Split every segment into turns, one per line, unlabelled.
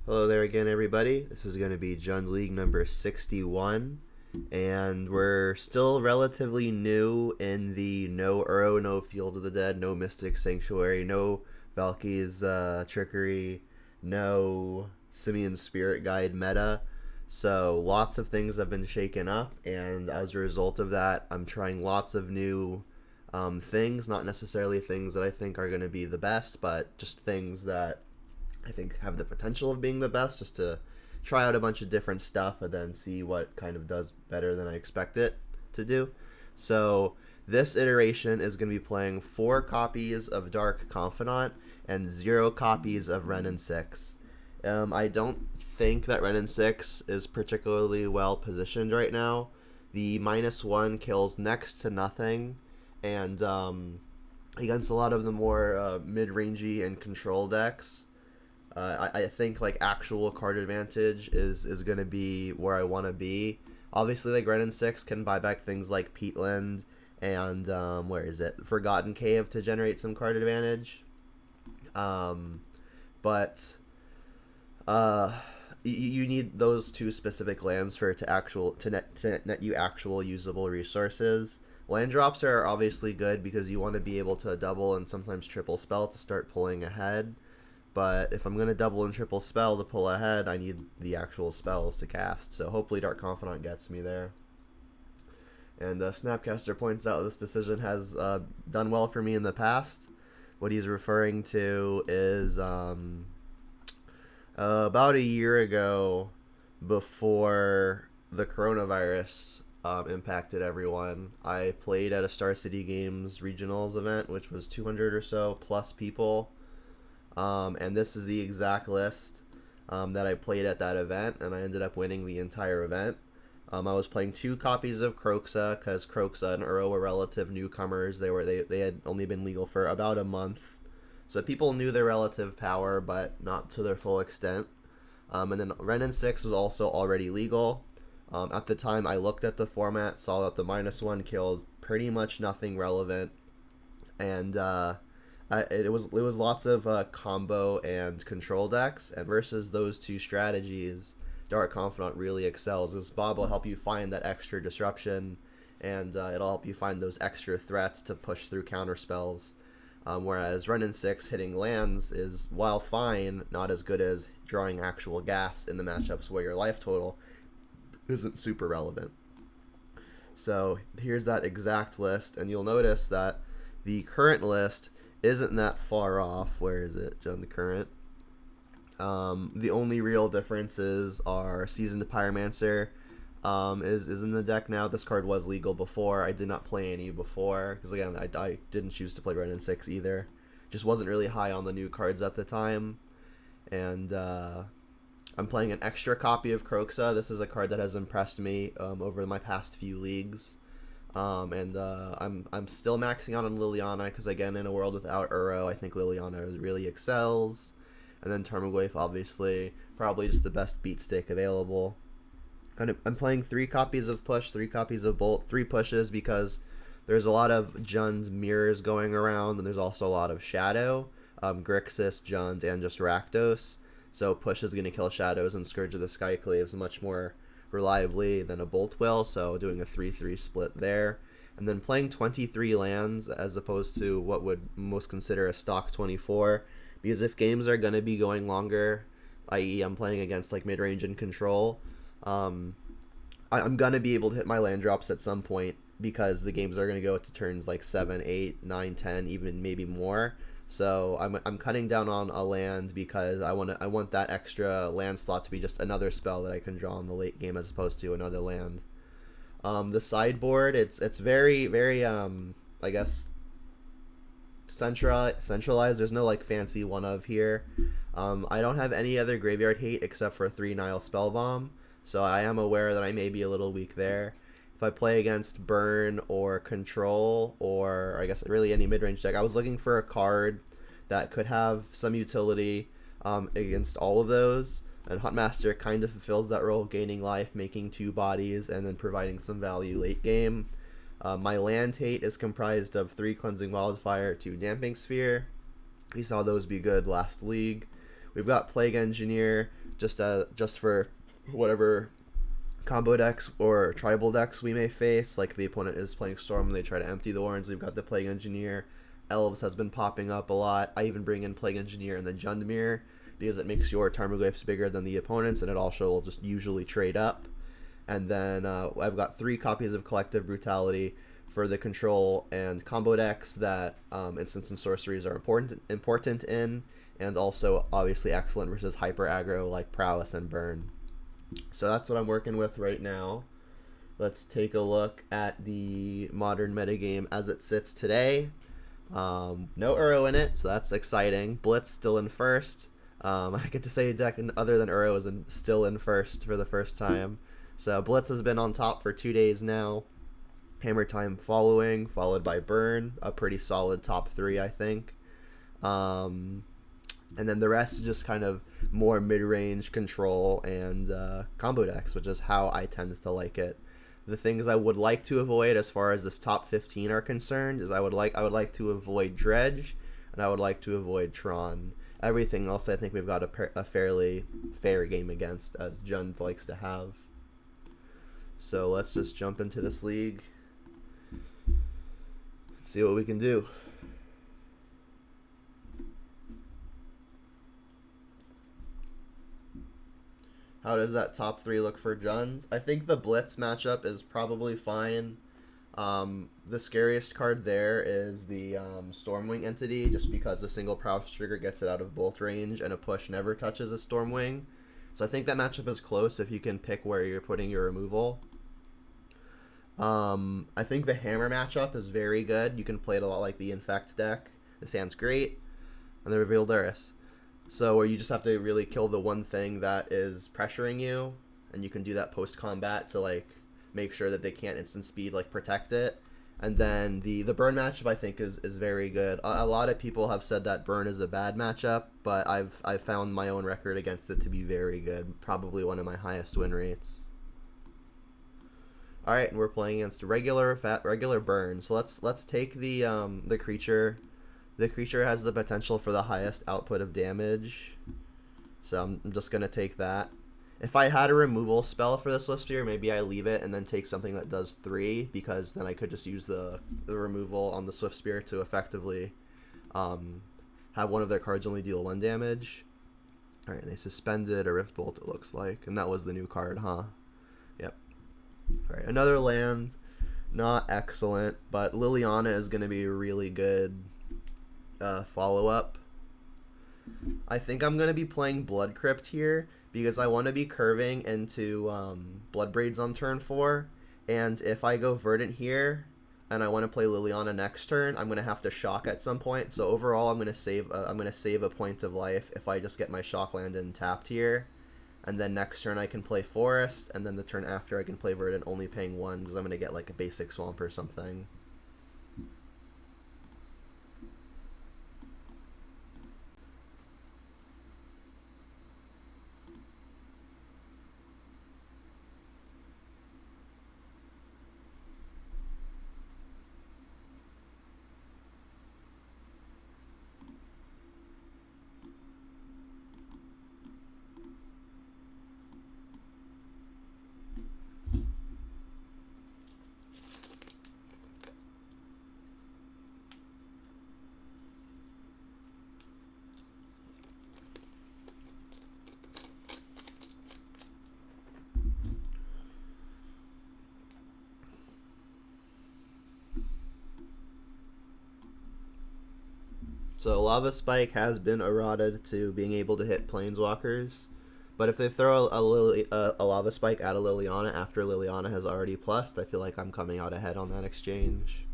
Hello there again, everybody. This is going to be Jund League number 61, and we're still relatively new in the no Uro, no Field of the Dead, no Mystic Sanctuary, no Valky's Trickery, no Simian Spirit Guide meta. So lots of things have been shaken up, and as a result of that, I'm trying lots of new things, not necessarily things that I think are going to be the best, but just things that I think have the potential of being the best, just to try out a bunch of different stuff and then see what kind of does better than I expect it to do. So this iteration is going to be playing 4 copies of Dark Confidant and 0 copies of Renin 6. I don't think that Renin 6 is particularly well positioned right now. The -1 kills next to nothing, and against a lot of the more mid-rangey and control decks, I think like actual card advantage is going to be where I want to be. Obviously, like Renin 6 can buy back things like Peatland and where is it? Forgotten Cave to generate some card advantage. But you need those 2 specific lands for it to net you actual usable resources. Land drops are obviously good because you want to be able to double and sometimes triple spell to start pulling ahead. But if I'm going to double and triple spell to pull ahead, I need the actual spells to cast. So hopefully Dark Confidant gets me there. And Snapcaster points out this decision has done well for me in the past. What he's referring to is about a year ago, before the coronavirus impacted everyone, I played at a Star City Games regionals event, which was 200 or so plus people. And this is the exact list that I played at that event, and I ended up winning the entire event. I was playing 2 copies of Kroxa because Kroxa and Uro were relative newcomers. They had only been legal for about a month, so people knew their relative power, but not to their full extent. And then Renin 6 was also already legal. At the time, I looked at the format, saw that the -1 killed pretty much nothing relevant, and it was lots of combo and control decks, and versus those 2 strategies, Dark Confidant really excels, because Bob will help you find that extra disruption, and it'll help you find those extra threats to push through counter spells. Whereas Renin 6 hitting lands is, while fine, not as good as drawing actual gas in the matchups where your life total isn't super relevant. So here's that exact list, and you'll notice that the current list isn't that far off. Where is it, John? The current. The only real differences are Seasoned Pyromancer is in the deck now. This card was legal before. I did not play any before because, again, I didn't choose to play Renin 6 either. Just wasn't really high on the new cards at the time. And I'm playing an extra copy of Kroxa. This is a card that has impressed me over my past few leagues. I'm still maxing out on Liliana because, again, in a world without Uro, I think Liliana really excels. And then Tarmogoyf, obviously, probably just the best beat stick available. And I'm playing 3 copies of Push, 3 copies of Bolt, 3 pushes because there's a lot of Jund mirrors going around, and there's also a lot of Shadow, Grixis, Jund, and just Rakdos. So Push is going to kill Shadows and Scourge of the Skyclaves much more reliably than a Bolt will, so doing a 3-3 split there. And then playing 23 lands as opposed to what would most consider a stock 24, because if games are going to be going longer, i.e. I'm playing against like mid-range and control, I'm going to be able to hit my land drops at some point because the games are going to go to turns like 7, 8, 9, 10, even maybe more. So I'm cutting down on a land because I want that extra land slot to be just another spell that I can draw in the late game as opposed to another land. The sideboard, it's very, very I guess centralized. There's no like fancy one of here. I don't have any other graveyard hate except for 3 Nile Spellbomb, so I am aware that I may be a little weak there. If I play against Burn or Control, or I guess really any mid-range deck, I was looking for a card that could have some utility against all of those, and Huntmaster kind of fulfills that role, gaining life, making 2 bodies, and then providing some value late game. My land hate is comprised of 3 Cleansing Wildfire, 2 Damping Sphere. We saw those be good last league. We've got Plague Engineer, just for whatever combo decks or tribal decks we may face. Like if the opponent is playing Storm and they try to empty the horns, we've got the Plague Engineer. Elves has been popping up a lot. I even bring in Plague Engineer and then Jundmere because it makes your Tarmogoyfs bigger than the opponent's, and it also will just usually trade up. And then I've got 3 copies of Collective Brutality for the control and combo decks that instants and sorceries are important in, and also obviously excellent versus hyper aggro like Prowess and Burn. So that's what I'm working with right now. Let's take a look at the modern metagame as it sits today. No Uro in it, so that's exciting. Blitz still in first. I get to say a deck other than Uro is still in first for the first time. So Blitz has been on top for 2 days now. Hammer Time followed by Burn, a pretty solid top 3, I think. And then the rest is just kind of more mid-range control and combo decks, which is how I tend to like it. The things I would like to avoid as far as this top 15 are concerned is I would like to avoid Dredge, and I would like to avoid Tron. Everything else I think we've got a fairly fair game against, as Jund likes to have. So let's just jump into this league. See what we can do. How does that top 3 look for Jund? I think the Blitz matchup is probably fine. The scariest card there is the Stormwing entity, just because the single Prowess trigger gets it out of bolt range and a push never touches a Stormwing. So I think that matchup is close if you can pick where you're putting your removal. I think the Hammer matchup is very good. You can play it a lot like the Infect deck. This hand's great. And the Revealed Urus. So where you just have to really kill the one thing that is pressuring you, and you can do that post-combat to like make sure that they can't instant speed like protect it. And then the Burn matchup I think is very good. A lot of people have said that Burn is a bad matchup, but I've found my own record against it to be very good. Probably one of my highest win rates. All right, and we're playing against regular Burn. So let's take the creature. The creature has the potential for the highest output of damage, so I'm just gonna take that. If I had a removal spell for this Swiftspear, maybe I leave it and then take something that does 3, because then I could just use the removal on the Swiftspear to effectively have one of their cards only deal 1 damage. All right, they suspended a Rift Bolt, it looks like, and that was the new card, huh? Yep. All right, another land, not excellent, but Liliana is going to be a really good follow-up. I think I'm going to be playing Blood Crypt here because I want to be curving into Blood Braids on turn 4, and if I go Verdant here and I want to play Liliana next turn, I'm going to have to shock at some point. So overall, I'm going to save a point of life if I just get my shock land in tapped here. And then next turn I can play Forest, and then the turn after I can play Verdant only paying 1 because I'm going to get like a basic Swamp or something. So Lava Spike has been eroded to being able to hit Planeswalkers, but if they throw a Lava Spike at a Liliana after Liliana has already plussed, I feel like I'm coming out ahead on that exchange.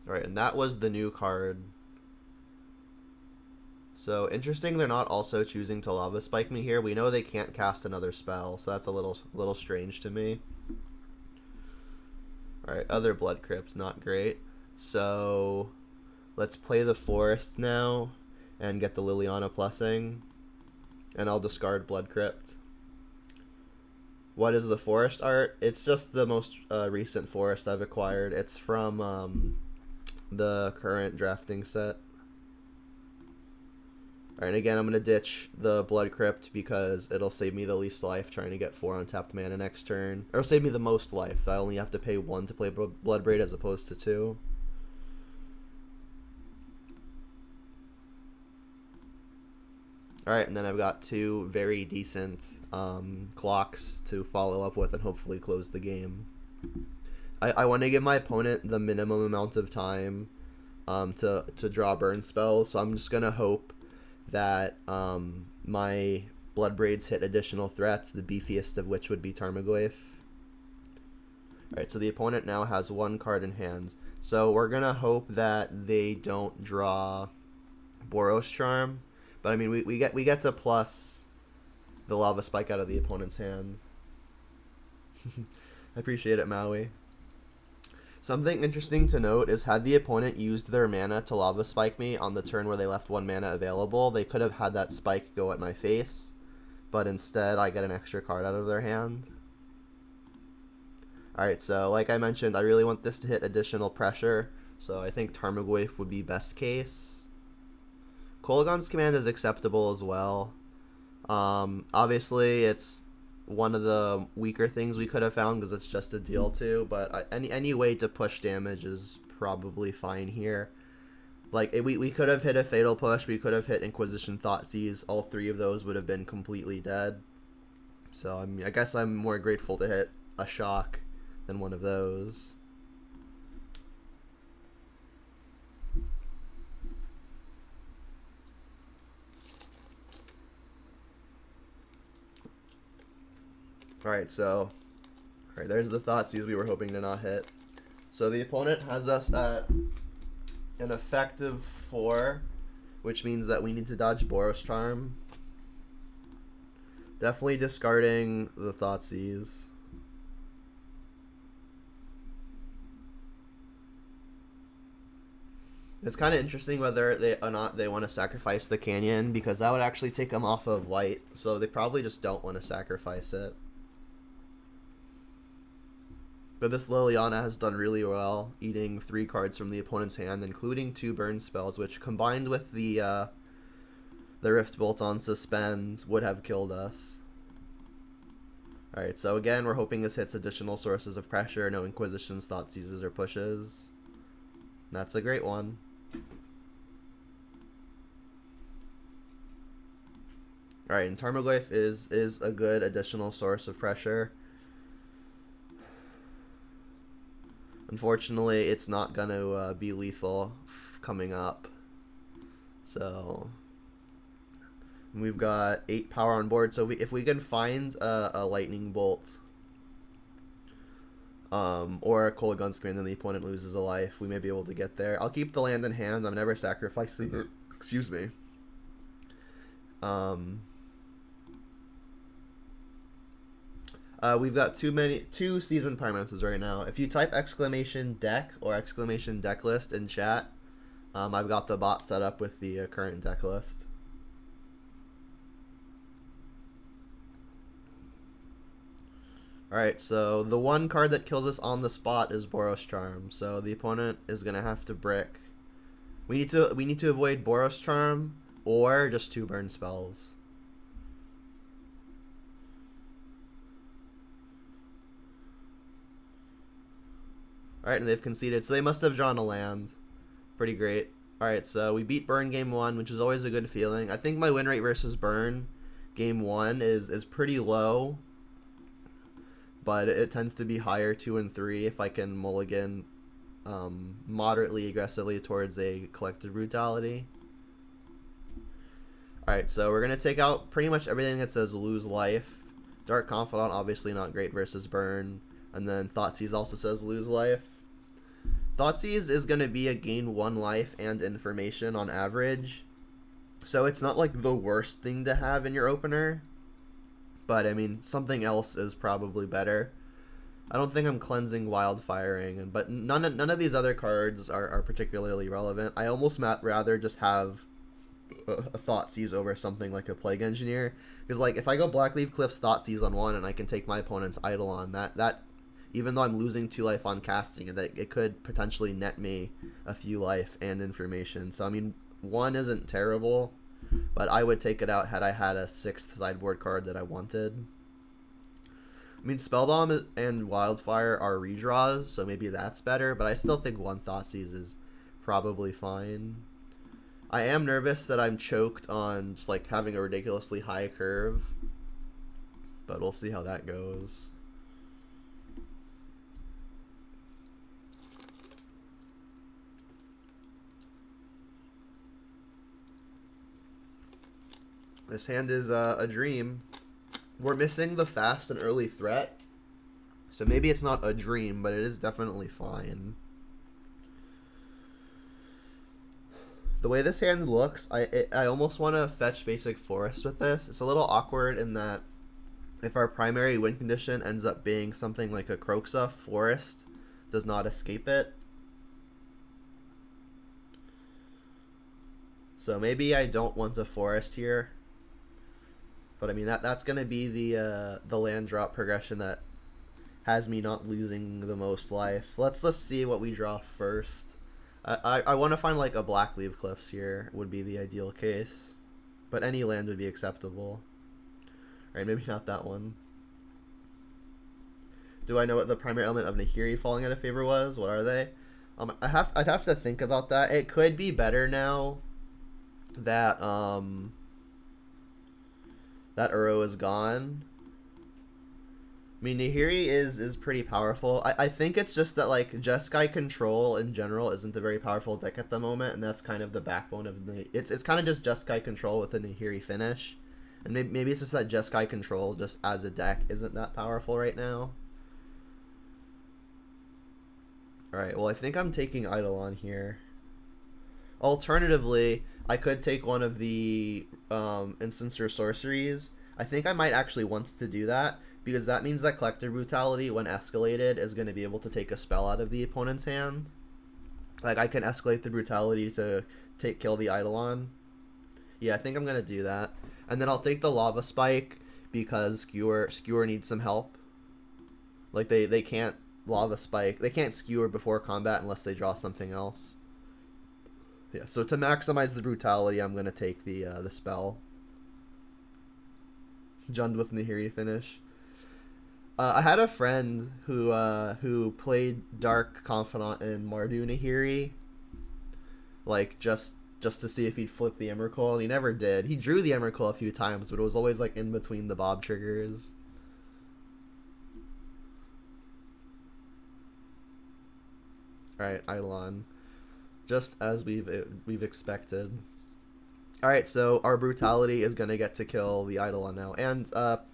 Alright, and that was the new card. So interesting they're not also choosing to Lava Spike me here. We know they can't cast another spell, so that's a little strange to me. Alright, other Blood Crypt, not great. So let's play the Forest now and get the Liliana plussing, and I'll discard Blood Crypt. What is the Forest art? It's just the most recent Forest I've acquired. It's from the current drafting set. Alright, again, I'm going to ditch the Blood Crypt because it'll save me the least life trying to get 4 untapped mana next turn. Or save me the most life. I only have to pay 1 to play Bloodbraid as opposed to 2. Alright, and then I've got 2 very decent clocks to follow up with and hopefully close the game. I want to give my opponent the minimum amount of time to draw burn spells, so I'm just going to hope that my Bloodbraids hit additional threats, the beefiest of which would be Tarmogoyf. Alright, so the opponent now has 1 card in hand. So we're going to hope that they don't draw Boros Charm. But I mean, we get to plus the Lava Spike out of the opponent's hand. I appreciate it, Maui. Something interesting to note is had the opponent used their mana to Lava Spike me on the turn where they left 1 mana available, they could have had that spike go at my face, but instead I get an extra card out of their hand. Alright, so like I mentioned, I really want this to hit additional pressure, so I think Tarmogoyf would be best case. Kolaghan's Command is acceptable as well. Obviously, it's one of the weaker things we could have found because it's just a deal 2, but any way to push damage is probably fine here. Like, we could have hit a Fatal Push, we could have hit Inquisition Thoughtseize, all 3 of those would have been completely dead. So, I mean, I guess I'm more grateful to hit a Shock than one of those. Alright, so alright, there's the Thoughtseize we were hoping to not hit. So the opponent has us at an effective 4, which means that we need to dodge Boros Charm. Definitely discarding the Thoughtseize. It's kind of interesting whether they or not they want to sacrifice the Canyon, because that would actually take them off of white, so they probably just don't want to sacrifice it. But this Liliana has done really well, eating 3 cards from the opponent's hand, including 2 burn spells, which combined with the Rift Bolt on Suspend would have killed us. Alright, so again, we're hoping this hits additional sources of pressure, no Inquisitions, Thoughtseizes, or pushes. That's a great one. Alright, and Tarmogoyf is a good additional source of pressure. Unfortunately, it's not going to be lethal coming up. So, we've got 8 power on board. So if we can find a Lightning Bolt or a Kolaghan's Command and the opponent loses a life, we may be able to get there. I'll keep the land in hand. I'm never sacrificing it. Excuse me. We've got two seasoned Pyromances right now. If you type !deck or !decklist in chat, I've got the bot set up with the current deck list. Alright, so the one card that kills us on the spot is Boros Charm. So the opponent is gonna have to brick. We need to avoid Boros Charm or just 2 burn spells. Alright, and they've conceded, so they must have drawn a land. Pretty great. Alright, so we beat Burn game 1, which is always a good feeling. I think my win rate versus Burn game 1 is pretty low, but it tends to be higher 2 and 3 if I can mulligan moderately aggressively towards a Collective Brutality. Alright, so we're going to take out pretty much everything that says lose life. Dark Confidant, obviously not great versus Burn. And then Thoughtseize also says lose life. Thoughtseize is going to be a gain 1 life and information on average. So it's not like the worst thing to have in your opener. But I mean, something else is probably better. I don't think I'm cleansing Wildfiring, but none of these other cards are particularly relevant. I almost rather just have a Thoughtseize over something like a Plague Engineer. Because like if I go Blackleaf Cliffs Thoughtseize on 1 and I can take my opponent's Eidolon, that even though I'm losing 2 life on casting, it could potentially net me a few life and information. So I mean, 1 isn't terrible, But I would take it out had I had a 6th sideboard card that I wanted. I mean, Spellbomb and Wildfire are redraws, so maybe that's better, but I still think one Thoughtseize is probably fine. I am nervous that I'm choked on just like having a ridiculously high curve, but we'll see how that goes. This hand is a dream. We're missing the fast and early threat, so maybe it's not a dream, but it is definitely fine. The way this hand looks, I almost want to fetch basic forest with this. It's a little awkward in that if our primary win condition ends up being something like a Kroxa, forest does not escape it. So maybe I don't want the forest here. But I mean that's gonna be the land drop progression that has me not losing the most life. Let's see what we draw first. I want to find like a black leaf cliffs here would be the ideal case, but any land would be acceptable. Alright, maybe not that one. Do I know what the primary element of Nahiri falling out of favor was? What are they? I'd have to think about that. It could be better now that that Uro is gone. I mean, Nahiri is pretty powerful. I think it's just that, like, Jeskai Control in general isn't a very powerful deck at the moment, and that's kind of the backbone of the... It's kind of just Jeskai Control with a Nahiri finish. And maybe it's just that Jeskai Control, just as a deck, isn't that powerful right now. Alright, well, I think I'm taking Eidolon here. Alternatively, I could take one of the instants or sorceries. I think I might actually want to do that, because that means that Collective Brutality, when escalated, is going to be able to take a spell out of the opponent's hand. Like, I can escalate the Brutality to kill the Eidolon. Yeah, I think I'm going to do that. And then I'll take the Lava Spike, because Skewer needs some help. Like, they can't Lava Spike. They can't Skewer before combat unless they draw something else. Yeah, so to maximize the Brutality, I'm going to take the spell. Jund with Nahiri finish. I had a friend who played Dark Confidant in Mardu Nahiri, like just to see if he'd flip the Emrakul, and he never did. He drew the Emrakul a few times, but it was always like in between the Bob triggers. All right, Eidolon, just as we've expected. Alright, so our Brutality is going to get to kill the Eidolon now. And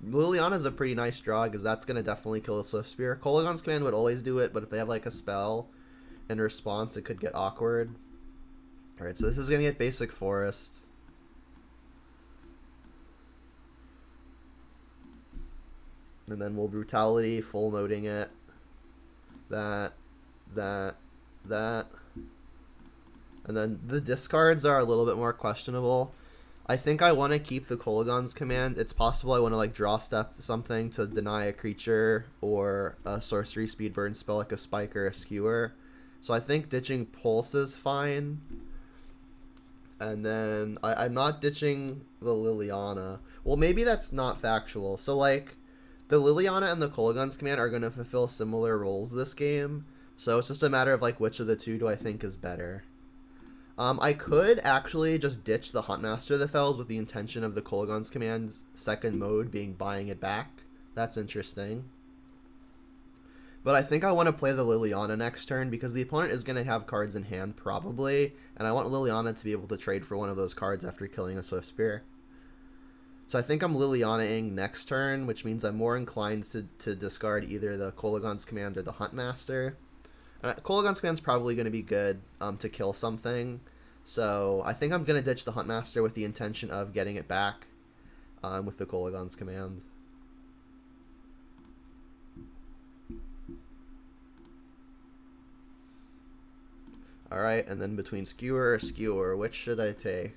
Liliana's a pretty nice draw, because that's going to definitely kill the Swift Spear. Kolaghan's Command would always do it, but if they have like a spell in response, it could get awkward. Alright, so this is going to get basic forest. And then we'll Brutality, full noting it. That. And then the discards are a little bit more questionable. I think I want to keep the Kolaghan's Command. It's possible I want to like draw step something to deny a creature or a sorcery speed burn spell like a Spike or a Skewer. So I think ditching Pulse is fine. And then I'm not ditching the Liliana. Well, maybe that's not factual. So like the Liliana and the Kolaghan's Command are going to fulfill similar roles this game. So it's just a matter of like which of the two do I think is better. I could actually just ditch the Huntmaster of the Fells with the intention of the Kolaghan's Command's second mode being buying it back. That's interesting. But I think I want to play the Liliana next turn because the opponent is going to have cards in hand probably, and I want Liliana to be able to trade for one of those cards after killing a Swift Spear. So I think I'm Liliana-ing next turn, which means I'm more inclined to discard either the Kolaghan's Command or the Huntmaster. Kolaghan's Command's probably going to be good to kill something. So I think I'm going to ditch the Huntmaster with the intention of getting it back with the Kolaghan's Command. Alright, and then between Skewer or Skewer, which should I take?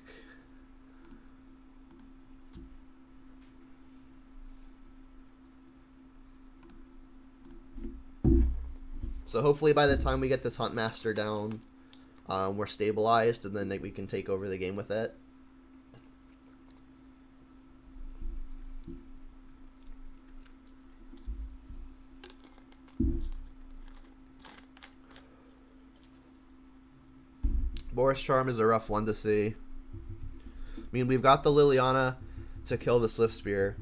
So hopefully by the time we get this Huntmaster down, we're stabilized, and then we can take over the game with it. Boris Charm is a rough one to see. I mean, we've got the Liliana to kill the Swift Spear.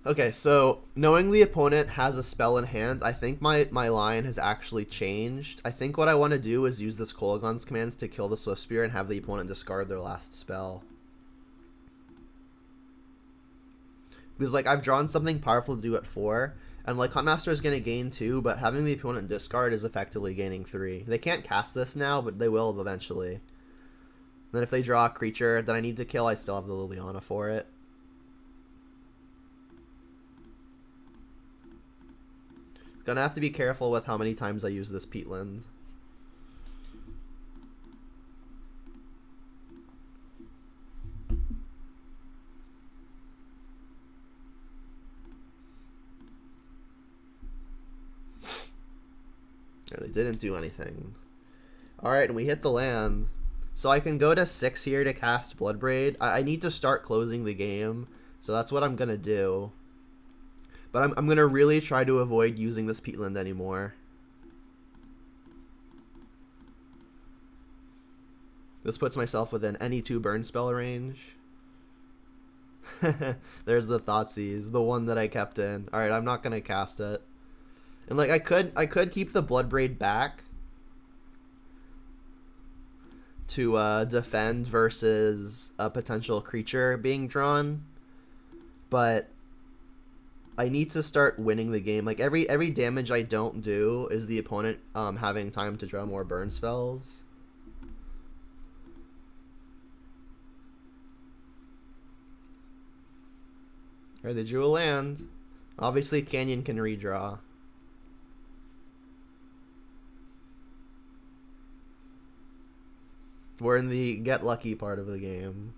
Okay, so knowing the opponent has a spell in hand, I think my line has actually changed. I think what I want to do is use this Kolaghan's commands to kill the Swift Spear and have the opponent discard their last spell. Because, like, I've drawn something powerful to do at 4, and, like, Huntmaster is going to gain 2, but having the opponent discard is effectively gaining 3. They can't cast this now, but they will eventually. Then if they draw a creature that I need to kill, I still have the Liliana for it. Gonna have to be careful with how many times I use this peatland. They didn't do anything. Alright, and we hit the land. So I can go to 6 here to cast Bloodbraid. I need to start closing the game, so that's what I'm gonna do. But I'm going to really try to avoid using this peatland anymore. This puts myself within any 2 burn spell range. There's the Thoughtseize, the one that I kept in. Alright, I'm not going to cast it. And like I could keep the Bloodbraid back to defend versus a potential creature being drawn. But I need to start winning the game. Like every damage I don't do is the opponent having time to draw more burn spells. Alright, they drew a land. Obviously Canyon can redraw. We're in the get lucky part of the game.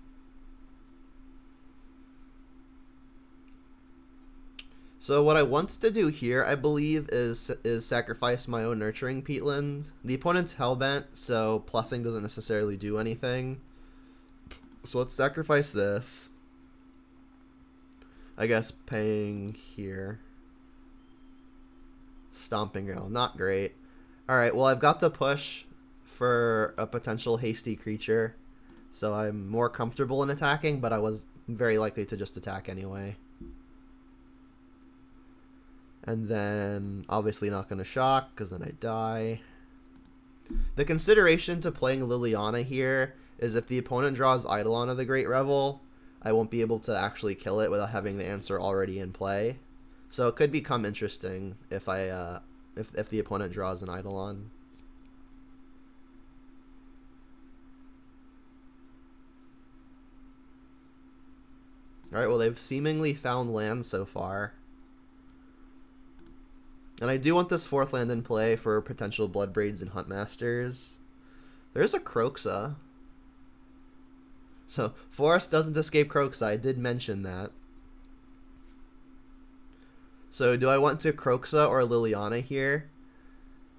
So what I want to do here, I believe, is sacrifice my own Nurturing Peatland. The opponent's Hellbent, so plussing doesn't necessarily do anything. So let's sacrifice this. I guess paying here. Stomping Ground, not great. Alright, well I've got the push for a potential hasty creature. So I'm more comfortable in attacking, but I was very likely to just attack anyway. And then, obviously not going to shock, because then I die. The consideration to playing Liliana here is if the opponent draws Eidolon of the Great Revel, I won't be able to actually kill it without having the answer already in play. So it could become interesting if if the opponent draws an Eidolon. Alright, well they've seemingly found land so far. And I do want this 4th land in play for potential Bloodbraids and Huntmasters. There's a Kroxa. So, Forest doesn't escape Kroxa. I did mention that. So, do I want to Kroxa or Liliana here?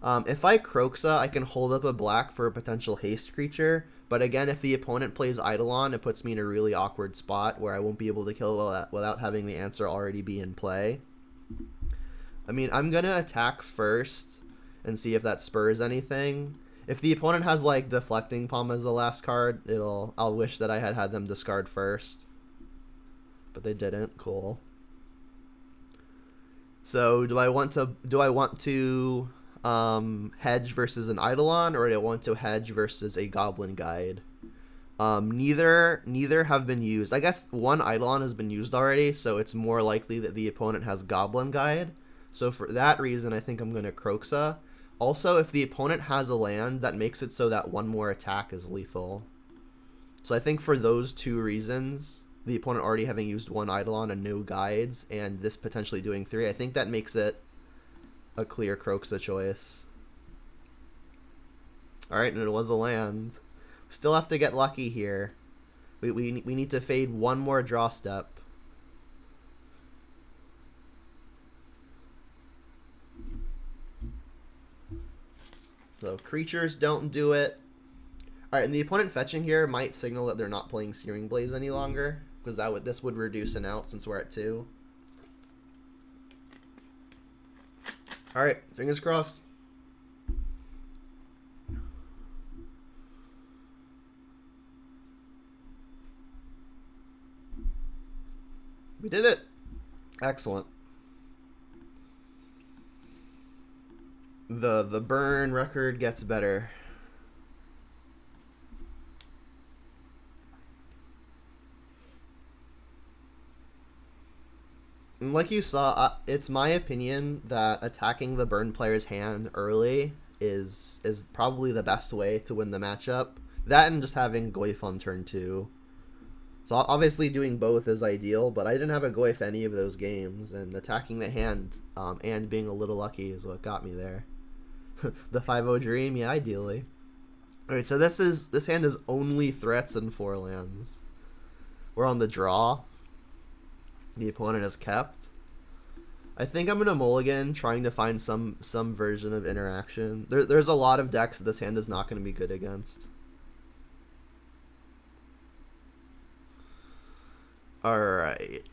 If I Kroxa, I can hold up a black for a potential haste creature. But again, if the opponent plays Eidolon, it puts me in a really awkward spot where I won't be able to kill without having the answer already be in play. I mean, I'm going to attack first and see if that spurs anything. If the opponent has, like, Deflecting Palm as the last card, I'll wish that I had them discard first. But they didn't. Cool. So, do I want to hedge versus an Eidolon, or do I want to hedge versus a Goblin Guide? Neither have been used. I guess one Eidolon has been used already, so it's more likely that the opponent has Goblin Guide. So for that reason, I think I'm going to Kroxa. Also, if the opponent has a land, that makes it so that one more attack is lethal. So I think for those 2 reasons, the opponent already having used 1 Eidolon and no guides, and this potentially doing 3, I think that makes it a clear Kroxa choice. Alright, and it was a land. Still have to get lucky here. We need to fade 1 more draw step. So creatures don't do it. Alright, and the opponent fetching here might signal that they're not playing Searing Blaze any longer, because this would reduce an out since we're at 2. Alright, fingers crossed. We did it! Excellent. The burn record gets better. And like you saw, it's my opinion that attacking the burn player's hand early is probably the best way to win the matchup. That and just having Goyf on turn 2. So obviously doing both is ideal, but I didn't have a Goyf any of those games, and attacking the hand and being a little lucky is what got me there. The 5-0 dream, yeah, ideally. Alright, so this hand is only threats and 4 lands. We're on the draw. The opponent has kept. I think I'm gonna mulligan, trying to find some version of interaction. There's a lot of decks that this hand is not gonna be good against. Alright.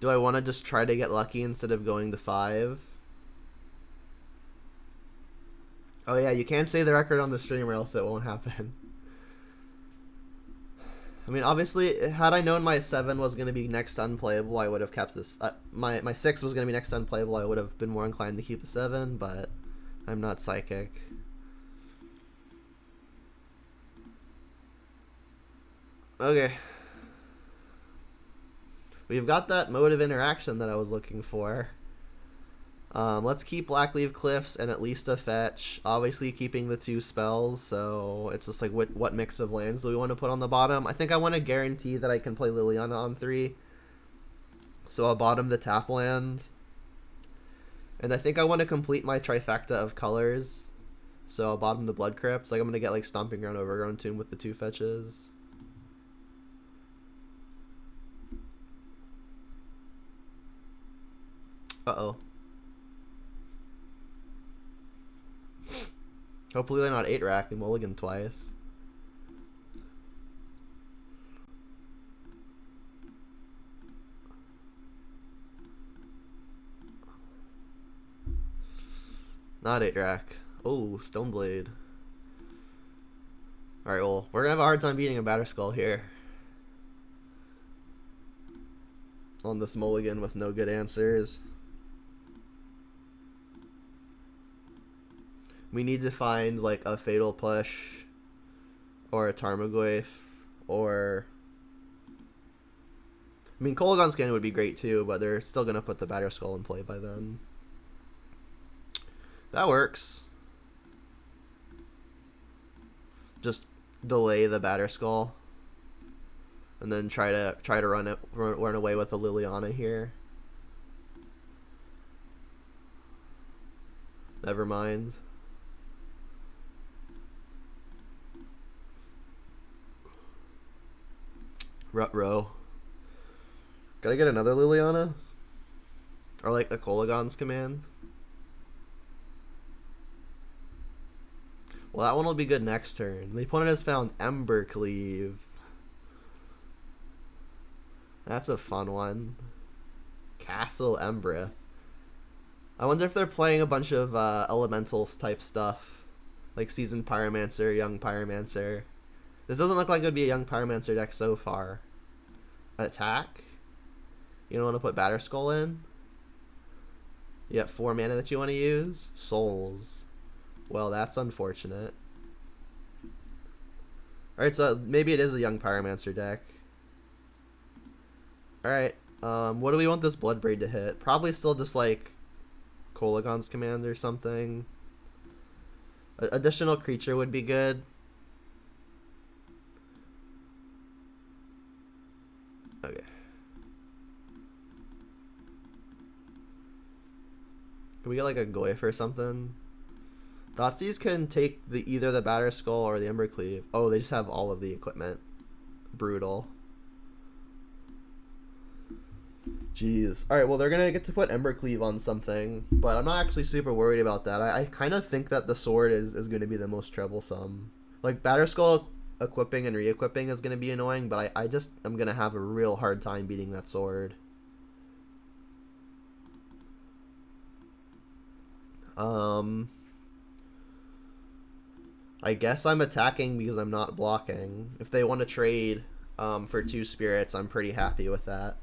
Do I want to just try to get lucky instead of going to 5? Oh yeah, you can't say the record on the stream or else it won't happen. I mean, obviously, had I known my 7 was going to be next to unplayable, I would have kept this. My 6 was going to be next to unplayable, I would have been more inclined to keep the 7, but I'm not psychic. Okay. We've got that mode of interaction that I was looking for. Let's keep Blackleaf Cliffs and at least a fetch. Obviously keeping the 2 spells, so it's just like what mix of lands do we want to put on the bottom? I think I want to guarantee that I can play Liliana on 3. So I'll bottom the tap land. And I think I want to complete my trifecta of colors. So I'll bottom the Blood Crypt. Like I'm going to get like Stomping Ground, Overgrown Tomb with the 2 fetches. Uh-oh. Hopefully they're not 8-rack and mulligan twice. Not 8-rack. Oh, Stoneblade. Alright, well, we're gonna have a hard time beating a Batterskull here. On this mulligan with no good answers. We need to find like a Fatal Push or a Tarmogoyf or... I mean, Kolaghan Scan would be great too, but they're still going to put the Batterskull in play by then. That works. Just delay the Batterskull and then try to run away with the Liliana here. Never mind. Rut-row. Gotta get another Liliana? Or like a Kolaghan's command? Well, that one will be good next turn. The opponent has found Embercleave. That's a fun one. Castle Embereth. I wonder if they're playing a bunch of elementals type stuff. Like Seasoned Pyromancer, Young Pyromancer. This doesn't look like it would be a Young Pyromancer deck so far. Attack? You don't want to put Batterskull in? You have 4 mana that you want to use? Souls. Well, that's unfortunate. Alright, so maybe it is a Young Pyromancer deck. Alright, what do we want this Bloodbraid to hit? Probably still just like Kolaghan's command or something. Additional creature would be good. Okay. Can we get like a Goyf or something? Thoughtseize can take either the Batterskull or the Embercleave. Oh, they just have all of the equipment. Brutal. Jeez. Alright, well, they're going to get to put Embercleave on something, but I'm not actually super worried about that. I kind of think that the sword is going to be the most troublesome. Like, Batterskull equipping and re-equipping is going to be annoying, but I just am going to have a real hard time beating that sword. I guess I'm attacking because I'm not blocking. If they want to trade, for 2 spirits. I'm pretty happy with that.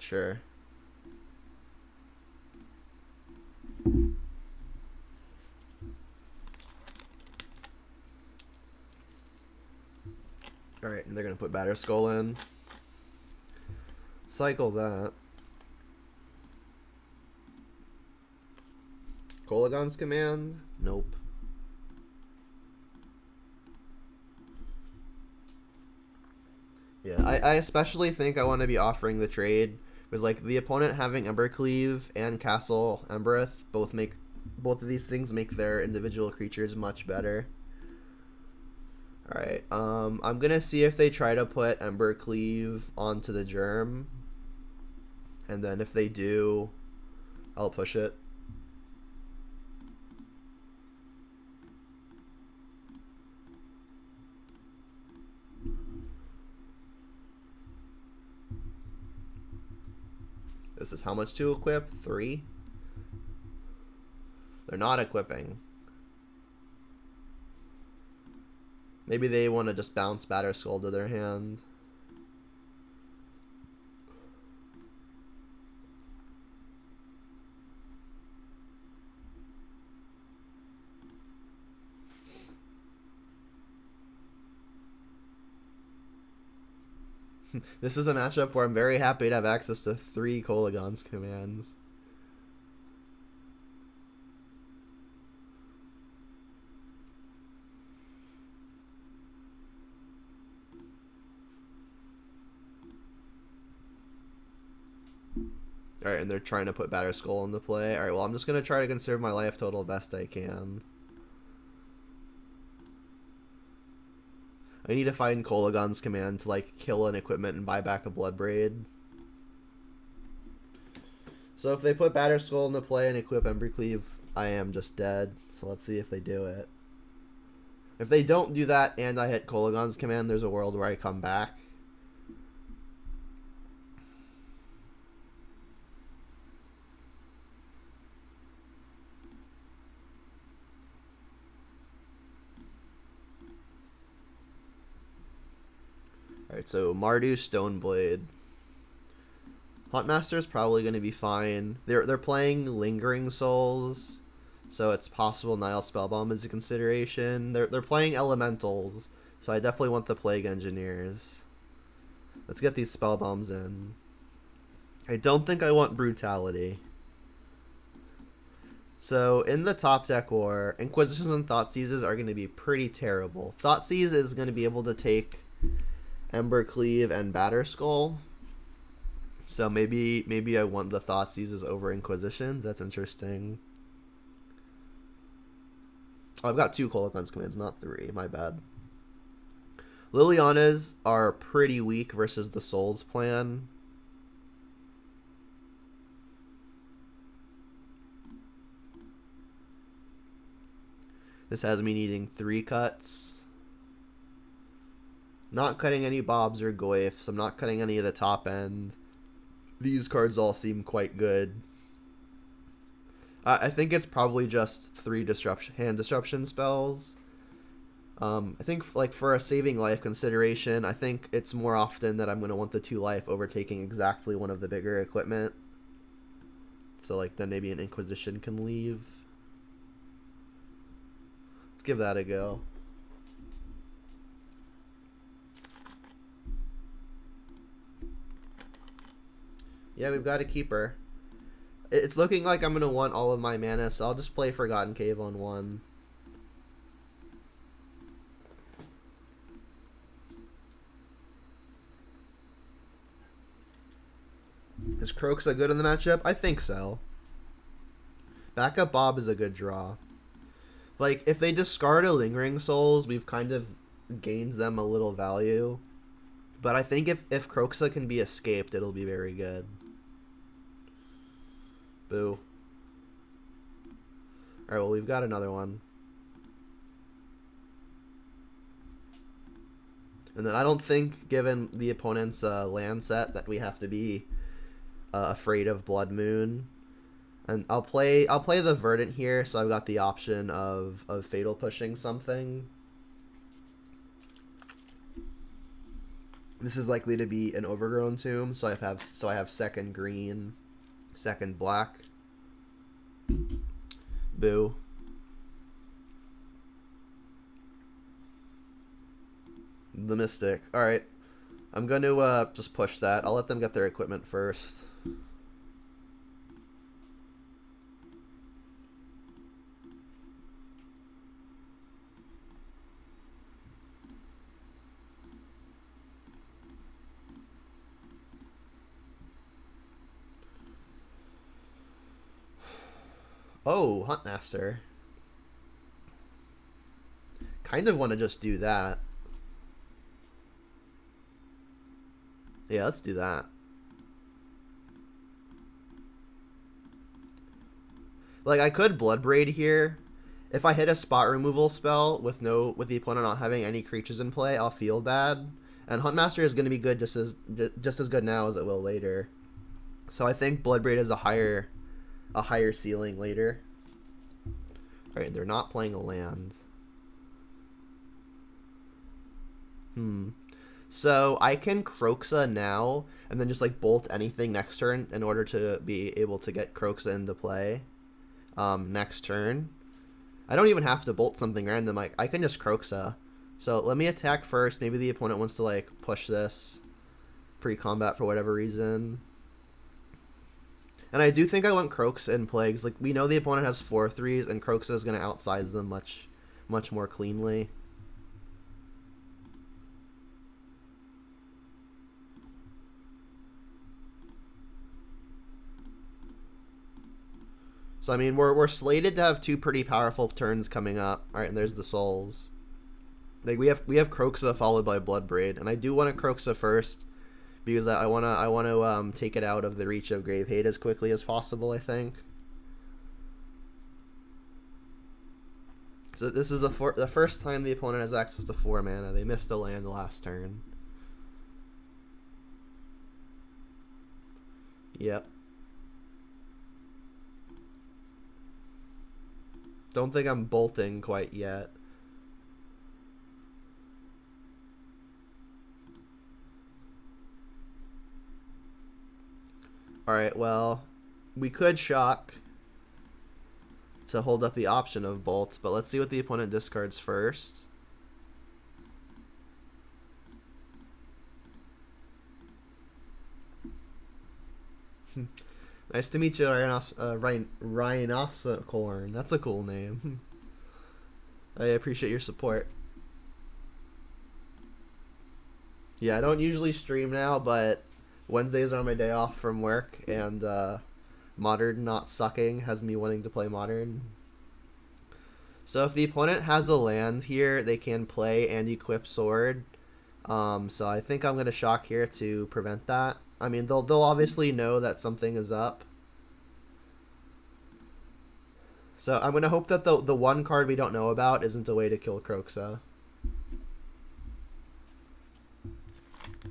Sure. Alright, and they're going to put Batter Skull in. Cycle that. Kolagon's command? Nope. Yeah, I especially think I want to be offering the trade because like the opponent having Embercleave and Castle Embereth both of these things make their individual creatures much better. Alright, I'm gonna see if they try to put Embercleave onto the Germ. And then if they do, I'll push it. This is how much to equip? 3? They're not equipping. Maybe they want to just bounce Batter Skull to their hand. This is a matchup where I'm very happy to have access to 3 Kolagon's commands. Alright, and they're trying to put Batter Skull into play. Alright, well, I'm just going to try to conserve my life total best I can. I need to find Kolagon's command to, like, kill an equipment and buy back a Bloodbraid. So if they put Batter Skull into play and equip Embercleave, I am just dead. So let's see if they do it. If they don't do that and I hit Kolagon's command, there's a world where I come back. Alright, so Mardu Stoneblade. Huntmaster's probably going to be fine. They're playing Lingering Souls, so it's possible Nile Spellbomb is a consideration. They're playing Elementals, so I definitely want the Plague Engineers. Let's get these Spellbombs in. I don't think I want Brutality. So in the top deck war, Inquisitions and Thoughtseizes are going to be pretty terrible. Thoughtseize is going to be able to take Embercleave and Batter Skull. So maybe I want the Thoughtseizes over Inquisitions. That's interesting. Oh, I've got 2 Kolagon's commands, not 3. My bad. Liliana's are pretty weak versus the Souls plan. This has me needing 3 cuts. Not cutting any Bobs or Goyfs. I'm not cutting any of the top end. These cards all seem quite good. I think it's probably just 3 hand disruption spells. I think like for a saving life consideration, I think it's more often that I'm going to want the 2 life overtaking exactly one of the bigger equipment. So like then maybe an Inquisition can leave. Let's give that a go. Yeah, we've got a keeper. It's looking like I'm going to want all of my mana, so I'll just play Forgotten Cave on 1. Is Kroxa good in the matchup? I think so. Backup Bob is a good draw. Like, if they discard a Lingering Souls, we've kind of gained them a little value. But I think if Kroxa can be escaped, it'll be very good. Boo. Alright, well, we've got another one. And then I don't think, given the opponent's land set, that we have to be afraid of Blood Moon. And I'll play the Verdant here, so I've got the option of Fatal pushing something. This is likely to be an Overgrown Tomb, so I have second green, second black. Boo. The Mystic. Alright. I'm going to just push that. I'll let them get their equipment first. Oh, Huntmaster. Kind of want to just do that. Yeah, let's do that. Like, I could Bloodbraid here. If I hit a spot removal spell with the opponent not having any creatures in play, I'll feel bad. And Huntmaster is going to be good just as good now as it will later. So I think Bloodbraid is a higher ceiling later. Alright, they're not playing a land. So I can Kroxa now, and then just like bolt anything next turn in order to be able to get Kroxa into play next turn. I don't even have to bolt something random. I can just Kroxa. So let me attack first. Maybe the opponent wants to like push this pre-combat for whatever reason. And I do think I want Kroxa in Plagues. Like, we know the opponent has 4/3s, and Kroxa is going to outsize them much more cleanly. So I mean, we're slated to have two pretty powerful turns coming up. All right, and there's the Souls. Like we have Kroxa followed by Bloodbraid, and I do want to Kroxa first because I want to take it out of the reach of Grave Hate as quickly as possible, I think. So this is the first time the opponent has access to 4 mana. They missed a land last turn. Yep. Don't think I'm bolting quite yet. Alright, well, we could shock to hold up the option of bolt, but let's see what the opponent discards first. Nice to meet you, Rhinocecorn. That's a cool name. I appreciate your support. Yeah, I don't usually stream now, but Wednesdays are my day off from work, and Modern not sucking has me wanting to play Modern. So if the opponent has a land here, they can play and equip Sword. So I think I'm going to shock here to prevent that. I mean, they'll obviously know that something is up. So I'm going to hope that the one card we don't know about isn't a way to kill Kroxa.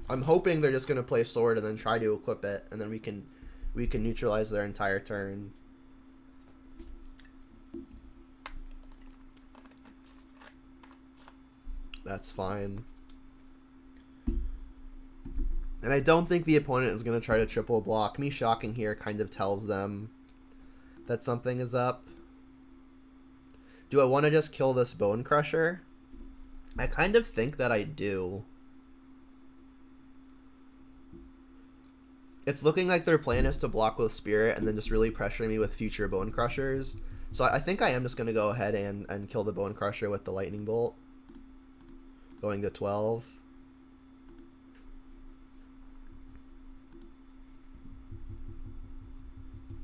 I'm hoping they're just going to play Sword and then try to equip it, and then we can neutralize their entire turn. That's fine. And I don't think the opponent is going to try to triple block. Me shocking here kind of tells them that something is up. Do I want to just kill this Bone Crusher? I kind of think that I do. It's looking like their plan is to block with Spirit and then just really pressuring me with future Bone Crushers. So I think I am just going to go ahead and kill the Bone Crusher with the Lightning Bolt. Going to 12.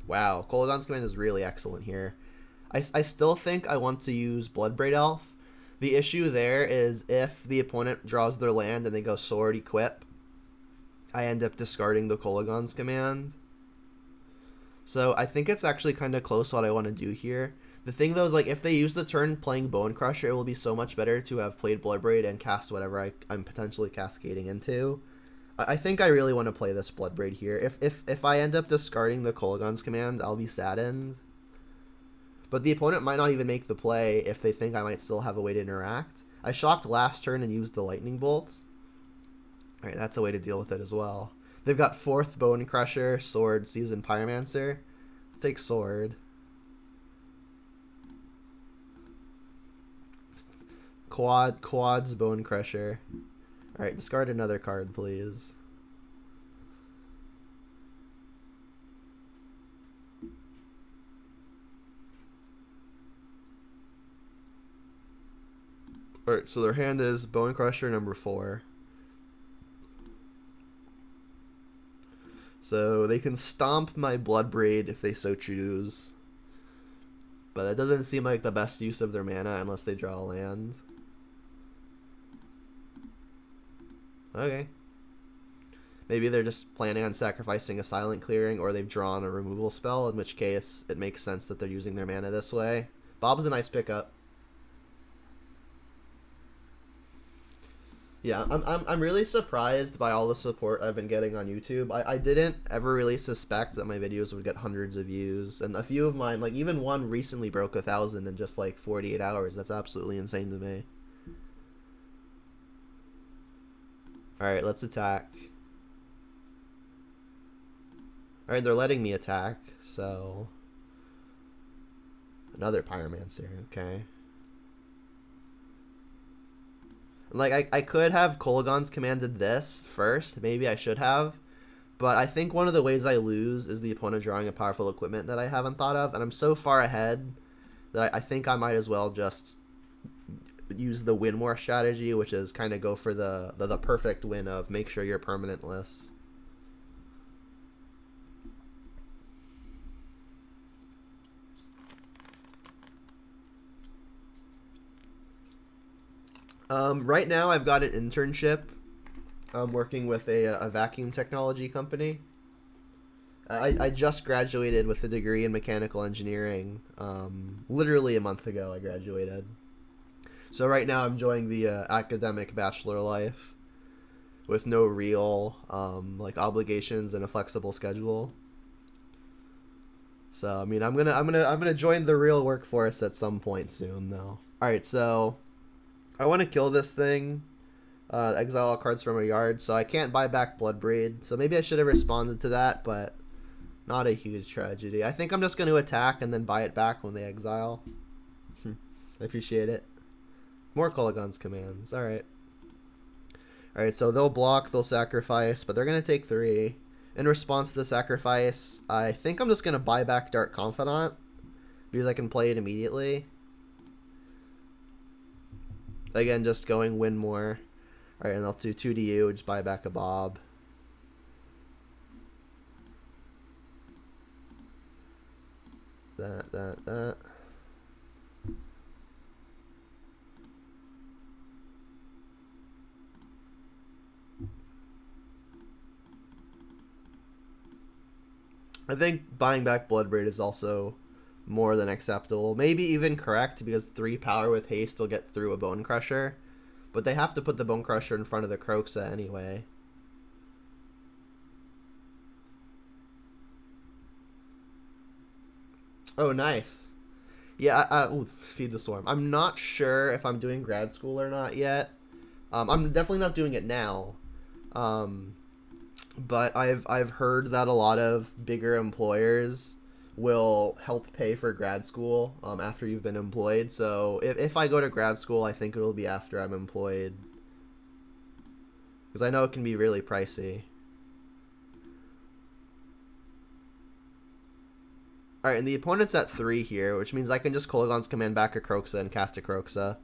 Wow, Kolaghan's Command is really excellent here. I still think I want to use Bloodbraid Elf. The issue there is if the opponent draws their land and they go Sword Equip, I end up discarding the Kolaghan's Command. So I think it's actually kind of close what I want to do here. The thing though is, like, if they use the turn playing Bone Crusher, it will be so much better to have played Bloodbraid and cast whatever I'm potentially cascading into. I think I really want to play this Bloodbraid here. If I end up discarding the Kolaghan's command, I'll be saddened. But the opponent might not even make the play if they think I might still have a way to interact. I shocked last turn and used the Lightning Bolt. Alright, that's a way to deal with it as well. They've got 4th Bone Crusher, Sword, Seasoned Pyromancer. Let's take Sword. Quads Bone Crusher. Alright, discard another card, please. Alright, so their hand is Bone Crusher number 4. So they can stomp my Bloodbraid if they so choose. But that doesn't seem like the best use of their mana unless they draw a land. Okay. Maybe they're just planning on sacrificing a Silent Clearing, or they've drawn a removal spell, in which case it makes sense that they're using their mana this way. Bob's a nice pickup. Yeah, I'm really surprised by all the support I've been getting on YouTube. I didn't ever really suspect that my videos would get hundreds of views, and a few of mine, like even one recently broke 1,000 in just like 48 hours. That's absolutely insane to me. Alright, let's attack. Alright, they're letting me attack, so... Another Pyromancer, okay. Like, I could have Kolaghan's commanded this first. Maybe I should have. But I think one of the ways I lose is the opponent drawing a powerful equipment that I haven't thought of. And I'm so far ahead that I think I might as well just use the win more strategy, which is kind of go for the perfect win of make sure you're permanentless. Right now I've got an internship. I'm working with a vacuum technology company. I just graduated with a degree in mechanical engineering. Literally a month ago I graduated. So right now I'm enjoying the academic bachelor life with no real like obligations and a flexible schedule. So I mean I'm gonna join the real workforce at some point soon though. All right, so I want to kill this thing. Exile all cards from a yard, so I can't buy back Bloodbraid. So maybe I should have responded to that, but not a huge tragedy. I think I'm just going to attack and then buy it back when they exile. I appreciate it. More Kolaghan's commands. Alright. Alright, so they'll block, they'll sacrifice, but they're going to take 3. In response to the sacrifice, I think I'm just going to buy back Dark Confidant, because I can play it immediately. Again, just going win more. Alright, and I'll do 2 to you, just buy back a Bob. That. I think buying back Bloodbraid is also more than acceptable. Maybe even correct, because 3 power with haste will get through a Bone Crusher. But they have to put the Bone Crusher in front of the Kroxa anyway. Oh, nice. Yeah, ooh, Feed the Swarm. I'm not sure if I'm doing grad school or not yet. I'm definitely not doing it now. But I've heard that a lot of bigger employers will help pay for grad school after you've been employed. So if I go to grad school, I think it'll be after I'm employed. Because I know it can be really pricey. Alright, and the opponent's at 3 here, which means I can just Kolaghan's command back a Kroxa and cast a Kroxa.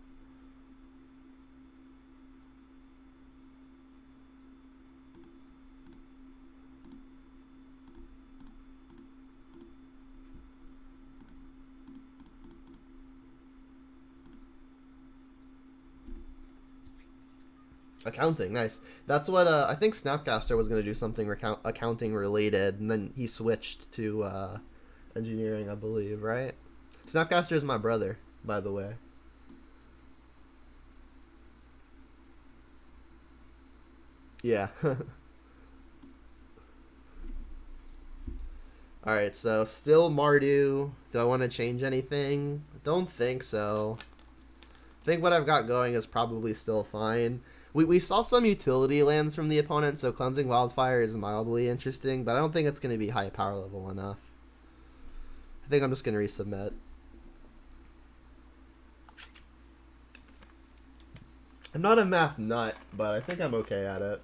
Accounting, nice. That's what I think Snapcaster was going to do, something accounting related, and then he switched to engineering, I believe, right? Snapcaster is my brother, by the way. Yeah. Alright, so still Mardu. Do I want to change anything? Don't think so. I think what I've got going is probably still fine. We saw some utility lands from the opponent, so Cleansing Wildfire is mildly interesting, but I don't think it's going to be high power level enough. I think I'm just going to resubmit. I'm not a math nut, but I think I'm okay at it.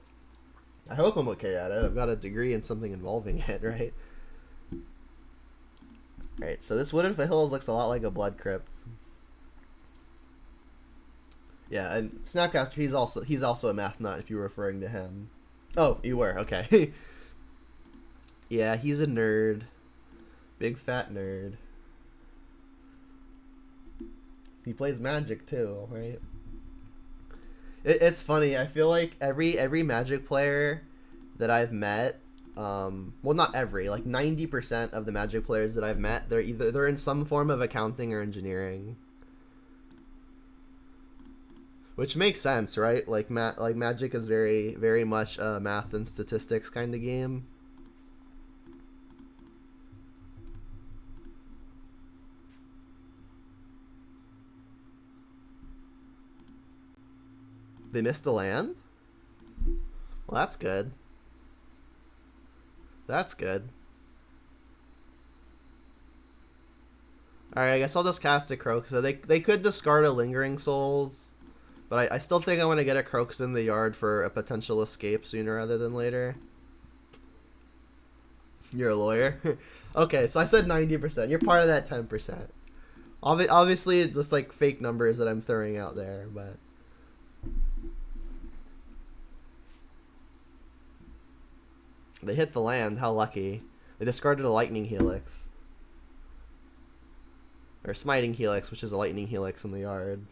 I hope I'm okay at it. I've got a degree in something involving it, right? Alright, so this Wooded Hills looks a lot like a Blood Crypt. Yeah, and Snapcaster, he's also a math nut if you were referring to him. Oh, you were, okay. Yeah, he's a nerd. Big fat nerd. He plays Magic too, right? It's funny. I feel like every Magic player that I've met, well, not every, like 90% of the Magic players that I've met, they're in some form of accounting or engineering, which makes sense, right? Like Magic is very much a math and statistics kind of game. They missed a land? Well, that's good. That's good. Alright, I guess I'll just cast a Crocus. So they could discard a Lingering Souls, but I still think I want to get a Crocus in the yard for a potential escape sooner rather than later. You're a lawyer? Okay, so I said 90%. You're part of that 10%. Obviously, it's just like fake numbers that I'm throwing out there, but... They hit the land. How lucky. They discarded a Lightning Helix. Or Smiting Helix, which is a Lightning Helix in the yard.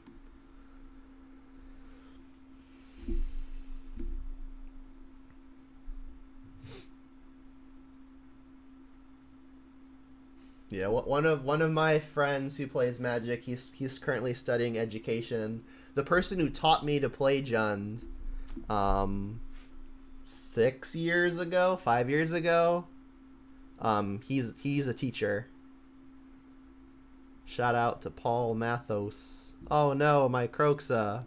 Yeah, one of my friends who plays Magic, he's currently studying education. The person who taught me to play Jund, 6 years ago, 5 years ago, he's a teacher. Shout out to Paul Mathos. Oh no, my Croxa.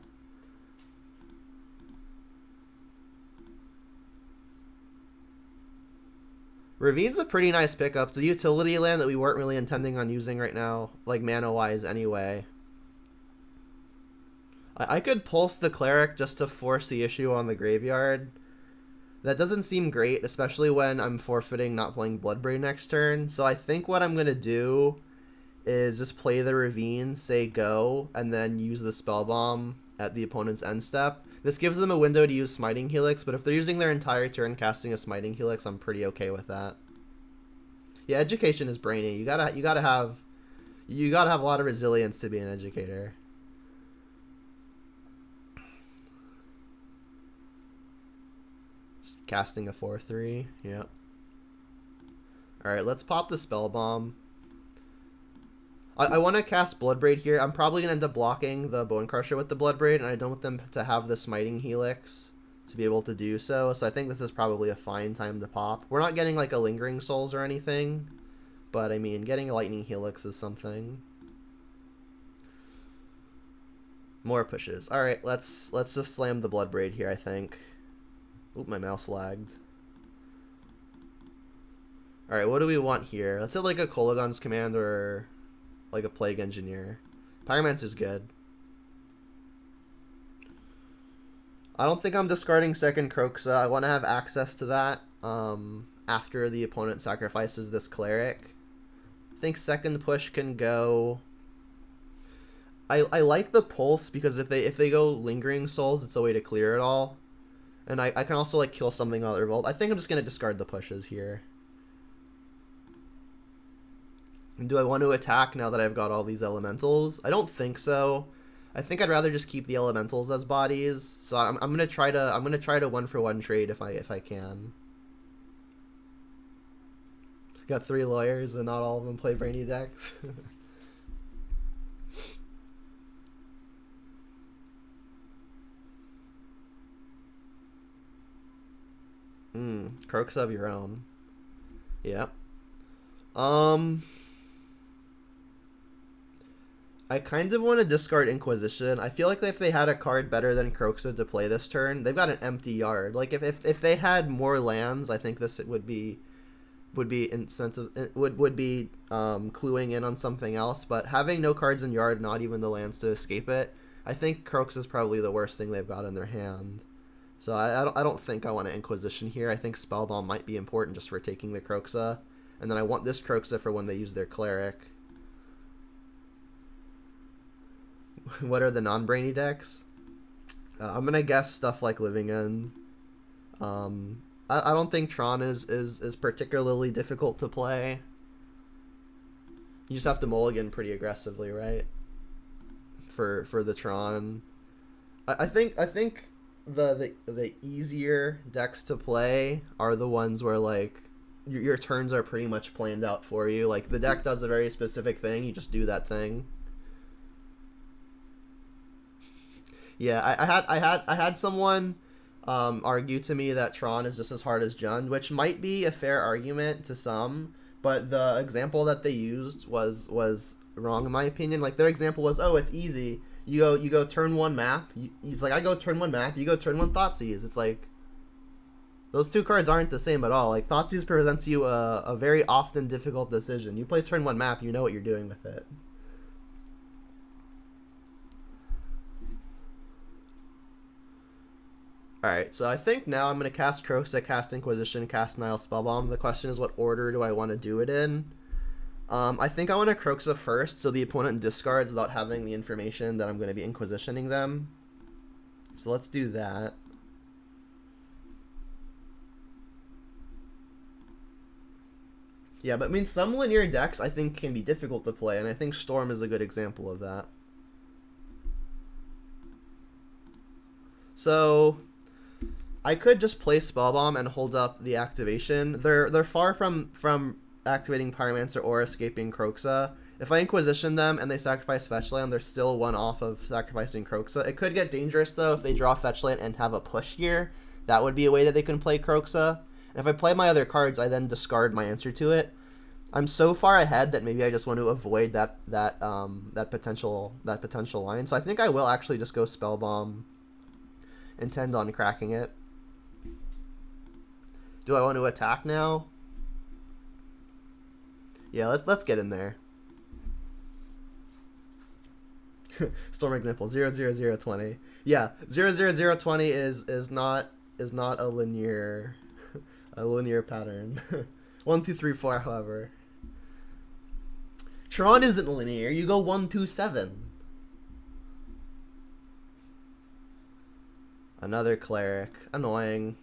Ravine's a pretty nice pickup. It's a utility land that we weren't really intending on using right now, like mana-wise anyway. I could pulse the Cleric just to force the issue on the graveyard. That doesn't seem great, especially when I'm forfeiting not playing Bloodbraid next turn. So I think what I'm going to do is just play the Ravine, say go, and then use the Spell Bomb at the opponent's end step. This gives them a window to use Smiting Helix, but if they're using their entire turn casting a Smiting Helix, I'm pretty okay with that. Yeah, education is brainy. You gotta have a lot of resilience to be an educator. Just casting a 4/3. Yep. Alright, let's pop the Spell Bomb. I want to cast Bloodbraid here. I'm probably going to end up blocking the Bone Crusher with the Bloodbraid, and I don't want them to have the Smiting Helix to be able to do so. So I think this is probably a fine time to pop. We're not getting like a Lingering Souls or anything, but I mean, getting a Lightning Helix is something. More pushes. Alright, let's just slam the Bloodbraid here, I think. Oop, my mouse lagged. Alright, what do we want here? Let's hit like a Kolaghan's Command or... like a Plague Engineer. Pyromancer's good. I don't think I'm discarding second Croxa. I want to have access to that after the opponent sacrifices this Cleric. I think second push can go... I like the Pulse because if they go Lingering Souls, it's a way to clear it all. And I can also like kill something on the Revolt. I think I'm just going to discard the pushes here. Do I want to attack now that I've got all these elementals? I don't think so. I think I'd rather just keep the elementals as bodies. So I'm gonna try to 1-for-1 trade if I can. Got 3 lawyers and not all of them play brainy decks. Croaks of your own. Yep. Um, I kind of want to discard Inquisition. I feel like if they had a card better than Croxa to play this turn, they've got an empty yard. Like if they had more lands, I think this would be incentive would be cluing in on something else. But having no cards in yard, not even the lands to escape it, I think Croaks is probably the worst thing they've got in their hand. So I don't think I want an Inquisition here. I think Spellbomb might be important just for taking the Croxa. And then I want this Croxa for when they use their Cleric. What are the non-brainy decks? I'm going to guess stuff like Living End. I don't think Tron is particularly difficult to play. You just have to mulligan pretty aggressively, right? For the Tron. I think the easier decks to play are the ones where like your turns are pretty much planned out for you. Like the deck does a very specific thing, you just do that thing. Yeah, I had someone argue to me that Tron is just as hard as Jund, which might be a fair argument to some, but the example that they used was wrong in my opinion. Like their example was, oh, it's easy. You go turn one map. He's like, I go turn one map. You go turn one Thoughtseize. It's like those two cards aren't the same at all. Like Thoughtseize presents you a very often difficult decision. You play turn one map, you know what you're doing with it. Alright, so I think now I'm going to cast Kroxa, cast Inquisition, cast Nile Spellbomb. The question is, what order do I want to do it in? I think I want to Kroxa first, so the opponent discards without having the information that I'm going to be Inquisitioning them. So let's do that. Yeah, but I mean, some linear decks I think can be difficult to play, and I think Storm is a good example of that. So I could just play Spellbomb and hold up the activation. They're far from activating Pyromancer or escaping Kroxa. If I Inquisition them and they sacrifice Fetchland, they're still one off of sacrificing Kroxa. It could get dangerous though if they draw Fetchland and have a push here. That would be a way that they can play Kroxa. And if I play my other cards, I then discard my answer to it. I'm so far ahead that maybe I just want to avoid that potential line. So I think I will actually just go Spellbomb, intend on cracking it. Do I want to attack now? Yeah, let's get in there. Storm example 00020. Yeah, 00020 is not a linear pattern. 1 2 3 4, however. Tron isn't linear. You go 1 2 7. Another Cleric. Annoying.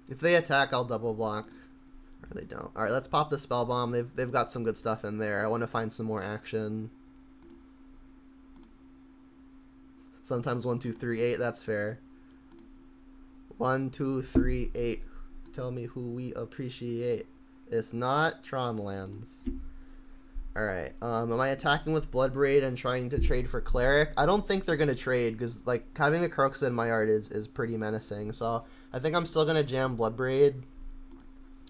If they attack, I'll double block. Or they don't. Alright, let's pop the Spellbomb. They've got some good stuff in there. I want to find some more action. Sometimes 1 2 3 8. That's fair. 1 2 3 8. Tell me who we appreciate. It's not Tron lands. Alright, am I attacking with Bloodbraid and trying to trade for Cleric? I don't think they're going to trade, because like having the Kroxa in my yard is pretty menacing. So I think I'm still going to jam Bloodbraid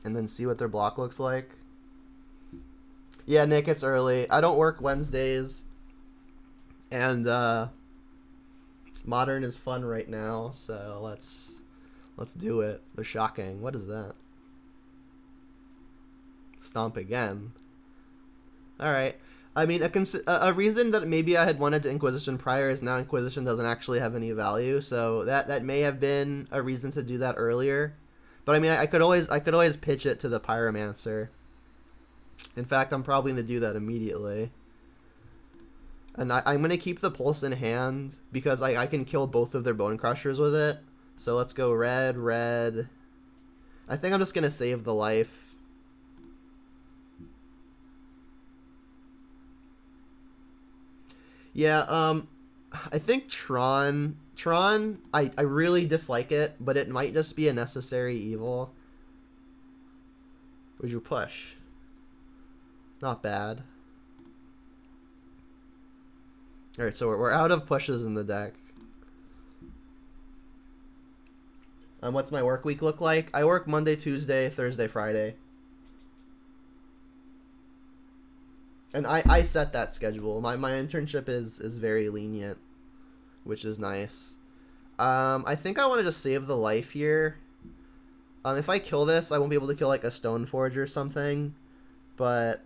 and then see what their block looks like. Yeah, Nick, it's early. I don't work Wednesdays. And Modern is fun right now, so let's do it. They're shocking. What is that? Stomp again. Alright. I mean, a reason that maybe I had wanted to Inquisition prior is now Inquisition doesn't actually have any value, so that may have been a reason to do that earlier. But I mean, I could always pitch it to the Pyromancer. In fact, I'm probably going to do that immediately. And I'm going to keep the Pulse in hand because I can kill both of their Bone Crushers with it. So let's go red, red. I think I'm just going to save the life. Yeah, I think Tron, I really dislike it, but it might just be a necessary evil. Would you push? Not bad. Alright, so we're out of pushes in the deck. What's my work week look like? I work Monday, Tuesday, Thursday, Friday. And I set that schedule. My internship is very lenient, which is nice. I think I want to just save the life here. If I kill this, I won't be able to kill like a Stoneforge or something. But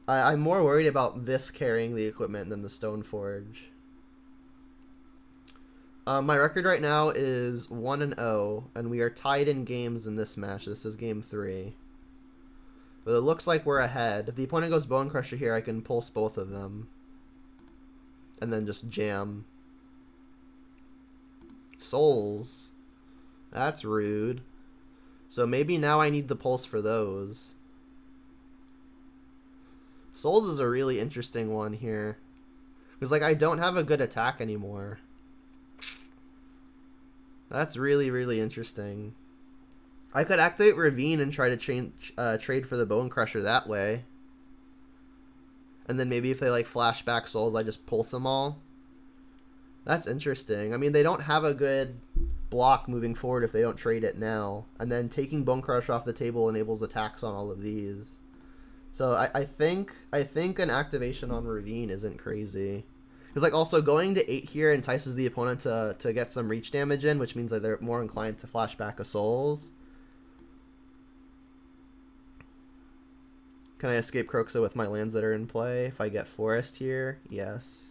I'm more worried about this carrying the equipment than the Stoneforge. My record right now is 1-0, and we are tied in games in this match. This is game 3. But it looks like we're ahead. If the opponent goes Bone Crusher here, I can pulse both of them. And then just jam. Souls. That's rude. So maybe now I need the pulse for those. Souls is a really interesting one here. Because, like, I don't have a good attack anymore. That's really, really interesting. I could activate Ravine and try to trade for the Bone Crusher that way. And then maybe if they, like, flashback souls, I just pulse them all. That's interesting. I mean, they don't have a good block moving forward if they don't trade it now. And then taking Bone Crush off the table enables attacks on all of these. So I think an activation on Ravine isn't crazy. Because, like, also going to 8 here entices the opponent to get some reach damage in, which means that they're more inclined to flashback a souls. Can I escape Croxa with my lands that are in play? If I get Forest here, yes.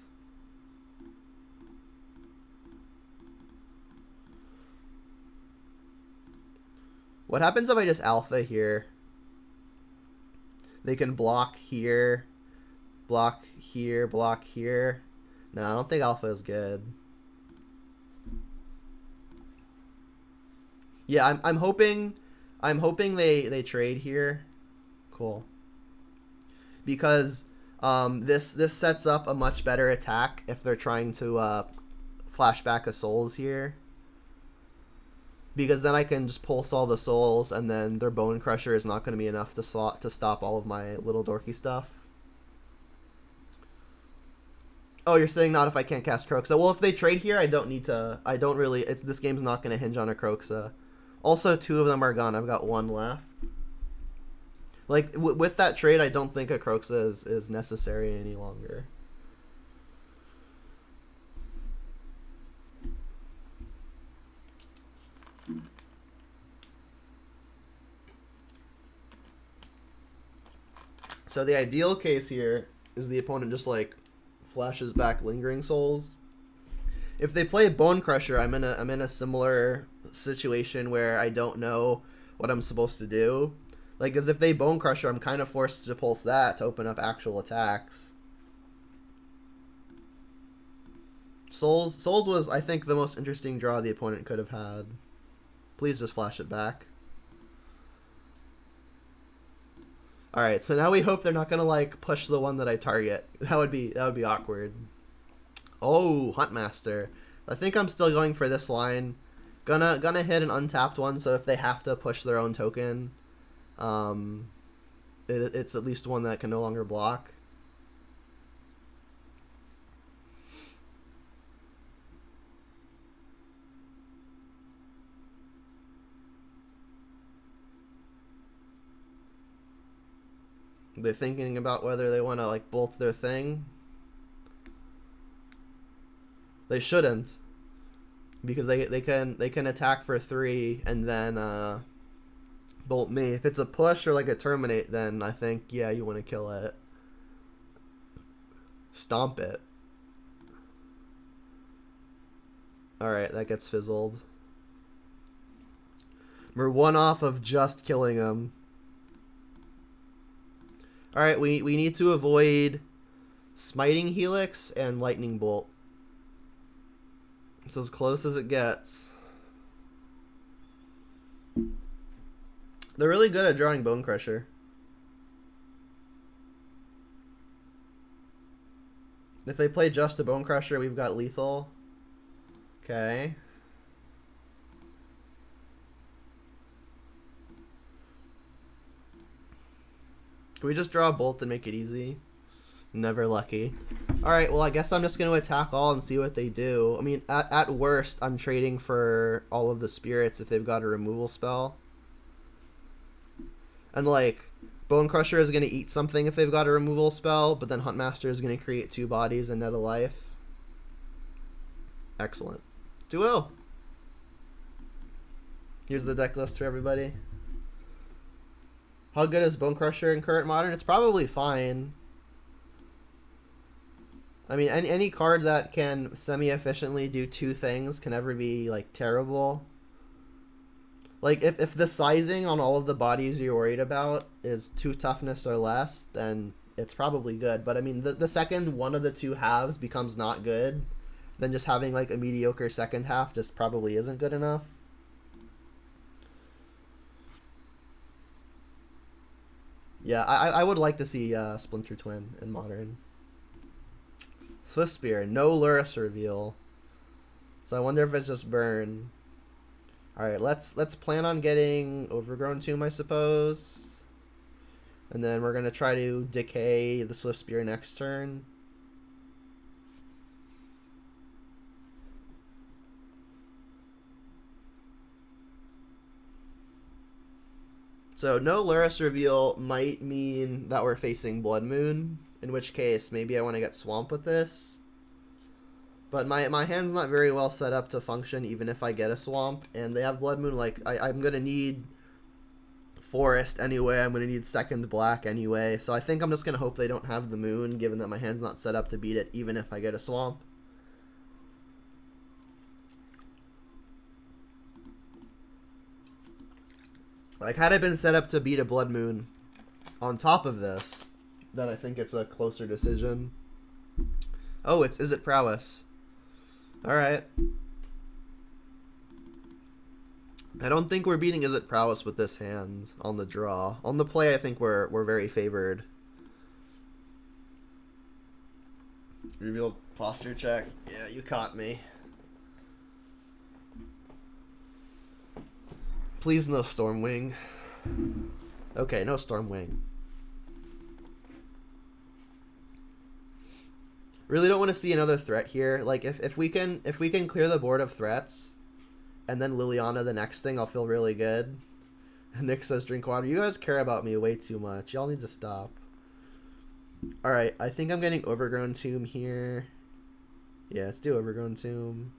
What happens if I just alpha here? They can block here, block here, block here. No, I don't think alpha is good. Yeah, I'm hoping they trade here. Cool. Because this sets up a much better attack if they're trying to flashback a souls here. Because then I can just pulse all the souls, and then their Bone Crusher is not going to be enough to stop all of my little dorky stuff. Oh, you're saying not if I can't cast Croxa. Well, if they trade here, I don't need to. I don't really. This game's not going to hinge on a Croxa. Also, 2 of them are gone. I've got 1 left. Like, with that trade, I don't think a Croxa is necessary any longer. So the ideal case here is the opponent just, like, flashes back Lingering Souls. If they play Bone Crusher, I'm in a similar situation where I don't know what I'm supposed to do. Like, because if they Bone Crusher, I'm kind of forced to pulse that to open up actual attacks. Souls was, I think, the most interesting draw the opponent could have had. Please just flash it back. Alright, so now we hope they're not gonna, like, push the one that I target. That would be awkward. Oh, Huntmaster. I think I'm still going for this line. Gonna hit an untapped one, so if they have to push their own token, it's at least one that can no longer block. They're thinking about whether they want to, like, bolt their thing. They shouldn't, because they can attack for 3 and then bolt me. If it's a push or like a terminate, then I think, yeah, you want to kill it. Stomp it. Alright, that gets fizzled. We're 1 off of just killing him. Alright, we need to avoid Smiting Helix and Lightning Bolt. It's as close as it gets. They're really good at drawing Bone Crusher. If they play just a Bone Crusher, we've got lethal. Okay. Can we just draw a bolt and make it easy? Never lucky. Alright, well, I guess I'm just going to attack all and see what they do. I mean, at worst, I'm trading for all of the spirits if they've got a removal spell. And, like, Bone Crusher is going to eat something if they've got a removal spell, but then Huntmaster is going to create 2 bodies and net a life. Excellent. 2-0. Here's the deck list for everybody. How good is Bone Crusher in current Modern? It's probably fine. I mean, any card that can semi-efficiently do 2 things can never be, like, terrible. Like, if the sizing on all of the bodies you're worried about is 2 toughness or less, then it's probably good. But, I mean, the second one of the 2 halves becomes not good, then just having, like, a mediocre second half just probably isn't good enough. Yeah, I would like to see Splinter Twin in Modern. Swift Spear, no Luris reveal. So I wonder if it's just burn. Alright, let's plan on getting Overgrown Tomb, I suppose. And then we're gonna try to decay the Swift Spear next turn. So no Luris reveal might mean that we're facing Blood Moon, in which case maybe I want to get Swamp with this. But my hand's not very well set up to function even if I get a Swamp, and they have Blood Moon. Like, I'm going to need Forest anyway, I'm going to need second black anyway, so I think I'm just going to hope they don't have the Moon, given that my hand's not set up to beat it even if I get a Swamp. Like, had I been set up to beat a Blood Moon on top of this, then I think it's a closer decision. Oh, it's Is It Prowess? Alright. I don't think we're beating Is It Prowess with this hand on the draw. On the play, I think we're very favored. Revealed posture check. Yeah, you caught me. Please no Stormwing. Okay, no Stormwing. Really don't want to see another threat here. Like, if we can clear the board of threats and then Liliana the next thing, I'll feel really good. Nick says drink water. You guys care about me way too much. Y'all need to stop. Alright, I think I'm getting Overgrown Tomb here. Yeah, let's do Overgrown Tomb.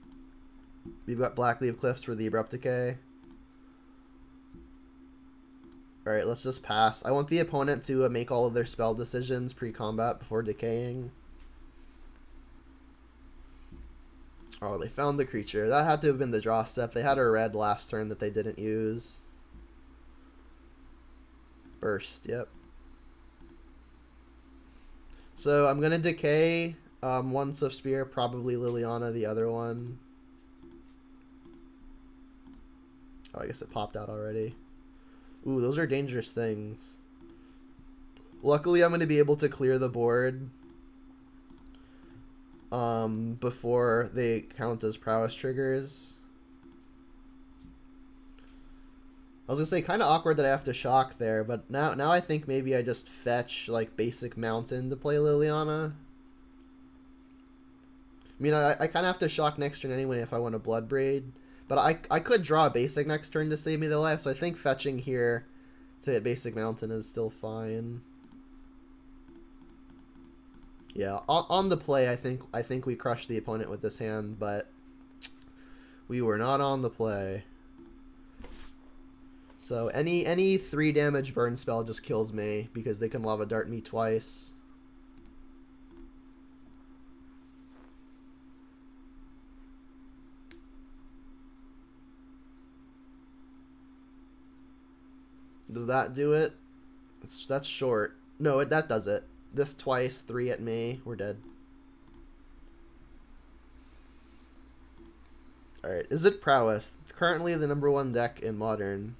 We've got Blackleaf Cliffs for the Abrupt Decay. Alright, let's just pass. I want the opponent to make all of their spell decisions pre-combat before decaying. Oh, they found the creature. That had to have been the draw step. They had a red last turn that they didn't use. Burst, yep. So I'm going to decay one Swift Spear, probably Liliana, the other one. Oh, I guess it popped out already. Ooh, those are dangerous things. Luckily, I'm going to be able to clear the board before they count as prowess triggers. I was going to say, kind of awkward that I have to shock there, but now I think maybe I just fetch, like, basic Mountain to play Liliana. I mean, I kind of have to shock next turn anyway if I want a Bloodbraid. But I could draw a basic next turn to save me the life, so I think fetching here to hit basic Mountain is still fine. Yeah, on the play, I think we crushed the opponent with this hand, but we were not on the play. So any 3 damage burn spell just kills me because they can Lava Dart me twice. Does that do it? That's short. No, that does it. This twice, 3 at me. We're dead. Alright, Is It Prowess? Currently the #1 deck in Modern.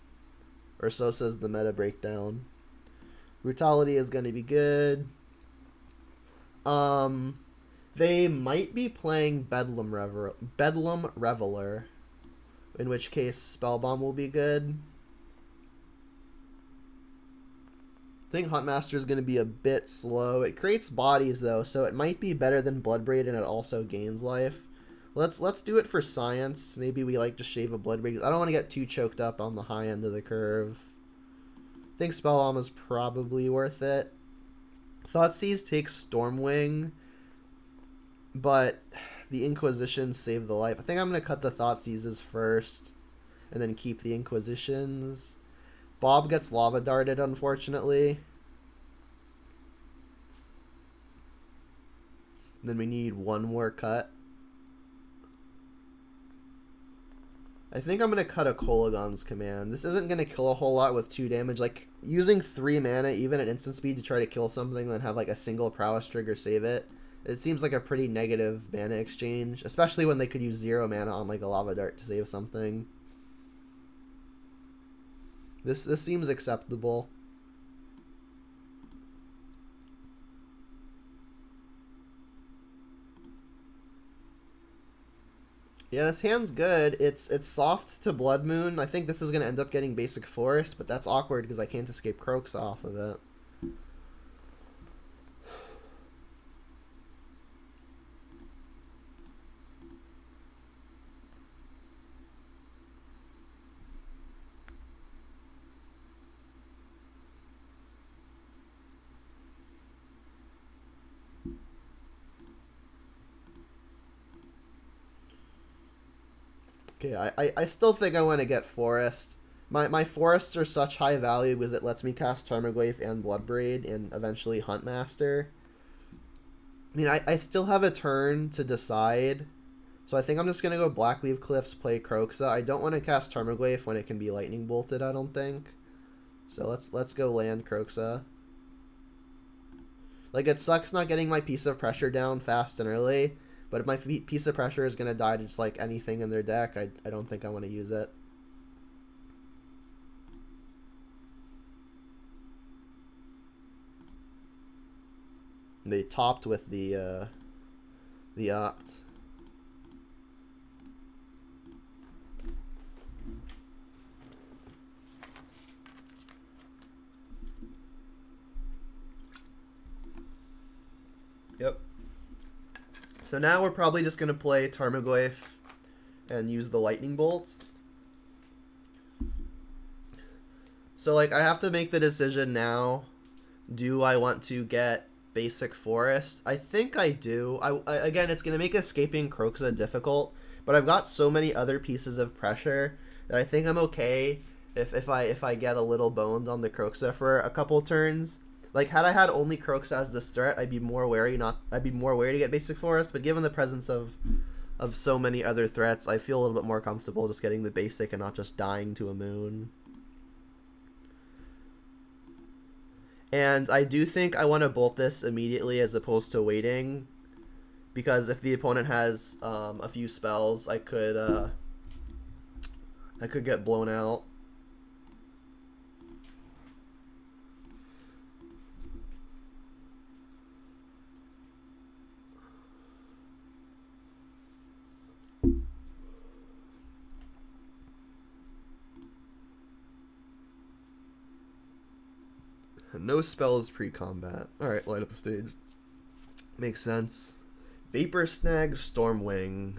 Or so says the meta breakdown. Brutality is going to be good. They might be playing Bedlam Reveler. In which case Spellbomb will be good. think Huntmaster is going to be a bit slow. It creates bodies though, so it might be better than Bloodbraid, and it also gains life. Let's do it for science. Maybe we like just shave a Bloodbraid. I don't want to get too choked up on the high end of the curve. I think Spell Bomb is probably worth it. Thoughtseize takes Stormwing, but the Inquisitions save the life. I think I'm going to cut the Thoughtseizes first and then keep the Inquisitions. Bob gets Lava Darted, unfortunately. And then we need one more cut. I think I'm going to cut a Kolagon's Command. This isn't going to kill a whole lot with 2 damage. Like, using 3 mana, even at instant speed, to try to kill something, then have, like, a single prowess trigger save it. It seems like a pretty negative mana exchange, especially when they could use 0 mana on, like, a Lava Dart to save something. This seems acceptable. Yeah, this hand's good. It's soft to Blood Moon. I think this is going to end up getting basic Forest, but that's awkward because I can't escape Croaks off of it. Okay, I still think I want to get Forest. My forests are such high value because it lets me cast Tarmogoyf and Bloodbraid and eventually Huntmaster. I mean, I still have a turn to decide, so I think I'm just going to go Blackleaf Cliffs, play Croxa. I don't want to cast Tarmogoyf when it can be Lightning Bolted, I don't think. So let's go land Croxa. Like, it sucks not getting my Piece of Pressure down fast and early, but if my Piece of Pressure is going to die to just, like, anything in their deck, I don't think I want to use it. They topped with the Opt. Yep. So now we're probably just going to play Tarmogoyf and use the Lightning Bolt. So, like, I have to make the decision now. Do I want to get basic Forest? I think I do. Again, it's going to make escaping Croxa difficult, but I've got so many other pieces of pressure that I think I'm okay if I get a little boned on the Croxa for a couple turns. Like, had I had only Croxa as this threat, I'd be more wary to get basic Forest, but given the presence of so many other threats, I feel a little bit more comfortable just getting the basic and not just dying to a moon. And I do think I want to bolt this immediately as opposed to waiting, because if the opponent has a few spells, I could get blown out. No spells pre-combat. Alright, light up the stage. Makes sense. Vapor Snag, Stormwing.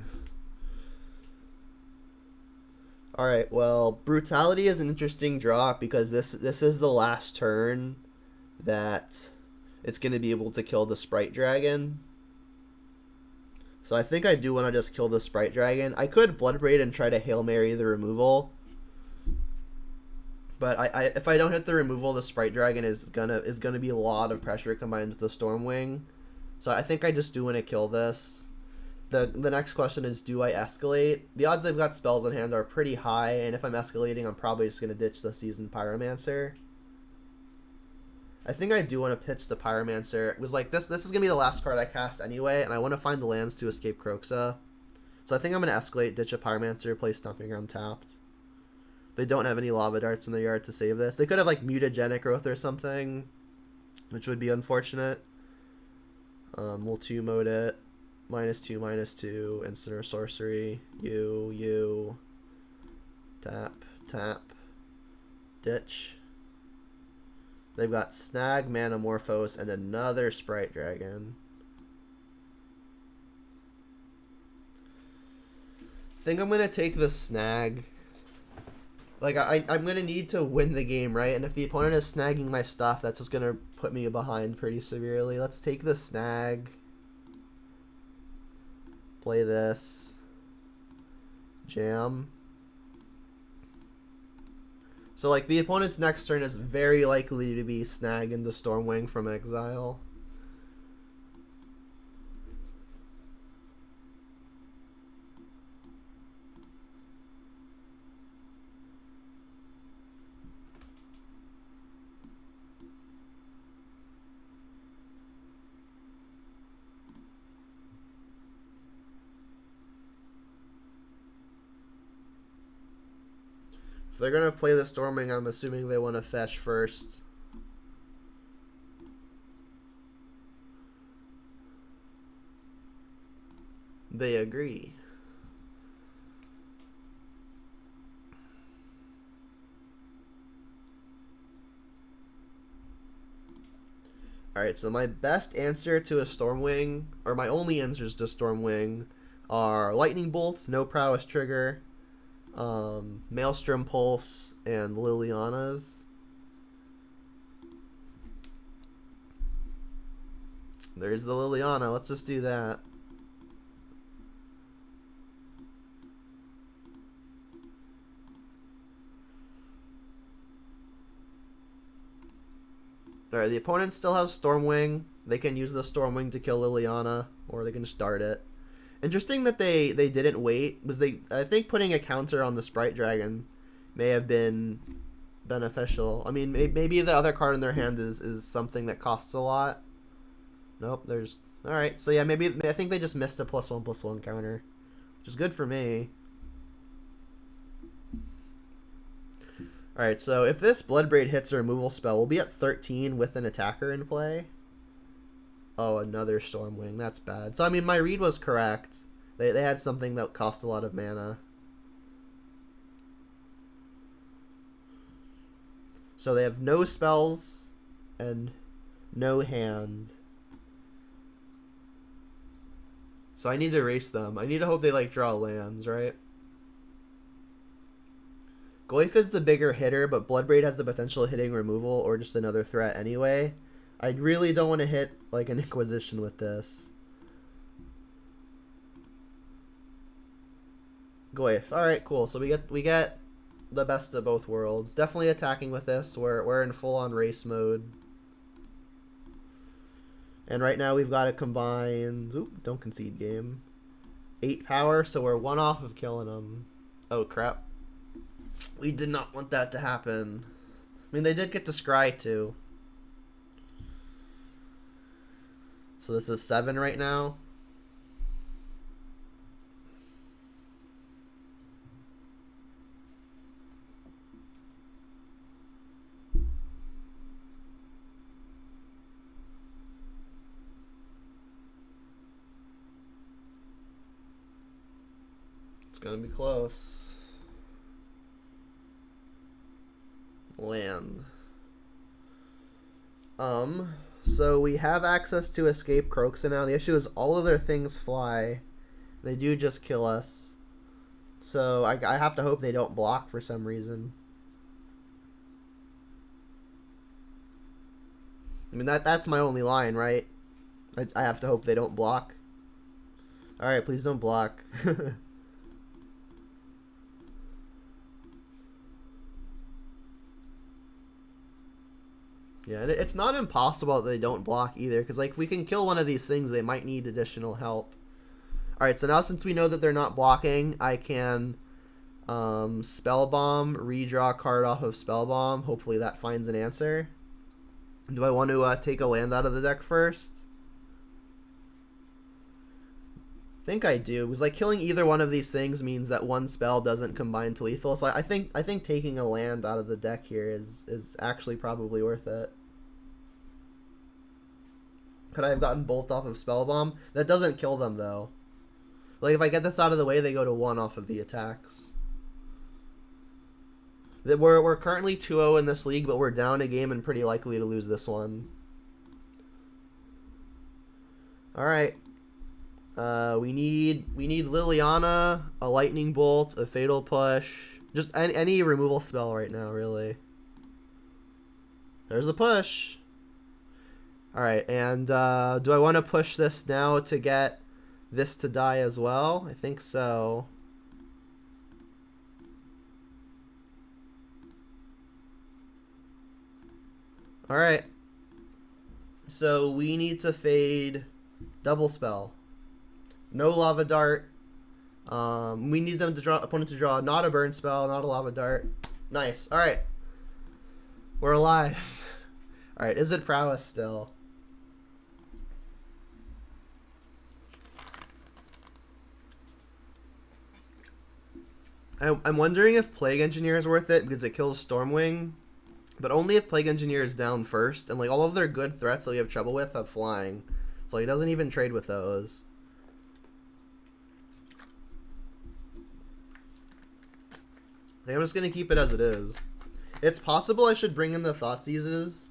Alright, well, Brutality is an interesting drop because this is the last turn that it's going to be able to kill the Sprite Dragon. So I think I do want to just kill the Sprite Dragon. I could Bloodbraid and try to Hail Mary the removal. But if I don't hit the removal, the Sprite Dragon is gonna be a lot of pressure combined with the Stormwing. So I think I just do want to kill this. The next question is, do I escalate? The odds they've got spells in hand are pretty high, and if I'm escalating, I'm probably just gonna ditch the Seasoned Pyromancer. I think I do want to pitch the Pyromancer. It was like this is gonna be the last card I cast anyway, and I want to find the lands to escape Croxa. So I think I'm gonna escalate, ditch a Pyromancer, play Stomping Ground tapped. They don't have any Lava Darts in their yard to save this. They could have, like, Mutagenic Growth or something, which would be unfortunate. We'll 2-mode it. -2/-2. Instant or sorcery. You. Tap. Ditch. They've got Snag, Manamorphose, and another Sprite Dragon. I think I'm going to take the Snag. Like, I'm going to need to win the game, right? And if the opponent is snagging my stuff, that's just going to put me behind pretty severely. Let's take the Snag. Play this. Jam. So, like, the opponent's next turn is very likely to be Snag into Stormwing from exile. If they're going to play the Stormwing, I'm assuming they want to fetch first. They agree. Alright, so my best answer to a Stormwing, or my only answers to Stormwing, are Lightning Bolt, no prowess trigger, Maelstrom Pulse, and Liliana's. There's the Liliana. Let's just do that. Alright, the opponent still has Stormwing. They can use the Stormwing to kill Liliana, or they can just start it. Interesting that they didn't wait. I think putting a counter on the Sprite Dragon may have been beneficial. I mean, maybe the other card in their hand is something that costs a lot. Nope, there's... Alright, so yeah, I think they just missed a +1/+1 counter, which is good for me. Alright, so if this Bloodbraid hits a removal spell, we'll be at 13 with an attacker in play. Oh, another Stormwing. That's bad. So, I mean, my read was correct. They had something that cost a lot of mana. So they have no spells and no hand. So I need to erase them. I need to hope they, like, draw lands, right? Goyf is the bigger hitter, but Bloodbraid has the potential of hitting removal or just another threat anyway. I really don't want to hit, like, an Inquisition with this. Goyf. Alright, cool. So we get the best of both worlds. Definitely attacking with this. We're in full-on race mode. And right now we've got to combine... Oop, don't concede game. 8 power, so we're 1 off of killing them. Oh, crap. We did not want that to happen. I mean, they did get to scry, too. So this is 7 right now. It's gonna be close. Land. So we have access to escape Croxa now. The issue is all of their things fly. They do just kill us. So I have to hope they don't block for some reason. I mean, that's my only line, right? I have to hope they don't block. Alright, please don't block. Yeah, and it's not impossible that they don't block either, because, like, if we can kill one of these things, they might need additional help. Alright, so now since we know that they're not blocking, I can Spell Bomb, redraw a card off of Spell Bomb. Hopefully that finds an answer. Do I want to take a land out of the deck first? I think I do, because, like, killing either one of these things means that one spell doesn't combine to lethal. So I think taking a land out of the deck here is actually probably worth it. Could I have gotten Bolt off of Spell Bomb? That doesn't kill them, though. Like, if I get this out of the way, they go to 1 off of the attacks. We're currently 2-0 in this league, but we're down a game and pretty likely to lose this one. All right. We need Liliana, a lightning bolt, a fatal push, just any removal spell right now, really. There's a push. All right, and do I want to push this now to get this to die as well? I think so. All right. So we need to fade double spell. No lava dart. We need them to draw opponent to draw not a burn spell, not a lava dart. Nice. All right. We're alive. All right. Is it prowess still? I'm wondering if Plague Engineer is worth it because it kills Stormwing, but only if Plague Engineer is down first, and like all of their good threats that we have trouble with have flying, so he doesn't even trade with those. I think I'm just gonna keep it as it is. It's possible I should bring in the Thoughtseizes,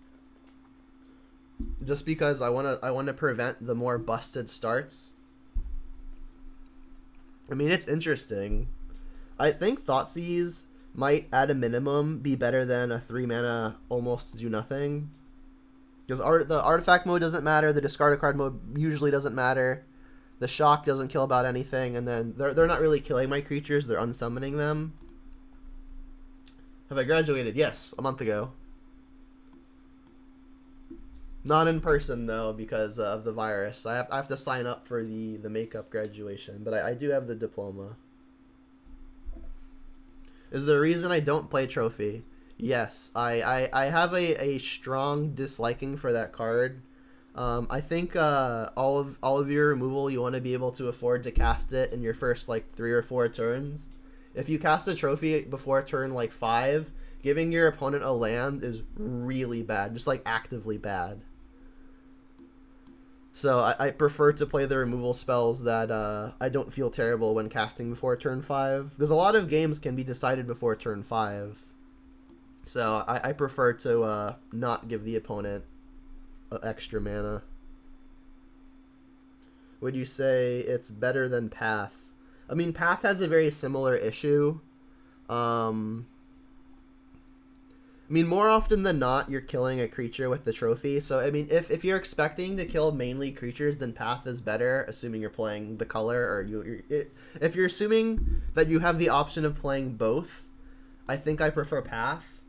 just because I wanna prevent the more busted starts. I mean, it's interesting. I think Thoughtseize might, at a minimum, be better than a 3-mana almost do nothing. Because the artifact mode doesn't matter, the discard a card mode usually doesn't matter, the shock doesn't kill about anything, and then they're not really killing my creatures, they're unsummoning them. Have I graduated? Yes, a month ago. Not in person though, because of the virus. I have to sign up for the makeup graduation, but I do have the diploma. Is the reason I don't play Trophy? Yes, I have a strong disliking for that card. I think all of your removal, you want to be able to afford to cast it in your first like 3 or 4 turns. If you cast a Trophy before turn like 5, giving your opponent a land is really bad, just like actively bad. So I prefer to play the removal spells that I don't feel terrible when casting before turn 5. Because a lot of games can be decided before turn 5. So I prefer to not give the opponent extra mana. Would you say it's better than Path? I mean, Path has a very similar issue. I mean, more often than not, you're killing a creature with the Trophy. So, I mean, if you're expecting to kill mainly creatures, then Path is better, assuming you're playing the color. Or if you're assuming that you have the option of playing both, I think I prefer Path.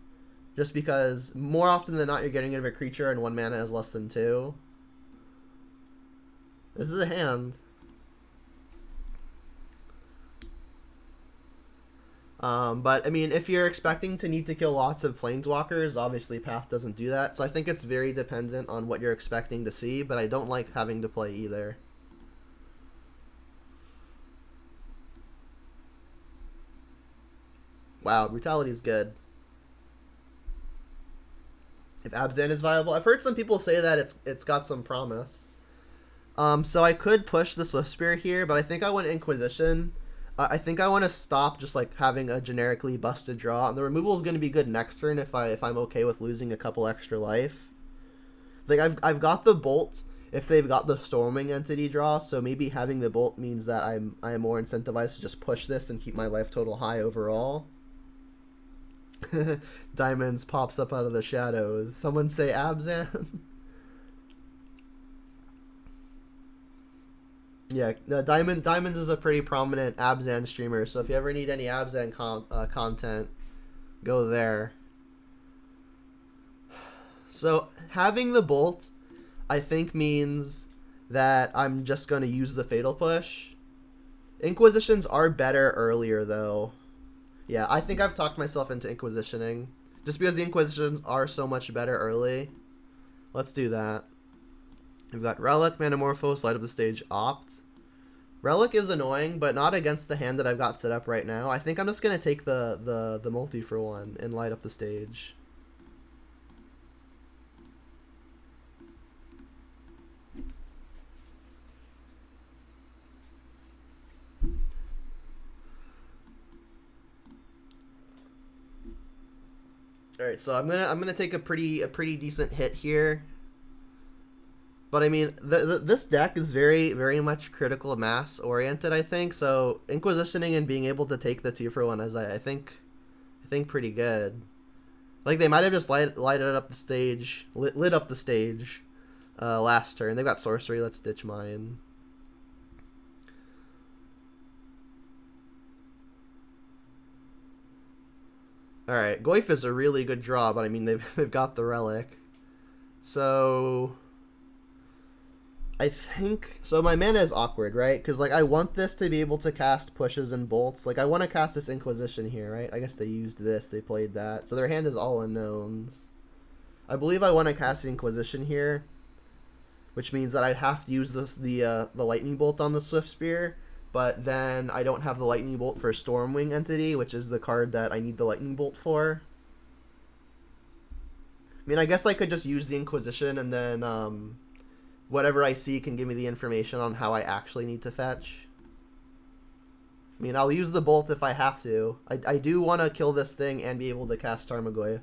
Just because more often than not, you're getting rid of a creature and 1 mana is less than 2. This is a hand. But, I mean, if you're expecting to need to kill lots of planeswalkers, obviously Path doesn't do that. So I think it's very dependent on what you're expecting to see, but I don't like having to play either. Wow, Brutality is good. If Abzan is viable. I've heard some people say that it's got some promise. So I could push the Swift Spear here, but I think I want Inquisition. I think I want to stop just like having a generically busted draw, and the removal is going to be good next turn if I'm okay with losing a couple extra life. Like I've got the Bolt if they've got the Storming Entity draw, so maybe having the Bolt means that I'm more incentivized to just push this and keep my life total high overall. Diamonds pops up out of the shadows. Someone say Abzan. Yeah, Diamonds is a pretty prominent Abzan streamer, so if you ever need any Abzan content, go there. So having the Bolt, I think, means that I'm just going to use the Fatal Push. Inquisitions are better earlier, though. Yeah, I think I've talked myself into Inquisitioning. Just because the Inquisitions are so much better early. Let's do that. We've got Relic, Manamorphose, Light Up the Stage, Opt. Relic is annoying, but not against the hand that I've got set up right now. I think I'm just going to take the multi for 1 and Light Up the Stage. All right, so I'm gonna take a pretty decent hit here. But I mean, this deck is very much critical mass oriented. I think so. Inquisitioning and being able to take the 2-for-1 is I think pretty good. Like they might have just lighted up the stage, lit up the stage, last turn. They've got sorcery. Let's ditch mine. All right, Goyf is a really good draw, but I mean they've got the relic, so I think so. My mana is awkward, right? Because like I want this to be able to cast pushes and bolts. Like I want to cast this Inquisition here, right? I guess they used this, they played that, so their hand is all unknowns. I believe I want to cast Inquisition here, which means that I'd have to use the Lightning Bolt on the Swift Spear. But then I don't have the Lightning Bolt for Stormwing Entity, which is the card that I need the Lightning Bolt for. I mean, I guess I could just use the Inquisition and then whatever I see can give me the information on how I actually need to fetch. I mean, I'll use the Bolt if I have to. I do want to kill this thing and be able to cast Tarmogoyf.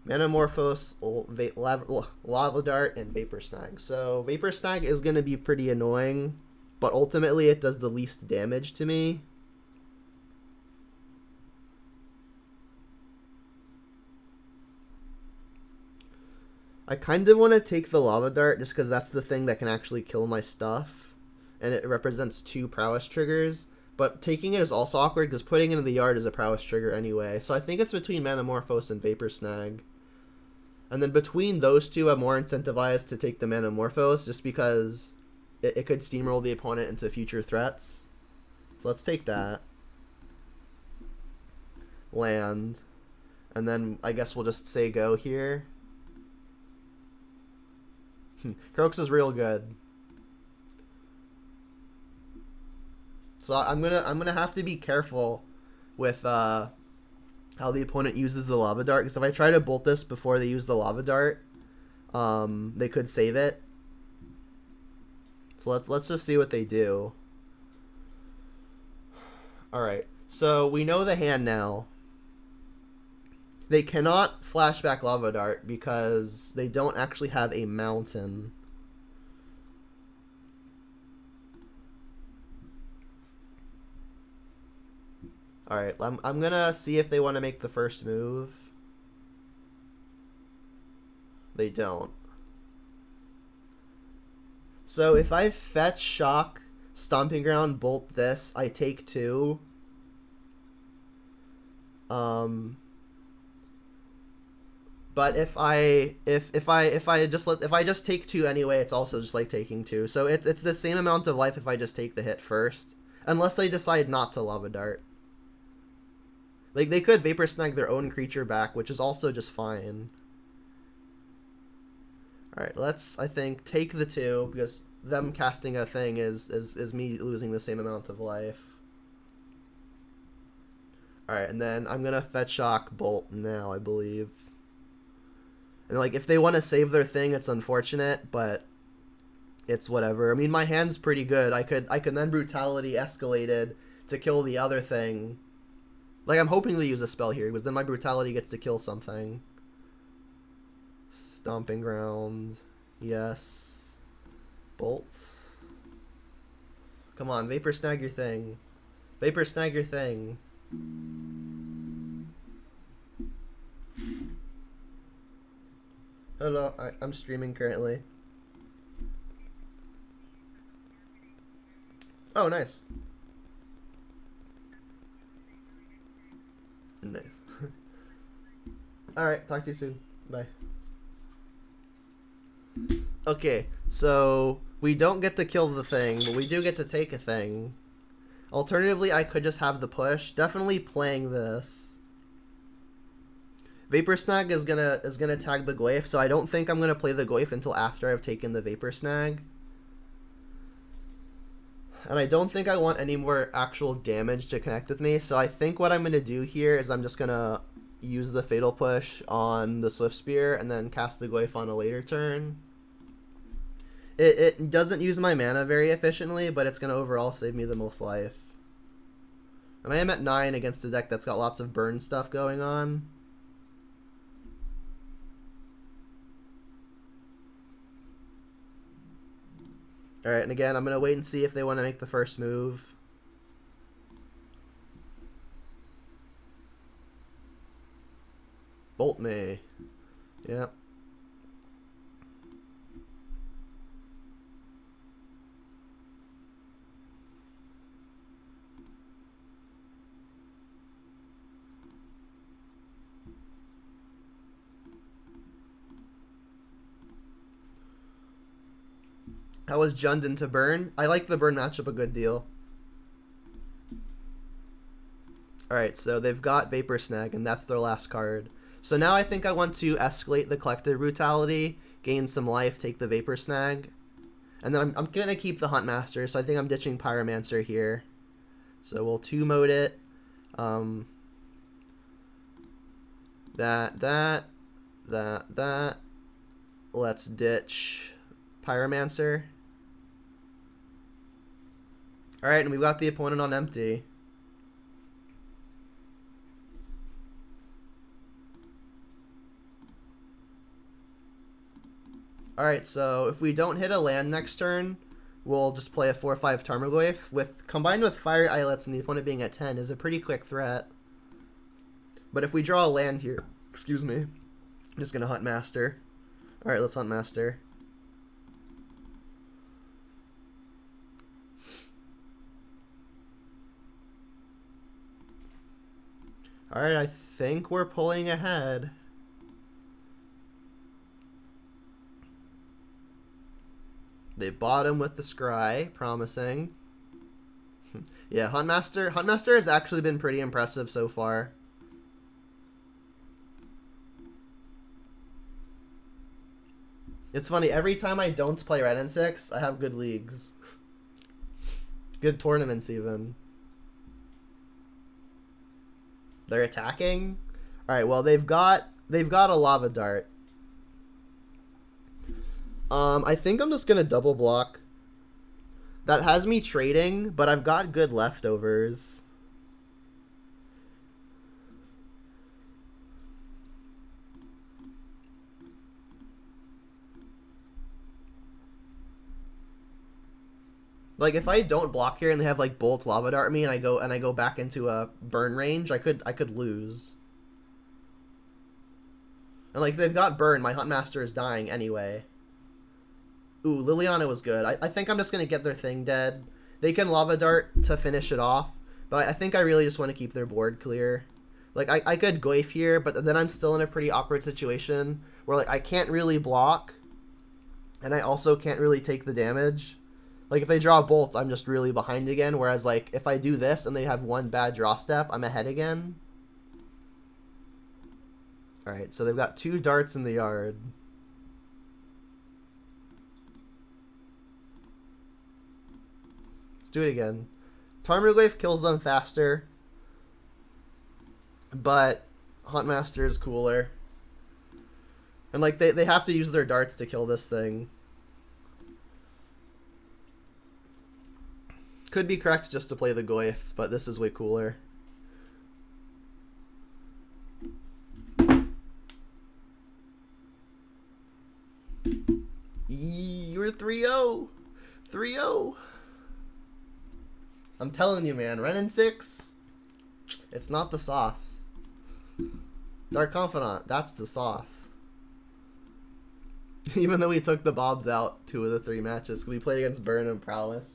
Manamorphose, Lava Dart, and Vapor Snag. So Vapor Snag is going to be pretty annoying, but ultimately it does the least damage to me. I kind of want to take the Lava Dart just because that's the thing that can actually kill my stuff, and it represents 2 prowess triggers. But taking it is also awkward because putting it in the yard is a prowess trigger anyway. So I think it's between Manamorphose and Vapor Snag. And then between those two, I'm more incentivized to take the Manamorphose just because it could steamroll the opponent into future threats. So let's take that. Land. And then I guess we'll just say go here. Croaks is real good. So I'm gonna have to be careful with how the opponent uses the Lava Dart, because if I try to bolt this before they use the Lava Dart, they could save it. So let's just see what they do. Alright, so we know the hand now. They cannot flashback Lava Dart because they don't actually have a mountain. Alright, I'm gonna see if they want to make the first move. They don't. So if I fetch, shock, Stomping Ground, bolt this, I take 2. But if I just take 2 anyway, it's also just like taking 2. So it's the same amount of life if I just take the hit first, unless they decide not to Lava Dart. Like they could Vapor Snag their own creature back, which is also just fine. All right, let's I think take the 2 because them casting a thing is me losing the same amount of life. All right, and then I'm gonna fetch, shock, bolt now, I believe. And like if they want to save their thing, it's unfortunate, but it's whatever. I mean, my hand's pretty good. I could then Brutality escalated to kill the other thing. Like I'm hoping to use a spell here because then my Brutality gets to kill something. Stomping Ground, yes. Bolt. Come on, Vapor Snag your thing. Vapor Snag your thing. Hello, I'm streaming currently. Oh, nice. Nice. Alright, talk to you soon. Bye. Okay, so we don't get to kill the thing, but we do get to take a thing. Alternatively, I could just have the push. Definitely playing this. Vapor Snag is gonna tag the Goyf, so I don't think I'm gonna play the Goyf until after I've taken the Vapor Snag. And I don't think I want any more actual damage to connect with me, so I think what I'm gonna do here is I'm just gonna use the Fatal Push on the Swift Spear and then cast the Goyf on a later turn. It doesn't use my mana very efficiently, but it's gonna overall save me the most life. And I am at 9 against a deck that's got lots of burn stuff going on. Alright, and again, I'm going to wait and see if they want to make the first move. Bolt me. Yep. How was Jundin to burn? I like the burn matchup a good deal. Alright, so they've got Vapor Snag, and that's their last card. So now I think I want to escalate the Collective Brutality, gain some life, take the Vapor Snag. And then I'm going to keep the Huntmaster, so I think I'm ditching Pyromancer here. So we'll 2-mode it. That. Let's ditch Pyromancer. Alright, and we've got the opponent on empty. Alright, so if we don't hit a land next turn, we'll just play a 4/5 Tarmogoyf. Combined with Fire Islets and the opponent being at 10 is a pretty quick threat. But if we draw a land here, excuse me, I'm just going to Huntmaster. Alright, let's Huntmaster. Alright, I think we're pulling ahead. They bought him with the Scry, promising. Yeah, Huntmaster has actually been pretty impressive so far. It's funny, every time I don't play Red and 6, I have good leagues. Good tournaments even. They're attacking? Alright, well they've got a Lava Dart. I think I'm just gonna double block. That has me trading, but I've got good leftovers. Like if I don't block here and they have like Bolt Lava Dart me and I go back into a burn range, I could lose. And like they've got burn, my Huntmaster is dying anyway. Ooh, Liliana was good. I think I'm just gonna get their thing dead. They can Lava Dart to finish it off, but I think I really just want to keep their board clear. Like I could Goyf here, but then I'm still in a pretty awkward situation where like I can't really block, and I also can't really take the damage. Like, if they draw a Bolt, I'm just really behind again, whereas, like, if I do this and they have one bad draw step, I'm ahead again. Alright, so they've got 2 darts in the yard. Let's do it again. Tarmogoyf kills them faster, but Huntmaster is cooler. And, like, they have to use their darts to kill this thing. Could be correct just to play the Goyf, but this is way cooler. You're 3-0. 3-0. I'm telling you, man. Ren and 6, it's not the sauce. Dark Confidant, that's the sauce. Even though we took the Bobs out 2 of the 3 matches, we played against Burn and Prowess.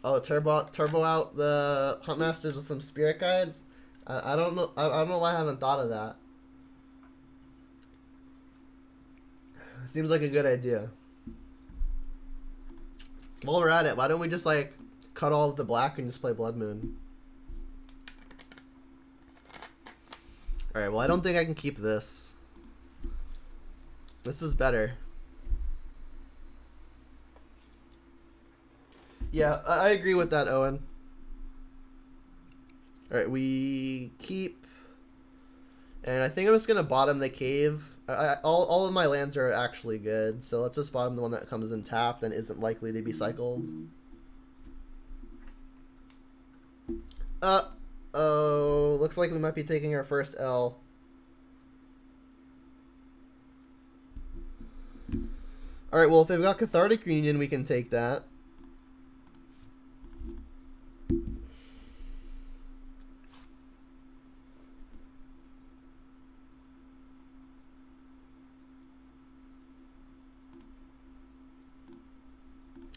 Oh, turbo out the Huntmasters with some Spirit Guides. I don't know. I don't know why I haven't thought of that. Seems like a good idea. While we're at it, why don't we just like cut all of the black and just play Blood Moon? All right. Well, I don't think I can keep this. This is better. Yeah, I agree with that, Owen. Alright, we keep. And I think I'm just going to bottom the cave All of my lands are actually good, so let's just bottom the one that comes in tapped and isn't likely to be cycled. Oh, looks like we might be taking our first L. Alright, well, if they've got Cathartic Reunion, we can take that.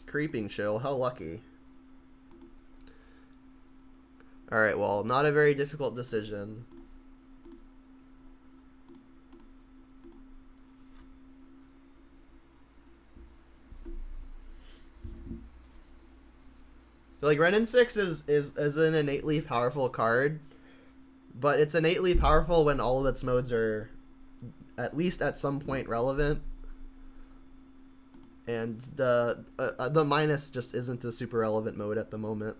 Creeping Chill, how lucky. Alright, well, not a very difficult decision. Like, Renin 6 is an innately powerful card, but it's innately powerful when all of its modes are at least at some point relevant. And the minus just isn't a super relevant mode at the moment.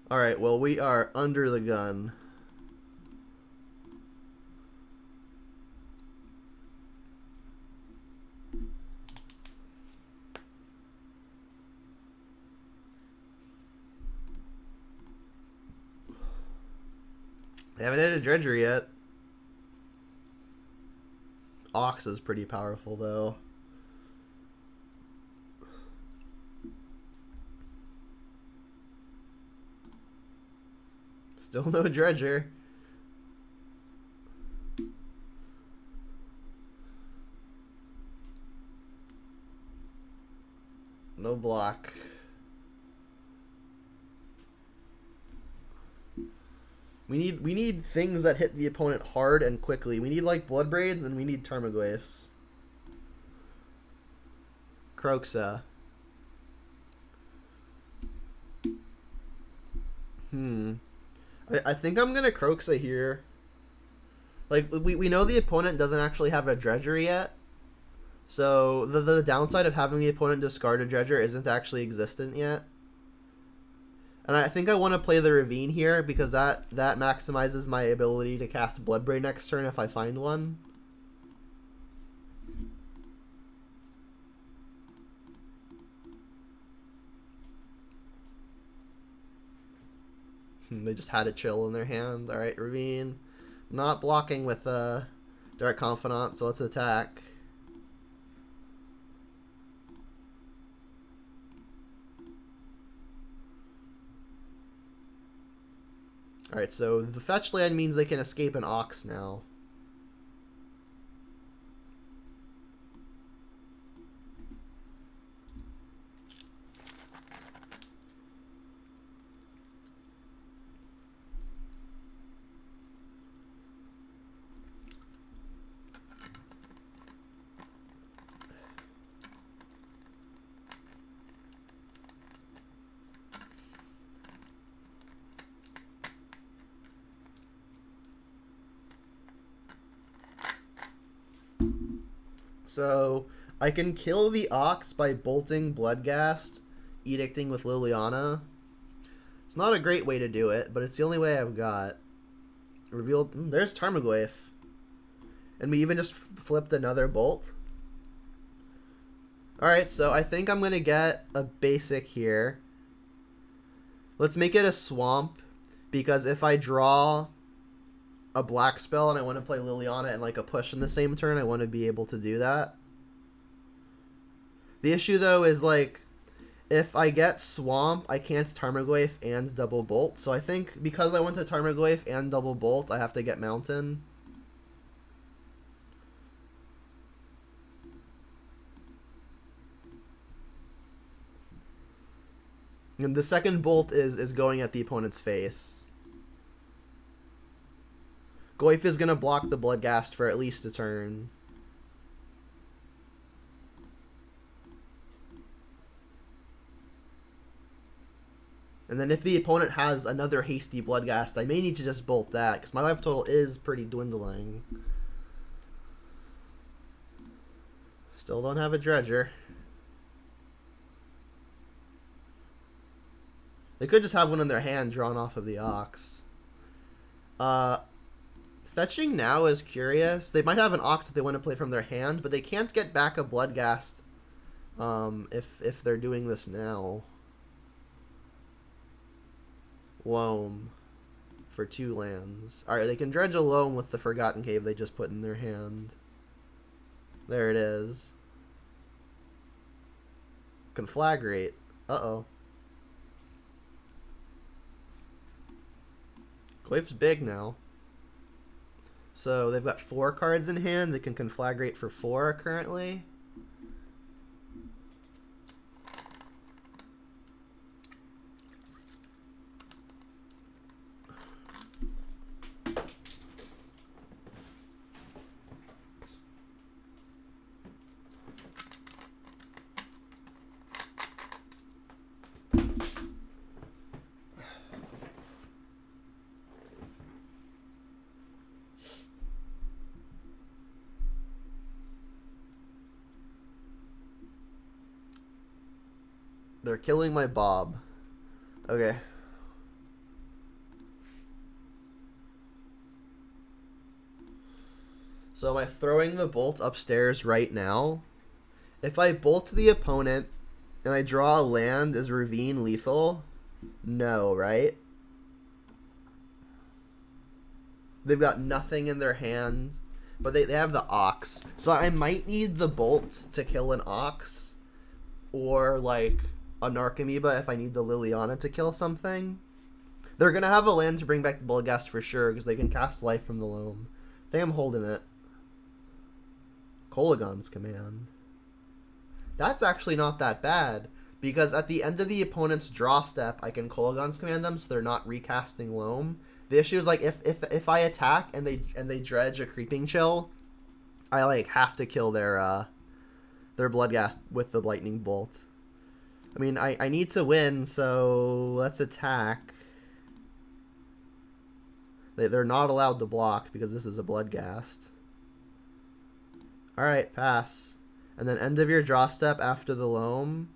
Alright, well, we are under the gun. They haven't hit a Dredger yet. Ox is pretty powerful, though. Still no Dredger. No block. We need things that hit the opponent hard and quickly. We need like Bloodbraids and we need Tarmogoyfs. Croxa. I think I'm gonna Croxa here. Like we know the opponent doesn't actually have a Dredger yet. So the downside of having the opponent discard a Dredger isn't actually existent yet. And I think I want to play the Ravine here because that maximizes my ability to cast Bloodbraid next turn if I find one. They just had a chill in their hand. Alright, Ravine. Not blocking with Direct Confidant, so let's attack. Alright, so the fetch land means they can escape an Ox now. So I can kill the Ox by bolting Bloodghast, edicting with Liliana. It's not a great way to do it, but it's the only way I've got. Revealed. There's Tarmogoyf. And we even just flipped another bolt. Alright, so I think I'm going to get a basic here. Let's make it a swamp, because if I draw a black spell and I want to play Liliana and like a push in the same turn, I want to be able to do that. The issue though is like if I get swamp, I can't Tarmogoyf and double bolt. So I think because I want to Tarmogoyf and double bolt, I have to get mountain. And the second bolt is going at the opponent's face. Goyf is going to block the Bloodghast for at least a turn. And then if the opponent has another hasty Bloodghast, I may need to just bolt that, because my life total is pretty dwindling. Still don't have a Dredger. They could just have one in their hand drawn off of the Ox. Fetching now is curious. They might have an Ox that they want to play from their hand, but they can't get back a Bloodghast if they're doing this now. Loam for 2 lands. Alright, they can dredge a Loam with the Forgotten Cave they just put in their hand. There it is. Conflagrate. Uh-oh. Quave's big now. So they've got 4 cards in hand. They can Conflagrate for 4 currently. They're killing my Bob. Okay. So am I throwing the bolt upstairs right now? If I bolt the opponent and I draw a land, is Ravine lethal? No, right? They've got nothing in their hand, but they have the Ox. So I might need the bolt to kill an Ox, or like a Narcomoeba if I need the Liliana to kill something. They're going to have a land to bring back the Bloodghast for sure, because they can cast Life from the Loam. I think I'm holding it. Kolaghan's Command. That's actually not that bad, because at the end of the opponent's draw step, I can Kolaghan's Command them, so they're not recasting Loam. The issue is, like, if I attack and they dredge a Creeping Chill, I like have to kill their Bloodghast with the Lightning Bolt. I mean, I need to win, so let's attack. They're not allowed to block because this is a Bloodghast. Alright, pass. And then end of your draw step after the Loam.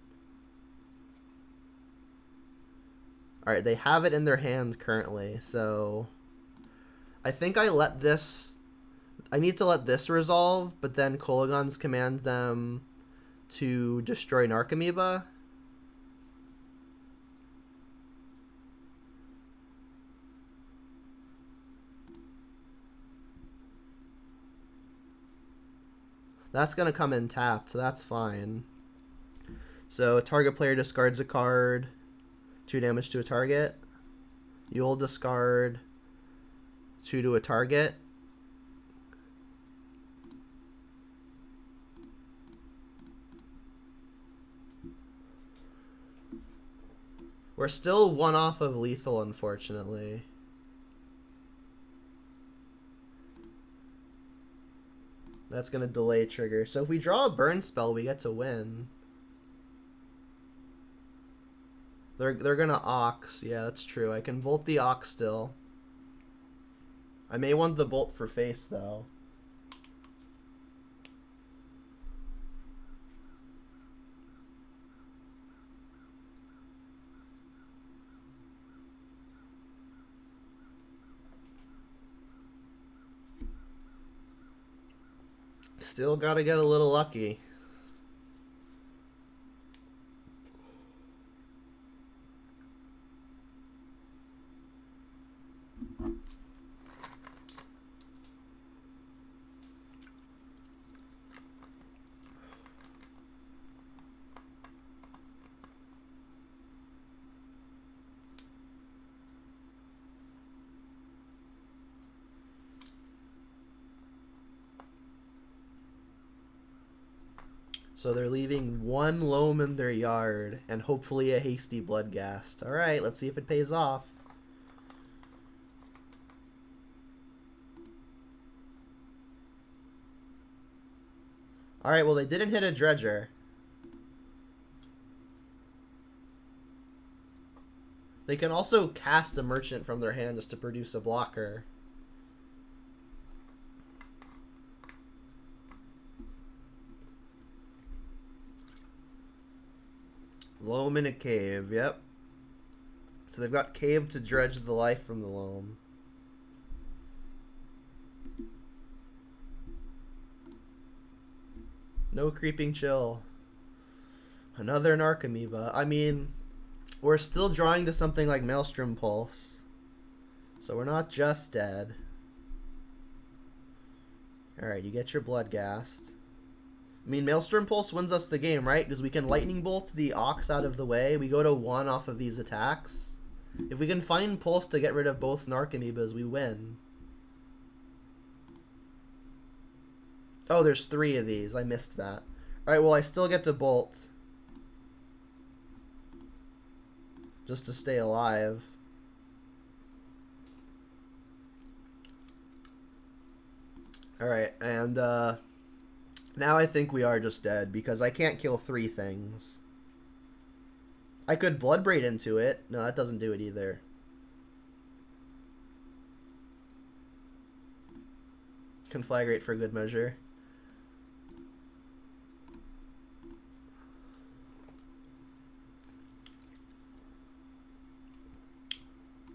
Alright, they have it in their hand currently, so I think I let this... I need to let this resolve, but then Kolaghan's command them to destroy Narcomoeba. That's going to come in tapped, so that's fine. So target player discards a card, 2 damage to a target. You'll discard 2 to a target. We're still 1 off of lethal, unfortunately. That's going to delay trigger. So if we draw a burn spell, we get to win. They're going to Ox. Yeah, that's true. I can Volt the Ox still. I may want the Bolt for face, though. Still gotta get a little lucky. So they're leaving 1 Loam in their yard and hopefully a hasty Bloodghast. Alright, let's see if it pays off. Alright, well they didn't hit a Dredger. They can also cast a Merchant from their hand just to produce a blocker. Loam in a cave, yep. So they've got cave to dredge the life from the Loam. No creeping chill. Another Narcomoeba. I mean, we're still drawing to something like Maelstrom Pulse. So we're not just dead. Alright, you get your blood gassed. I mean, Maelstrom Pulse wins us the game, right? Because we can Lightning Bolt the Ox out of the way. We go to 1 off of these attacks. If we can find Pulse to get rid of both Narcomoebas, we win. Oh, there's 3 of these. I missed that. Alright, well, I still get to Bolt. Just to stay alive. Alright, and now I think we are just dead because I can't kill 3 things. I could Blood Braid into it. No, that doesn't do it either. Conflagrate for good measure.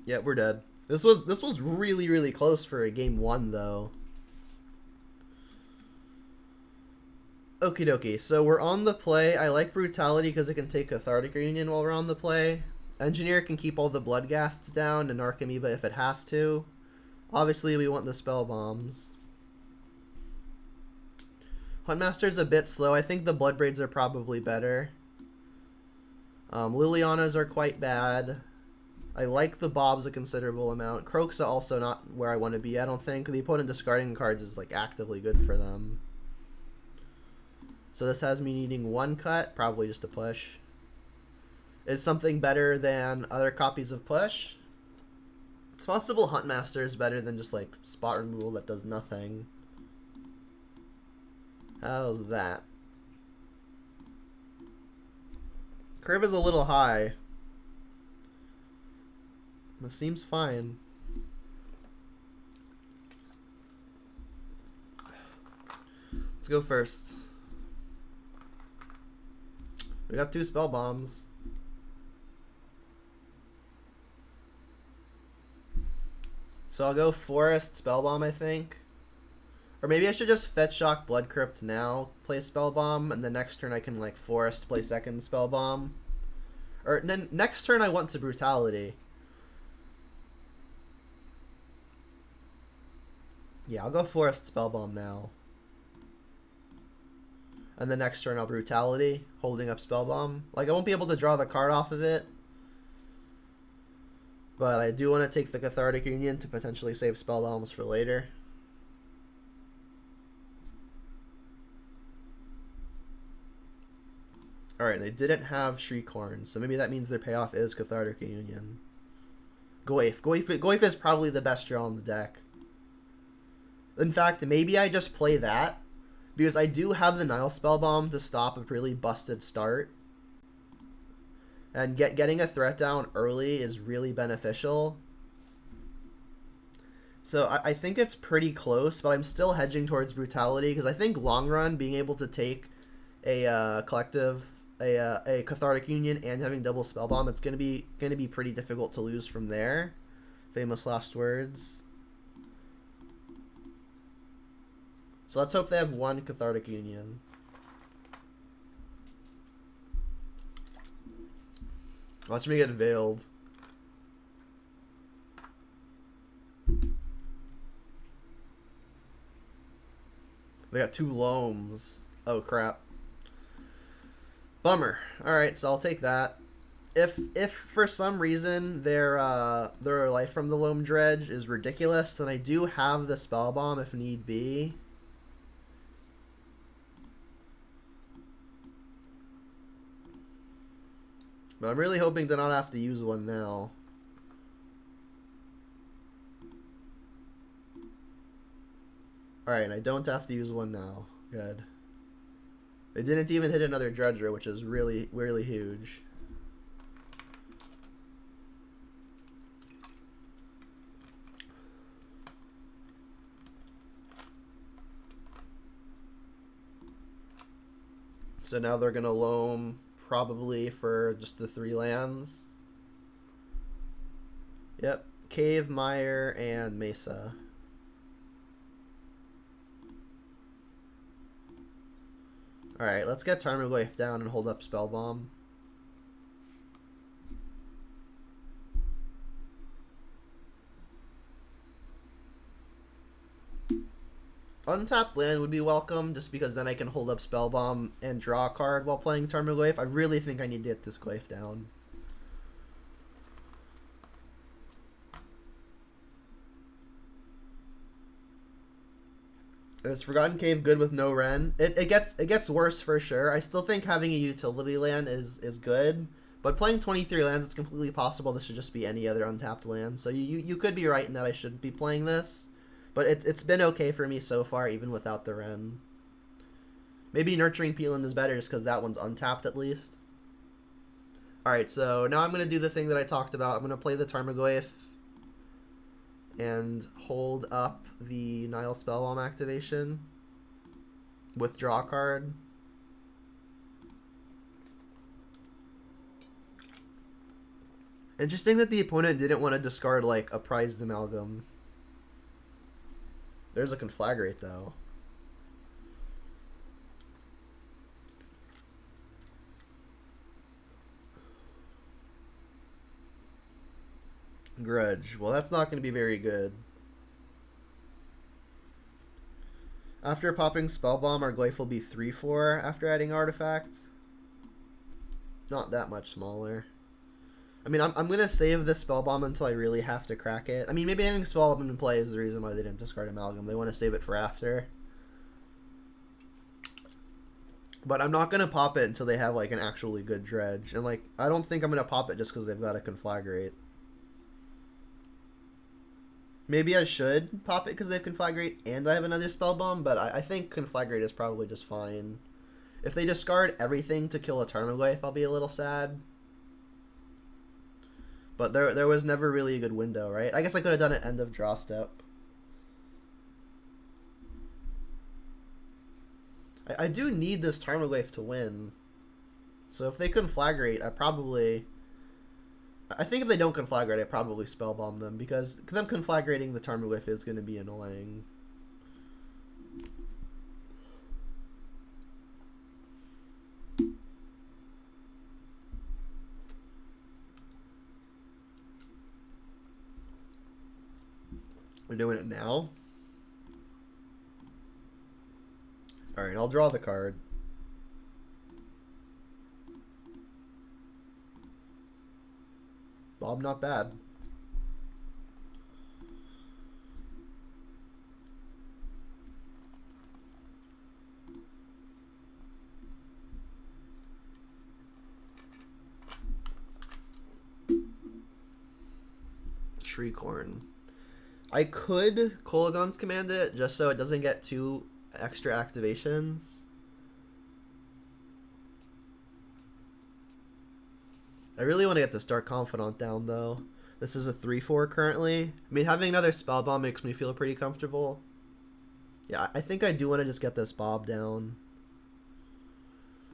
Yeah, we're dead. This was really close for a game 1 though. Okie dokie, so we're on the play. I like Brutality because it can take Cathartic Reunion while we're on the play. Engineer can keep all the Blood Ghasts down, and Narcomoeba if it has to. Obviously, we want the Spell Bombs. Huntmaster's a bit slow. I think the Blood Braids are probably better. Lilianas are quite bad. I like the Bobs a considerable amount. Croak's also not where I want to be, I don't think. The opponent discarding cards is like actively good for them. So this has me needing 1 cut, probably just a push. Is something better than other copies of push? It's possible Huntmaster is better than just like spot removal that does nothing. How's that? Curve is a little high. It seems fine. Let's go first. We got 2 Spell Bombs. So I'll go Forest Spell Bomb, I think. Or maybe I should just Fetch Shock Blood Crypt now, play Spell Bomb, and the next turn I can like Forest, play second Spell Bomb. Or then next turn I want to Brutality. Yeah, I'll go Forest Spell Bomb now. And the next turn I'll Brutality, holding up Spell Bomb. Like, I won't be able to draw the card off of it. But I do want to take the Cathartic Union to potentially save Spell Bombs for later. Alright, they didn't have Shriekhorn, so maybe that means their payoff is Cathartic Union. Goyf. Goyf is probably the best draw on the deck. In fact, maybe I just play that, because I do have the Nile Spellbomb to stop a really busted start. And getting a threat down early is really beneficial. So I think it's pretty close, but I'm still hedging towards Brutality, because I think long run, being able to take a collective, a Cathartic Union and having double Spellbomb, it's gonna be pretty difficult to lose from there. Famous last words. So let's hope they have 1 Cathartic Union. Watch me get veiled. They got 2 Loams. Oh crap. Bummer. Alright, so I'll take that. If for some reason their life from the Loam Dredge is ridiculous, then I do have the Spell Bomb if need be. But I'm really hoping to not have to use one now. Alright, I don't have to use one now. Good. They didn't even hit another Dredger, which is really huge. So now they're gonna loam probably for just the 3 lands. Yep, Cave, Mire, and Mesa. Alright, let's get Tarmogoyf down and hold up Spellbomb. Untapped land would be welcome, just because then I can hold up Spellbomb and draw a card while playing Tarmogoyf. I really think I need to get this Goyf down. Is Forgotten Cave good with no Ren? It gets worse for sure. I still think having a utility land is good, but playing 23 lands, it's completely possible this should just be any other untapped land. So you could be right in that I shouldn't be playing this, but it's been okay for me so far, even without the Ren. Maybe Nurturing Peeland is better just because that one's untapped at least. Alright, so now I'm going to do the thing that I talked about. I'm going to play the Tarmogoyf and hold up the Nile Spellbomb activation. Withdraw card. Interesting that the opponent didn't want to discard like a prized amalgam. There's a Conflagrate though. Grudge. Well, that's not going to be very good. After popping Spellbomb, our Glyph will be 3/4 after adding Artifact. Not that much smaller. I mean, I'm going to save this Spellbomb until I really have to crack it. I mean, maybe having Spellbomb in play is the reason why they didn't discard Amalgam. They want to save it for after. But I'm not going to pop it until they have, like, an actually good Dredge. And, like, I don't think I'm going to pop it just because they've got a Conflagrate. Maybe I should pop it because they have Conflagrate and I have another Spellbomb, but I think Conflagrate is probably just fine. If they discard everything to kill a Tarmogoyf, I'll be a little sad. But there was never really a good window, right? I guess I could have done it end of draw step. I do need this Tarmogoyf to win. So if they Conflagrate, I think if they don't Conflagrate, I probably Spellbomb them, because them Conflagrating the Tarmogoyf is going to be annoying. We're doing it now? Alright, I'll draw the card. Bob, not bad. Treecorn. I could Kolaghan's command it just so it doesn't get 2 extra activations. I really want to get this Dark Confidant down though. This is a 3/4 currently. I mean, having another Spellbomb makes me feel pretty comfortable. Yeah, I think I do want to just get this Bob down.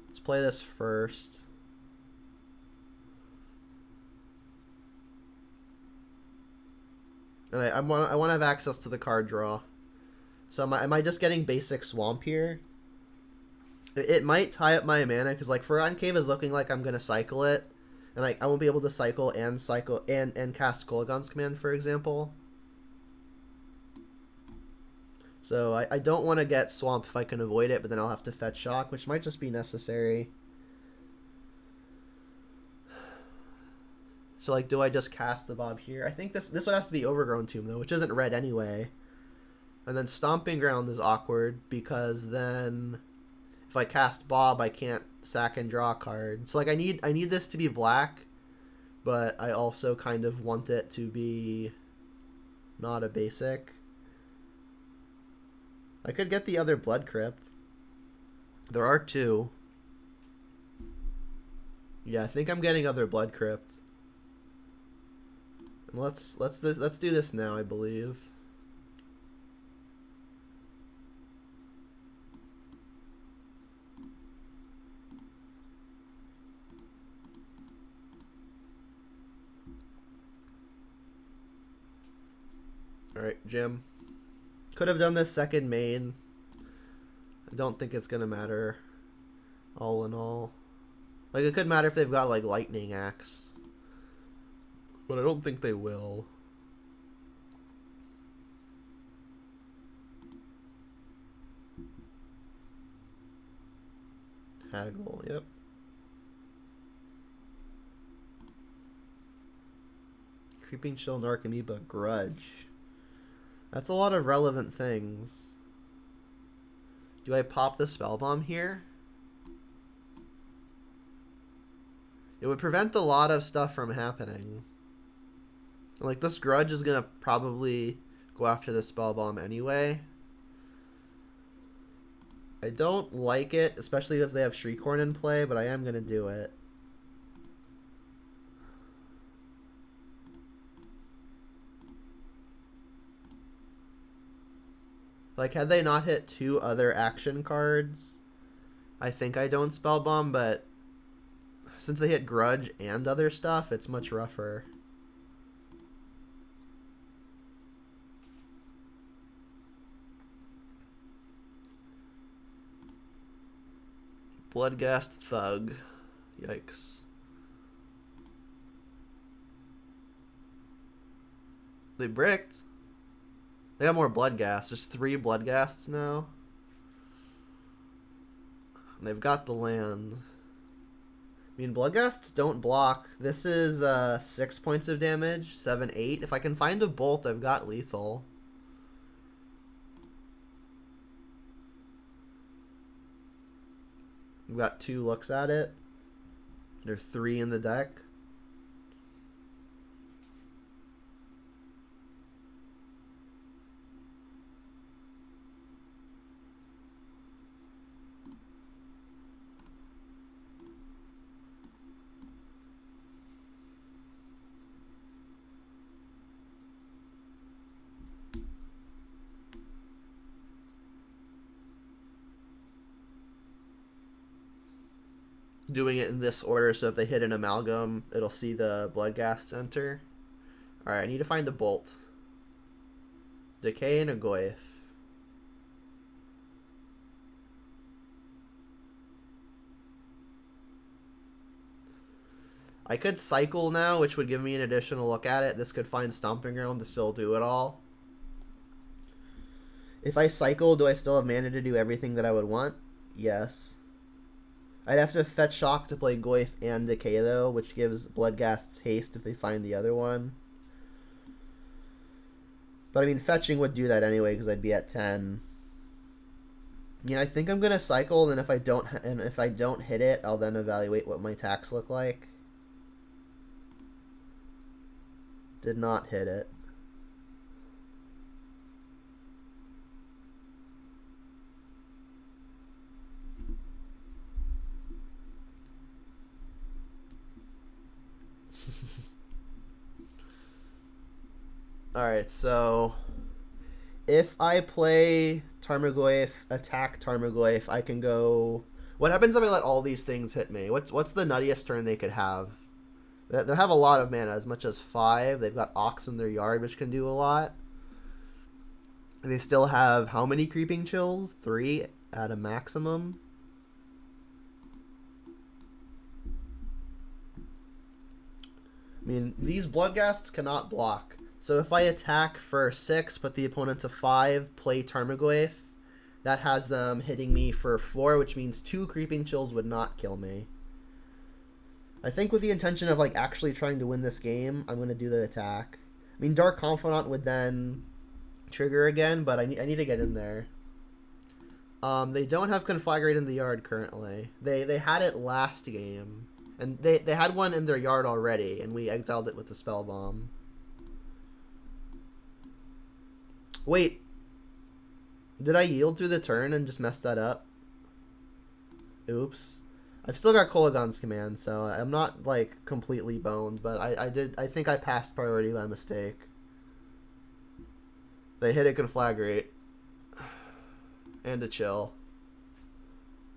Let's play this first. And I want to have access to the card draw. So am I just getting basic Swamp here? It might tie up my mana, because like Forgotten Cave is looking like I'm going to cycle it. And I won't be able to cycle and cast Kolaghan's command, for example. So I don't want to get Swamp if I can avoid it, but then I'll have to fetch Shock, which might just be necessary. So like, do I just cast the Bob here? I think this one has to be Overgrown Tomb though, which isn't red anyway. And then Stomping Ground is awkward because then if I cast Bob, I can't sack and draw a card. So like I need this to be black, but I also kind of want it to be not a basic. I could get the other Blood Crypt. There are 2. Yeah, I think I'm getting other Blood Crypt. Let's do this now, I believe. Alright, Jim. Could have done this second main. I don't think it's gonna matter. all in all. Like, it could matter if they've got, like, Lightning Axe. But I don't think they will. Haggle, yep. Creeping Chill, Narcomoeba, Grudge. That's a lot of relevant things. Do I pop the Spell Bomb here? It would prevent a lot of stuff from happening. Like, this Grudge is gonna probably go after the Spell Bomb anyway. I don't like it, especially because they have Shriekhorn in play, but I am gonna do it. Like, had they not hit 2 other action cards, I think I don't Spell Bomb, but since they hit Grudge and other stuff, it's much rougher. Bloodghast Thug. Yikes. They bricked. They got more Bloodghast. There's 3 Bloodghasts now. And they've got the land. I mean, Bloodghasts don't block. This is 6 points of damage. 7, 8. If I can find a bolt, I've got lethal. We've got 2 looks at it. There are 3 in the deck. Doing it in this order, so if they hit an Amalgam, it'll see the Bloodghast enter. Alright, I need to find a Bolt. Decay and a Goyf. I could cycle now, which would give me an additional look at it. This could find Stomping Ground to still do it all. If I cycle, do I still have mana to do everything that I would want? Yes. I'd have to fetch Shock to play Goyf and Decay, though, which gives Bloodghasts haste if they find the other one. But, I mean, fetching would do that anyway, because I'd be at 10. Yeah, I think I'm going to cycle, and if I don't hit it, I'll then evaluate what my attacks look like. Did not hit it. Alright, so if I play Tarmogoyf, attack Tarmogoyf, I can go... What happens if I let all these things hit me? What's the nuttiest turn they could have? They have a lot of mana, as much as 5. They've got Ox in their yard, which can do a lot. They still have how many Creeping Chills? 3 at a maximum. I mean, these Bloodghasts cannot block. So if I attack for 6, put the opponent to 5, play Tarmogoyf, that has them hitting me for 4, which means 2 Creeping Chills would not kill me. I think with the intention of like actually trying to win this game, I'm going to do the attack. I mean, Dark Confidant would then trigger again, but I need to get in there. They don't have Conflagrate in the yard currently. They had it last game. And they had one in their yard already, and we exiled it with the Spell Bomb. Wait. Did I yield through the turn and just mess that up? Oops. I've still got Kolaghan's command, so I'm not, like, completely boned, but I think I passed priority by mistake. They hit a Conflagrate. And a Chill.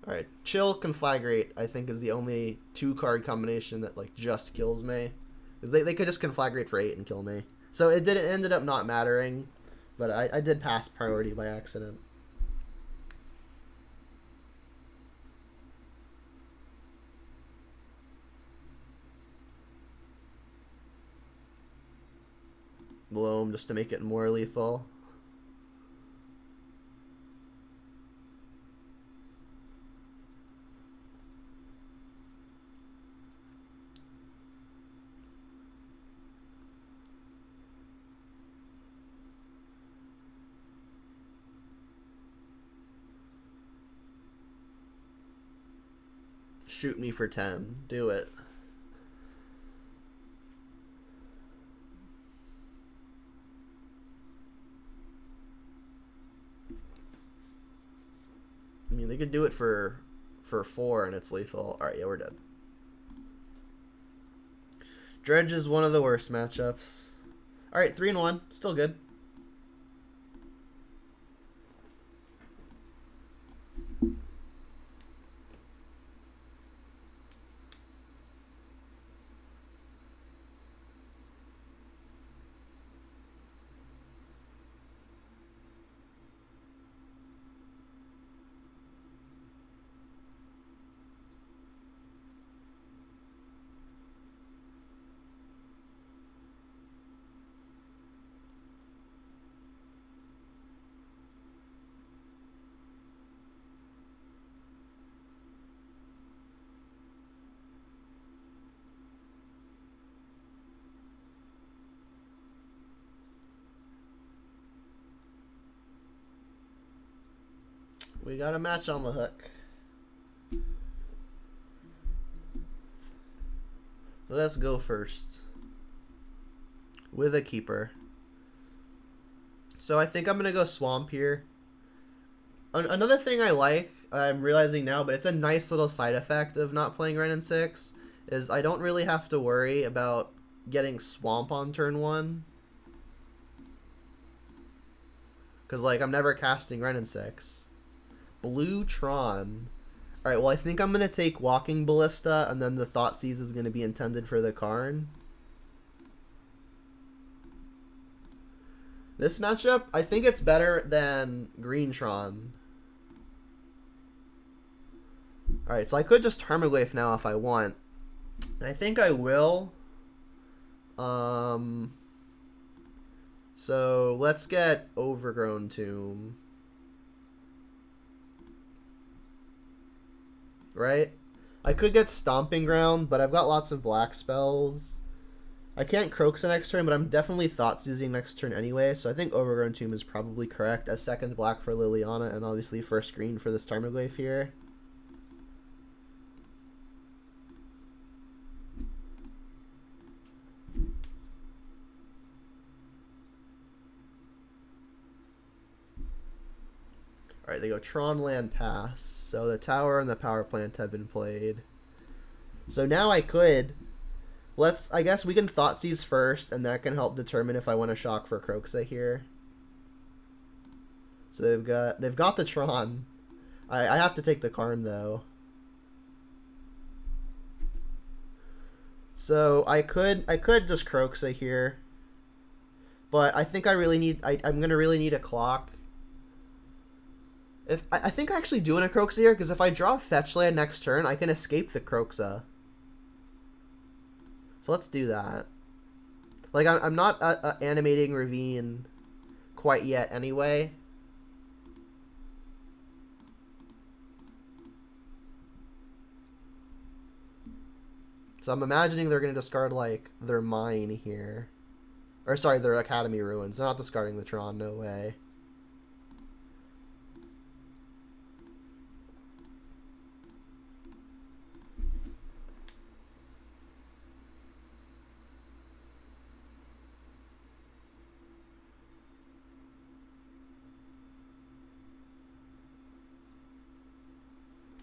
Alright, Chill, Conflagrate, I think, is the only 2-card combination that, like, just kills me. They could just Conflagrate for 8 and kill me. So it ended up not mattering, but I did pass priority by accident. Loam just to make it more lethal. Shoot me for 10. Do it. I mean, they could do it for 4 and it's lethal. Alright, yeah, we're dead. Dredge is one of the worst matchups. Alright, 3-1. Still good. We got a match on the hook. Let's go first. With a keeper. So I think I'm going to go Swamp here. Another thing I like, I'm realizing now, but it's a nice little side effect of not playing Ren and 6, is I don't really have to worry about getting Swamp on turn 1. Because, like, I'm never casting Ren and 6. Blue Tron. Alright, well, I think I'm going to take Walking Ballista, and then the Thoughtseize is going to be intended for the Karn. This matchup, I think it's better than Green Tron. Alright, so I could just Tarmogoyf now if I want. I think I will. So let's get Overgrown Tomb. Right? I could get Stomping Ground, but I've got lots of black spells. I can't Croaksa next turn, but I'm definitely Thoughtseizing next turn anyway, so I think Overgrown Tomb is probably correct as second black for Liliana, and obviously first green for this Tarmogoyf here. Alright, they go Tron Land Pass. So the tower and the power plant have been played. So now I could... I guess we can Thoughtseize first, and that can help determine if I want to shock for Croaksa here. So they've got the Tron. I have to take the Karn though. So I could just Croaksa here. But I think I really need I'm gonna really need a clock. I think I actually do want a Croaksa here, because if I draw Fetch Land next turn, I can escape the Croaksa. So let's do that. Like, I'm not animating Ravine quite yet anyway. So I'm imagining they're going to discard, like, their Mine here. Or, sorry, their Academy Ruins. They're not discarding the Tron, no way.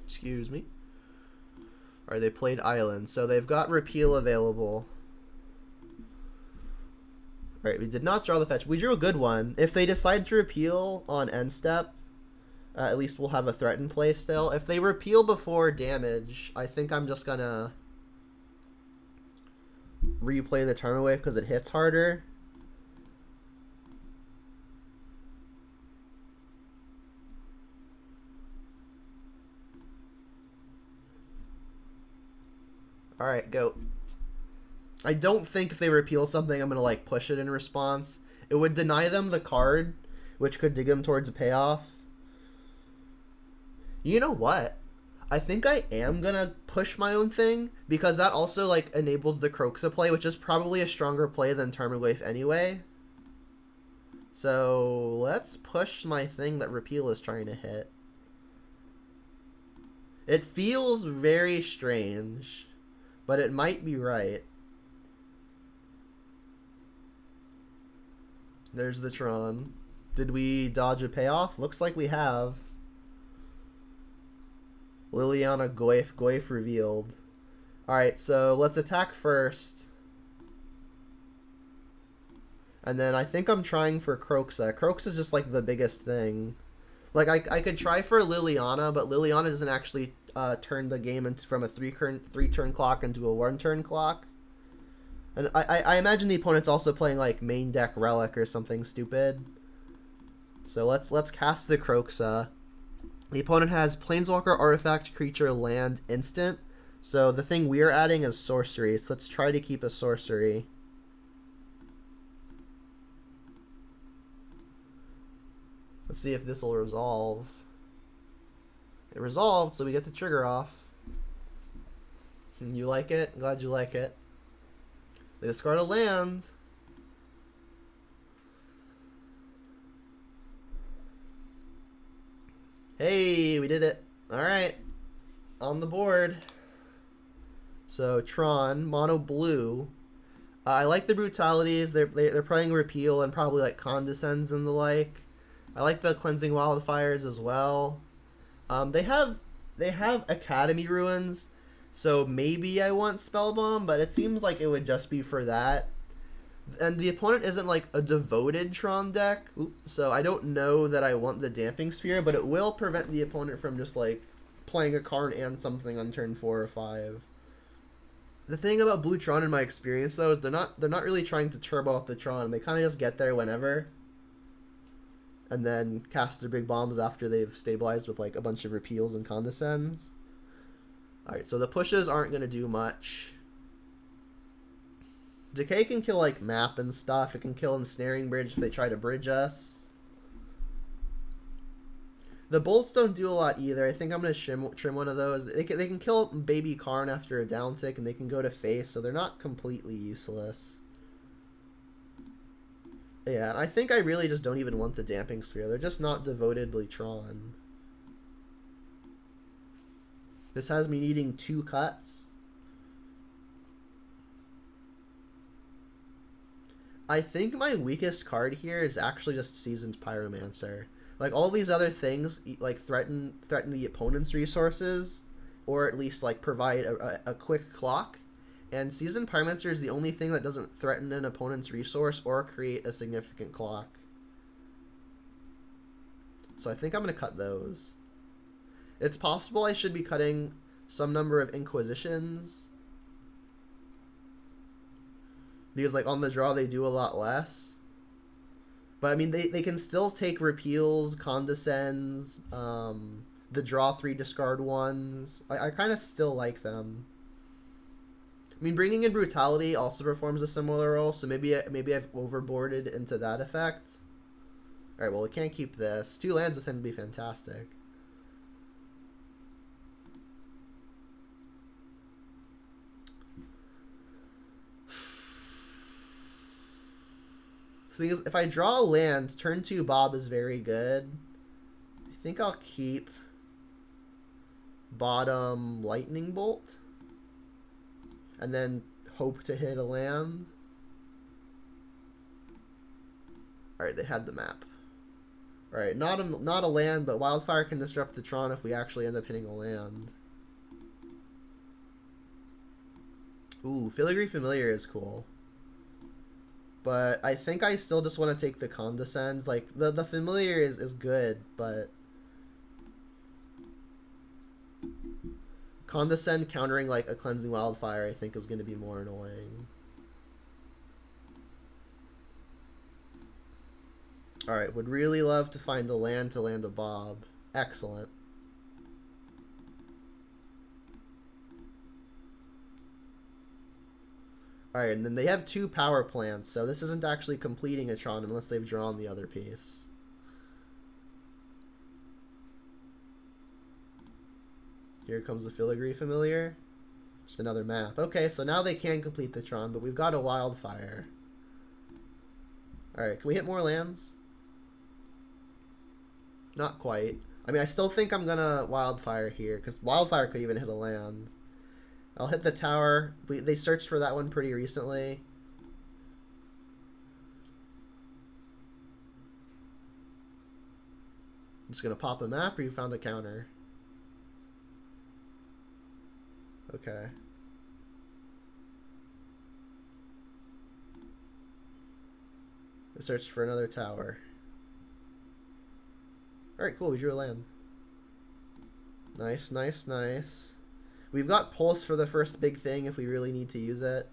Excuse me. Alright, they played Island, so they've got Repeal available. Alright, we did not draw the fetch. We drew a good one. If they decide to repeal on end step, at least we'll have a threat in play still. If they repeal before damage, I think I'm just gonna replay the Tarmogoyf because it hits harder. Alright, go. I don't think if they repeal something, I'm gonna like push it in response. It would deny them the card, which could dig them towards a payoff. You know what? I think I am gonna push my own thing because that also like enables the Croxa play, which is probably a stronger play than Tarmogoyf anyway. So let's push my thing that repeal is trying to hit. It feels very strange, but it might be right. There's the Tron. Did we dodge a payoff? Looks like we have. Liliana Goyf revealed. Alright, so let's attack first. And then I think I'm trying for Croxa. Croxa is just like the biggest thing. Like I could try for Liliana, but Liliana doesn't actually turn the game into, from a three turn clock into a 1 turn clock. And I imagine the opponent's also playing like main deck Relic or something stupid. So let's cast the Croxa. The opponent has Planeswalker, Artifact, Creature, Land, Instant. So the thing we're adding is Sorcery. So let's try to keep a Sorcery. Let's see if this will resolve. It resolved, so we get the trigger off. You like it? I'm glad you like it. They discard a land. Hey, we did it. Alright. On the board. So, Tron, mono blue. I like the brutalities. They're playing repeal and probably like condescends and the like. I like the cleansing wildfires as well. They have Academy Ruins, so maybe I want Spellbomb, but it seems like it would just be for that. And the opponent isn't like a devoted Tron deck, so I don't know that I want the Damping Sphere, but it will prevent the opponent from just like playing a card and something on turn 4 or 5. The thing about blue Tron in my experience though is they're not really trying to turbo out the Tron. They kind of just get there whenever. And then cast their big bombs after they've stabilized with like a bunch of repeals and condescends. Alright, so the pushes aren't going to do much. Decay can kill like map and stuff. It can kill Ensnaring Bridge if they try to bridge us. The bolts don't do a lot either. I think I'm going to trim one of those. They can kill Baby Karn after a down tick, and they can go to face, so they're not completely useless. Yeah, and I think I really just don't even want the Damping Sphere. They're just not devotedly Tron. This has me needing 2 cuts. I think my weakest card here is actually just Seasoned Pyromancer. Like, all these other things, like, threaten the opponent's resources, or at least, like, provide a quick clock. And Seasoned Pyromancer is the only thing that doesn't threaten an opponent's resource or create a significant clock. So I think I'm going to cut those. It's possible I should be cutting some number of Inquisitions, because like on the draw they do a lot less. But I mean they can still take repeals, condescends, the draw 3 discard ones. I kind of still like them. I mean, bringing in Brutality also performs a similar role, so maybe I've overboarded into that effect. Alright, well, we can't keep this. 2 lands tend to be fantastic. The thing is, if I draw a land, turn 2 Bob is very good. I think I'll keep bottom Lightning Bolt. And then hope to hit a land. Alright, they had the map. Alright, not a land, but Wildfire can disrupt the Tron if we actually end up hitting a land. Ooh, Filigree Familiar is cool. But I think I still just want to take the Condescends. Like, the Familiar is good, but Condescend countering like a Cleansing Wildfire I think is going to be more annoying. Alright, would really love to find a land to land a Bob. Excellent. Alright, and then they have 2 power plants, so this isn't actually completing a Tron unless they've drawn the other piece. Here comes the Filigree Familiar. Just another map. Okay, so now they can complete the Tron, but we've got a Wildfire. Alright, can we hit more lands? Not quite. I mean, I still think I'm gonna Wildfire here, because Wildfire could even hit a land. I'll hit the tower. They searched for that one pretty recently. I'm just gonna pop a map, or you found a counter? Okay. I searched for another tower. Alright, cool, we drew a land. Nice, nice, nice. We've got Pulse for the first big thing if we really need to use it.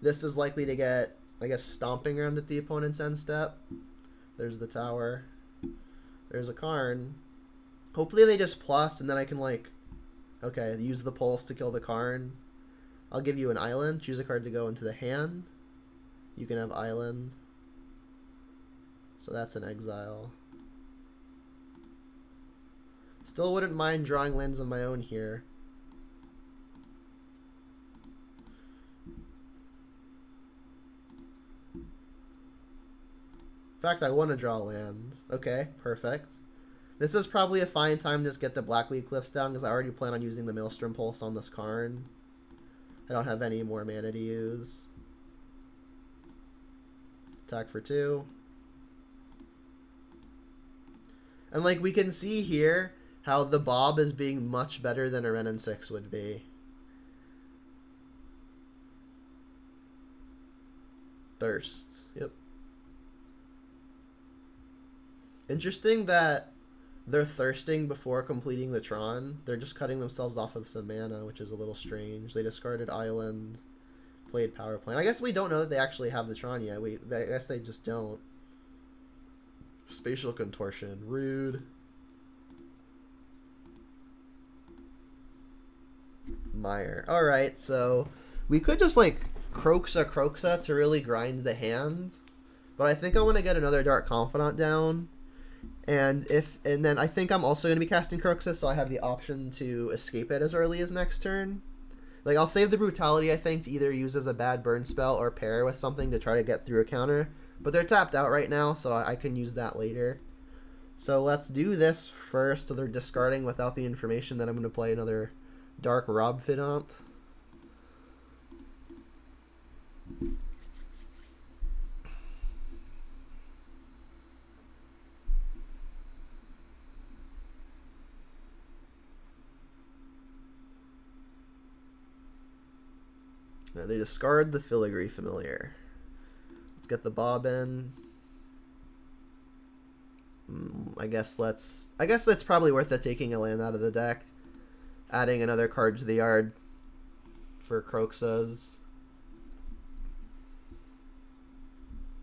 This is likely to get, I guess, Stomping Ground at the opponent's end step. There's the tower. There's a Karn. Hopefully they just plus, and then I can, like, okay, use the Pulse to kill the Karn. I'll give you an island. Choose a card to go into the hand. You can have island. So that's an exile. Still wouldn't mind drawing lands of my own here. In fact, I want to draw lands. Okay, perfect. This is probably a fine time to just get the Blackleaf Cliffs down, because I already plan on using the Maelstrom Pulse on this Karn. I don't have any more mana to use. Attack for 2. And like we can see here how the Bob is being much better than a Renin 6 would be. Thirst. Yep. Interesting that they're thirsting before completing the Tron. They're just cutting themselves off of some mana, which is a little strange. They discarded Island, played Power Plant. I guess we don't know that they actually have the Tron yet. I guess they just don't. Spatial Contortion. Rude. Mire. Alright, so we could just like Kroxa to really grind the hand. But I think I want to get another Dark Confidant down. And then I think I'm also going to be casting Kroxa, so I have the option to escape it as early as next turn. Like, I'll save the Brutality, I think, to either use as a bad burn spell or pair with something to try to get through a counter. But they're tapped out right now, so I can use that later. So let's do this first, so they're discarding without the information that I'm going to play another Dark Confidant. Now they discard the Filigree Familiar. Let's get the Bob in. I guess it's probably worth it taking a land out of the deck. Adding another card to the yard for Kroxas.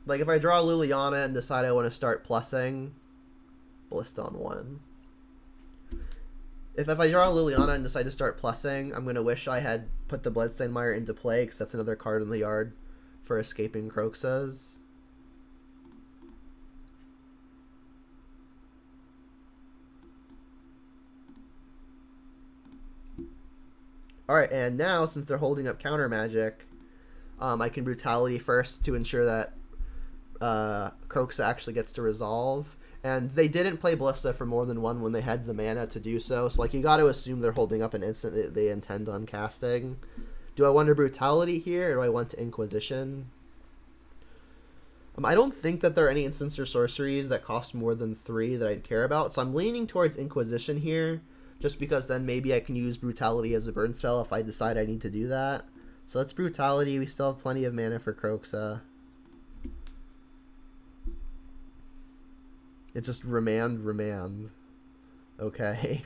Like if I draw Liliana and decide I want to start plussing, Ballista on 1. If I draw Liliana and decide to start plussing, I'm going to wish I had put the Bloodstained Mire into play, because that's another card in the yard for escaping Kroxas. Alright, and now, since they're holding up counter magic, I can Brutality first to ensure that Kroxa actually gets to resolve. And they didn't play Ballista for more than 1 when they had the mana to do so. So, like, you got to assume they're holding up an instant that they intend on casting. Do I want to Brutality here, or do I want to Inquisition? I don't think that there are any instants or sorceries that cost more than 3 that I'd care about. So I'm leaning towards Inquisition here, just because then maybe I can use Brutality as a burn spell if I decide I need to do that. So that's Brutality. We still have plenty of mana for Kroxa. It's just remand. Okay.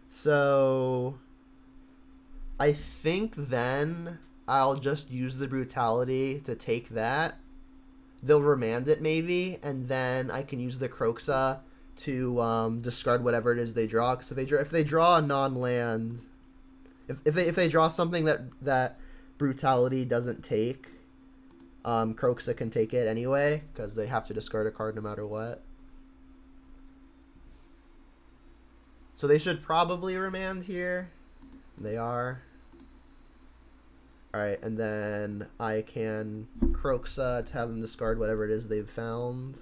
So I think then I'll just use the Brutality to take that. They'll remand it maybe, and then I can use the Kroxa to discard whatever it is they draw. Because if they draw a non-land, if they draw something that Brutality doesn't take, Kroxa can take it anyway, because they have to discard a card no matter what. So they should probably remand here. They are. Alright, and then I can Kroxa to have them discard whatever it is they've found.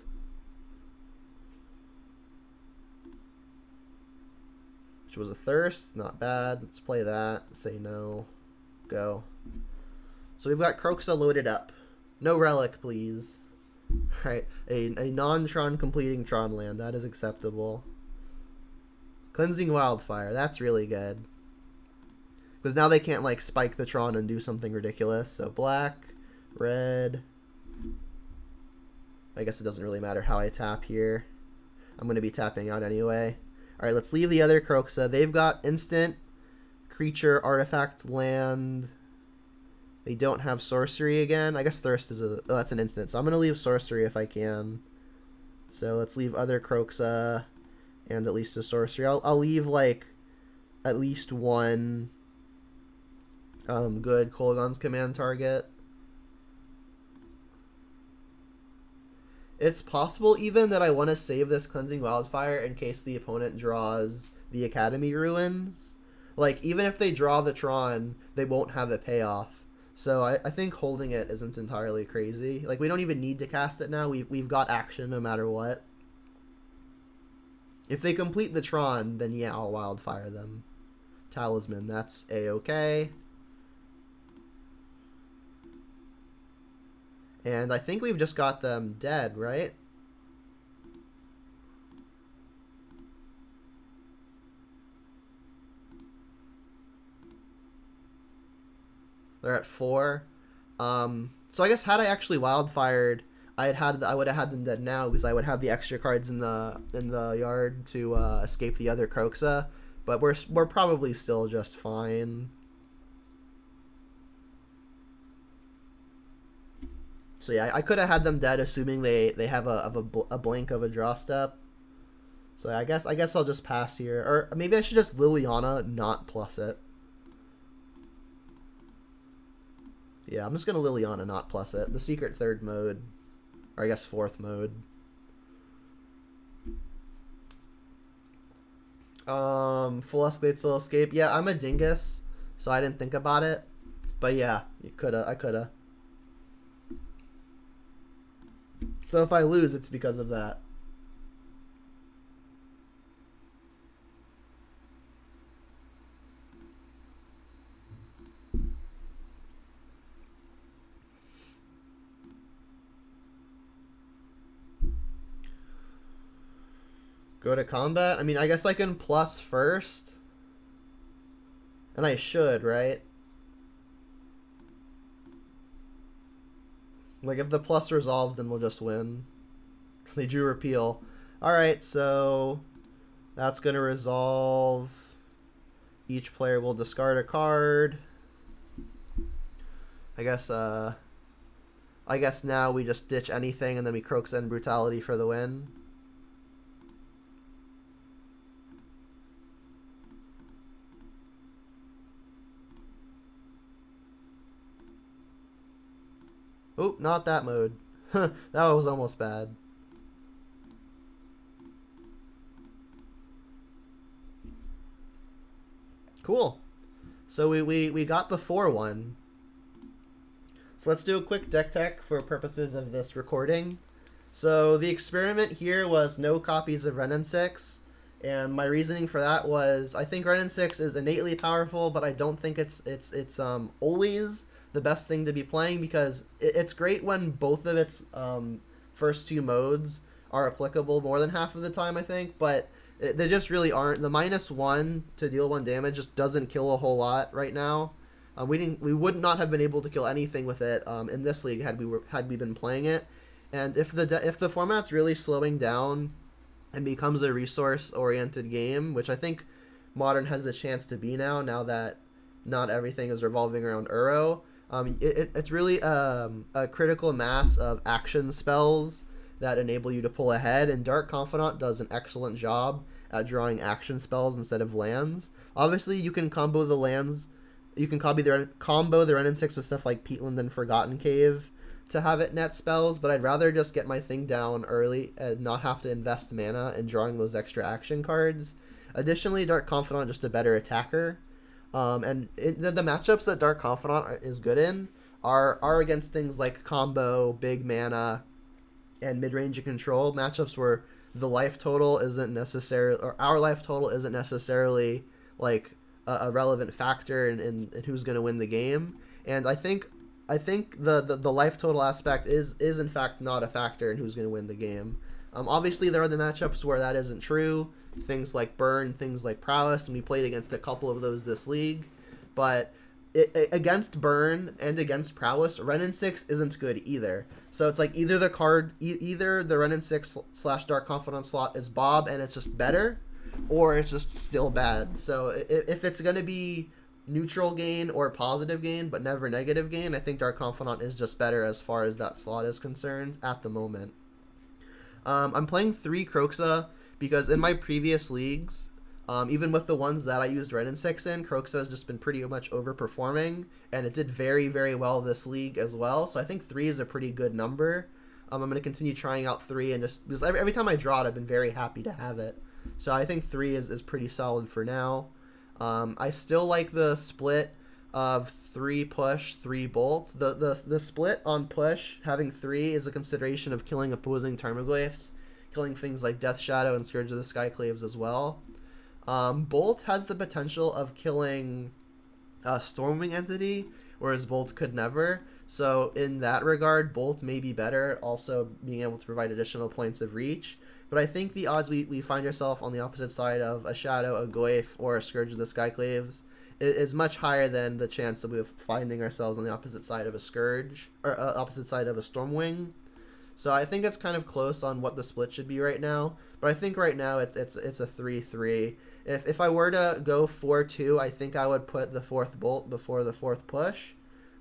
Which was a Thirst, not bad. Let's play that. Say no. Go. So we've got Kroxa loaded up. No Relic, please. Alright, a non-Tron completing Tron land. That is acceptable. Cleansing Wildfire. That's really good. Because now they can't, like, spike the Tron and do something ridiculous. So black, red. I guess it doesn't really matter how I tap here. I'm going to be tapping out anyway. Alright, let's leave the other Kroxa. They've got instant, creature, artifact, land. They don't have sorcery again. I guess Thirst is a... Oh, that's an instant. So I'm going to leave sorcery if I can. So let's leave other Kroxa and at least a sorcery. I'll leave, like, at least one good Kolaghan's Command target. It's possible even that I want to save this Cleansing Wildfire in case the opponent draws the Academy Ruins. Like, even if they draw the Tron, they won't have a payoff. So I think holding it isn't entirely crazy. Like, we don't even need to cast it now. We've got action no matter what. If they complete the Tron, then yeah, I'll Wildfire them. Talisman, that's A-okay. And I think we've just got them dead, right? They're at 4. So I guess had I actually Wildfired, I would have had them dead now because I would have the extra cards in the yard to escape the other Kroxa. But we're probably still just fine. So yeah, I could have had them dead, assuming they have a blink of a draw step. So I guess I'll just pass here, or maybe I should just Liliana, not plus it. Yeah, I'm just gonna Liliana, not plus it. The secret third mode, or I guess fourth mode. Full escalate, still escape. Yeah, I'm a dingus, so I didn't think about it. But yeah, I coulda. So if I lose, it's because of that. Go to combat? I mean, I guess I can plus first. And I should, right? Like, if the plus resolves, then we'll just win. They drew repeal. Alright, so that's going to resolve. Each player will discard a card. I guess now we just ditch anything and then we Kroxa and Brutality for the win. Oh, not that mode. That was almost bad. Cool. So we got the 4-1. So let's do a quick deck tech for purposes of this recording. So the experiment here was no copies of Ren and 6. And my reasoning for that was I think Ren and 6 is innately powerful, but I don't think it's always the best thing to be playing, because it's great when both of its first two modes are applicable more than half of the time, I think, but they just really aren't. The -1 to deal 1 damage just doesn't kill a whole lot right now. We would not have been able to kill anything with it in this league had we been playing it. And if the format's really slowing down and becomes a resource oriented game, which I think Modern has the chance to be now that not everything is revolving around Uro. It's really a critical mass of action spells that enable you to pull ahead, and Dark Confidant does an excellent job at drawing action spells instead of lands. Obviously, you can combo the lands You can combo the Ren and 6 with stuff like Peatland and Forgotten Cave to have it net spells, but I'd rather just get my thing down early and not have to invest mana in drawing those extra action cards. Additionally, Dark Confidant just a better attacker. The matchups that Dark Confidant is good in are against things like combo, big mana, and mid-range control matchups where the life total isn't necessarily, or our life total isn't necessarily like a relevant factor in who's going to win the game. And I think the life total aspect is in fact not a factor in who's going to win the game. Obviously, there are the matchups where that isn't true. Things like Burn, things like Prowess, and we played against a couple of those this league. But against Burn and against Prowess, Ren and 6 isn't good either. So it's like either the Ren and 6 / Dark Confidant slot is Bob and it's just better, or it's just still bad. So if it's going to be neutral gain or positive gain, but never negative gain, I think Dark Confidant is just better as far as that slot is concerned at the moment. I'm playing 3 Croxa because in my previous leagues, even with the ones that I used Ren and 6 in, Croxa has just been pretty much overperforming, and it did very, very well this league as well. So I think 3 is a pretty good number. I'm going to continue trying out 3, and just because every time I draw it, I've been very happy to have it. So I think 3 is pretty solid for now. I still like the split of 3 push, 3 bolt. The split on push, having 3 is a consideration of killing opposing Tarmogoyfs, killing things like Death Shadow and Scourge of the Skyclaves as well. Bolt has the potential of killing a Stormwing entity, whereas Bolt could never. So in that regard, Bolt may be better at also being able to provide additional points of reach. But I think the odds we find ourselves on the opposite side of a Shadow, a Goyf, or a Scourge of the Skyclaves is much higher than the chance that we're finding ourselves on the opposite side of a Scourge, or opposite side of a Stormwing. So I think it's kind of close on what the split should be right now. But I think right now it's a 3-3. If I were to go 4-2, I think I would put the 4th bolt before the 4th push.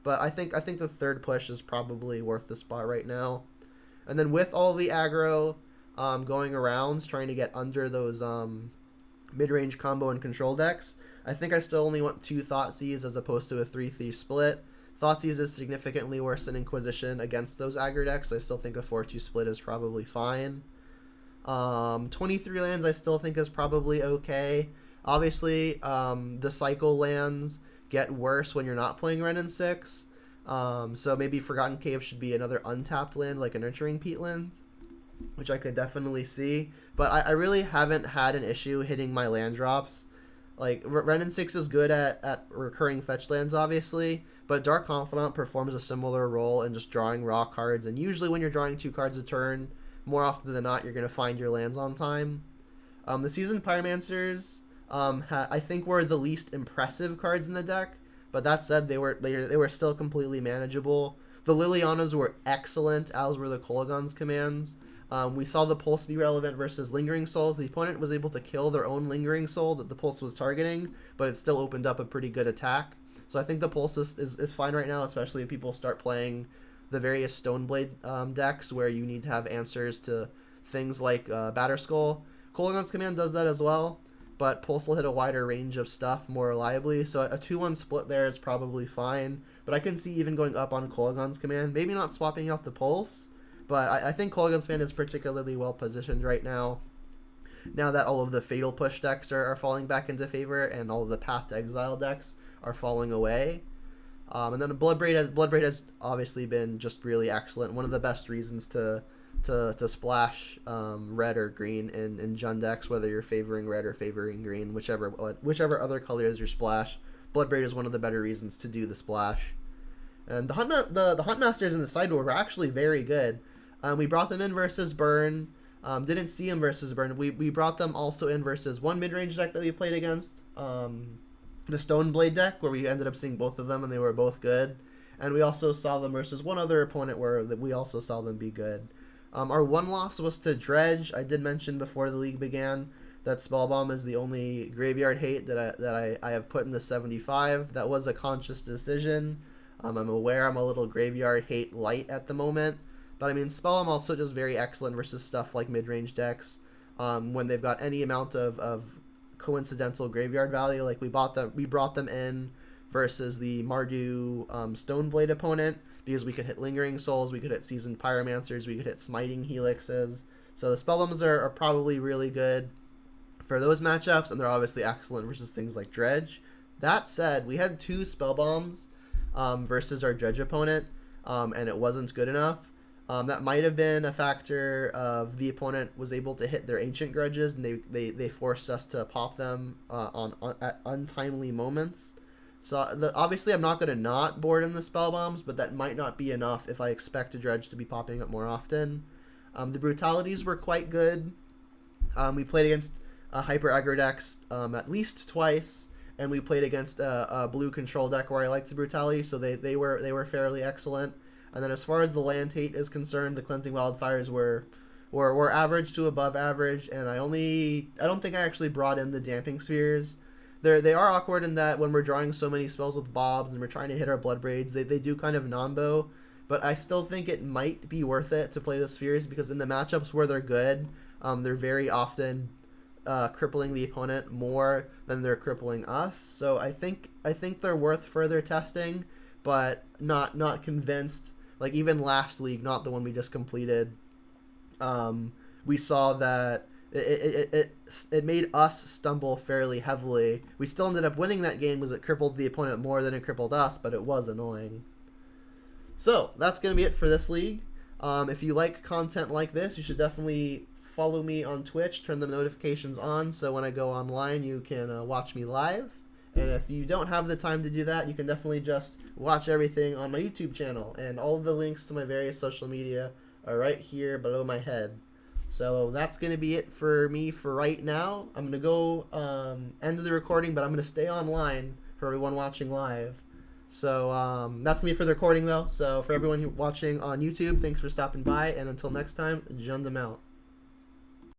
But I think the 3rd push is probably worth the spot right now. And then with all the aggro going around, trying to get under those mid-range combo and control decks, I think I still only want 2 Thoughtseize as opposed to a 3-3 split. Thoughtseize is significantly worse than Inquisition against those aggro decks, so I still think a 4-2 split is probably fine. 23 lands I still think is probably okay. Obviously, the cycle lands get worse when you're not playing Ren and 6. So maybe Forgotten Cave should be another untapped land like a Nurturing Peatland, which I could definitely see. But I really haven't had an issue hitting my land drops. Like, Ren and 6 is good at recurring fetch lands, obviously, but Dark Confidant performs a similar role in just drawing raw cards, and usually when you're drawing 2 cards a turn, more often than not, you're going to find your lands on time. The Seasoned Pyromancers, I think, were the least impressive cards in the deck, but that said, they were still completely manageable. The Lilianas were excellent, as were the Kolaghan's commands. We saw the Pulse be relevant versus Lingering Souls. The opponent was able to kill their own Lingering Soul that the Pulse was targeting, but it still opened up a pretty good attack. So I think the Pulse is fine right now, especially if people start playing the various Stoneblade decks where you need to have answers to things like Batterskull. Kolaghan's command does that as well, but Pulse will hit a wider range of stuff more reliably, so a 2-1 split there is probably fine. But I can see even going up on Kolaghan's command, maybe not swapping out the Pulse, but I think Kolaghan's command is particularly well positioned right now that all of the Fatal Push decks are falling back into favor and all of the Path to Exile decks are falling away. And then Bloodbraid has obviously been just really excellent. One of the best reasons to splash red or green in Jund decks, whether you're favoring red or favoring green, whichever other color is your splash. Bloodbraid is one of the better reasons to do the splash. And the Huntmasters in the sideboard were actually very good. We brought them in versus Burn. Didn't see them versus Burn. We brought them also in versus one mid-range deck that we played against. The Stoneblade deck, where we ended up seeing both of them, and they were both good. And we also saw them versus one other opponent where we also saw them be good. Our one loss was to Dredge. I did mention before the league began that Spellbomb is the only graveyard hate that I have put in the 75. That was a conscious decision. I'm aware I'm a little graveyard hate light at the moment. But I mean, Spellbomb also does very excellent versus stuff like mid-range decks. When they've got any amount of coincidental graveyard value, like we brought them in versus the Mardu Stoneblade opponent, because we could hit Lingering Souls, we could hit Seasoned Pyromancers, we could hit Smiting Helixes. So the Spellbombs are probably really good for those matchups, and they're obviously excellent versus things like Dredge. That said, we had 2 Spellbombs versus our Dredge opponent, and it wasn't good enough. That might have been a factor of the opponent was able to hit their Ancient Grudges, and they forced us to pop them at untimely moments. So obviously I'm not going to not board in the Spell Bombs, but that might not be enough if I expect a Dredge to be popping up more often. The Brutalities were quite good. We played against Hyper Aggro decks at least twice, and we played against a blue control deck where I liked the Brutality, so they were fairly excellent. And then as far as the land hate is concerned, the Cleansing Wildfires were average to above average, and I don't think I actually brought in the Damping Spheres. They are awkward in that when we're drawing so many spells with Bobs and we're trying to hit our Blood Braids, they do kind of nombo, but I still think it might be worth it to play the Spheres, because in the matchups where they're good, they're very often crippling the opponent more than they're crippling us. So I think they're worth further testing, but not convinced. Like even last league, not the one we just completed, we saw that it made us stumble fairly heavily. We still ended up winning that game because it crippled the opponent more than it crippled us, but it was annoying. So that's going to be it for this league. If you like content like this, you should definitely follow me on Twitch, turn the notifications on so when I go online you can watch me live. And if you don't have the time to do that, you can definitely just watch everything on my YouTube channel. And all of the links to my various social media are right here below my head. So that's going to be it for me for right now. I'm going to go end the recording, but I'm going to stay online for everyone watching live. So that's going to be for the recording, though. So for everyone watching on YouTube, thanks for stopping by. And until next time, Jund them out.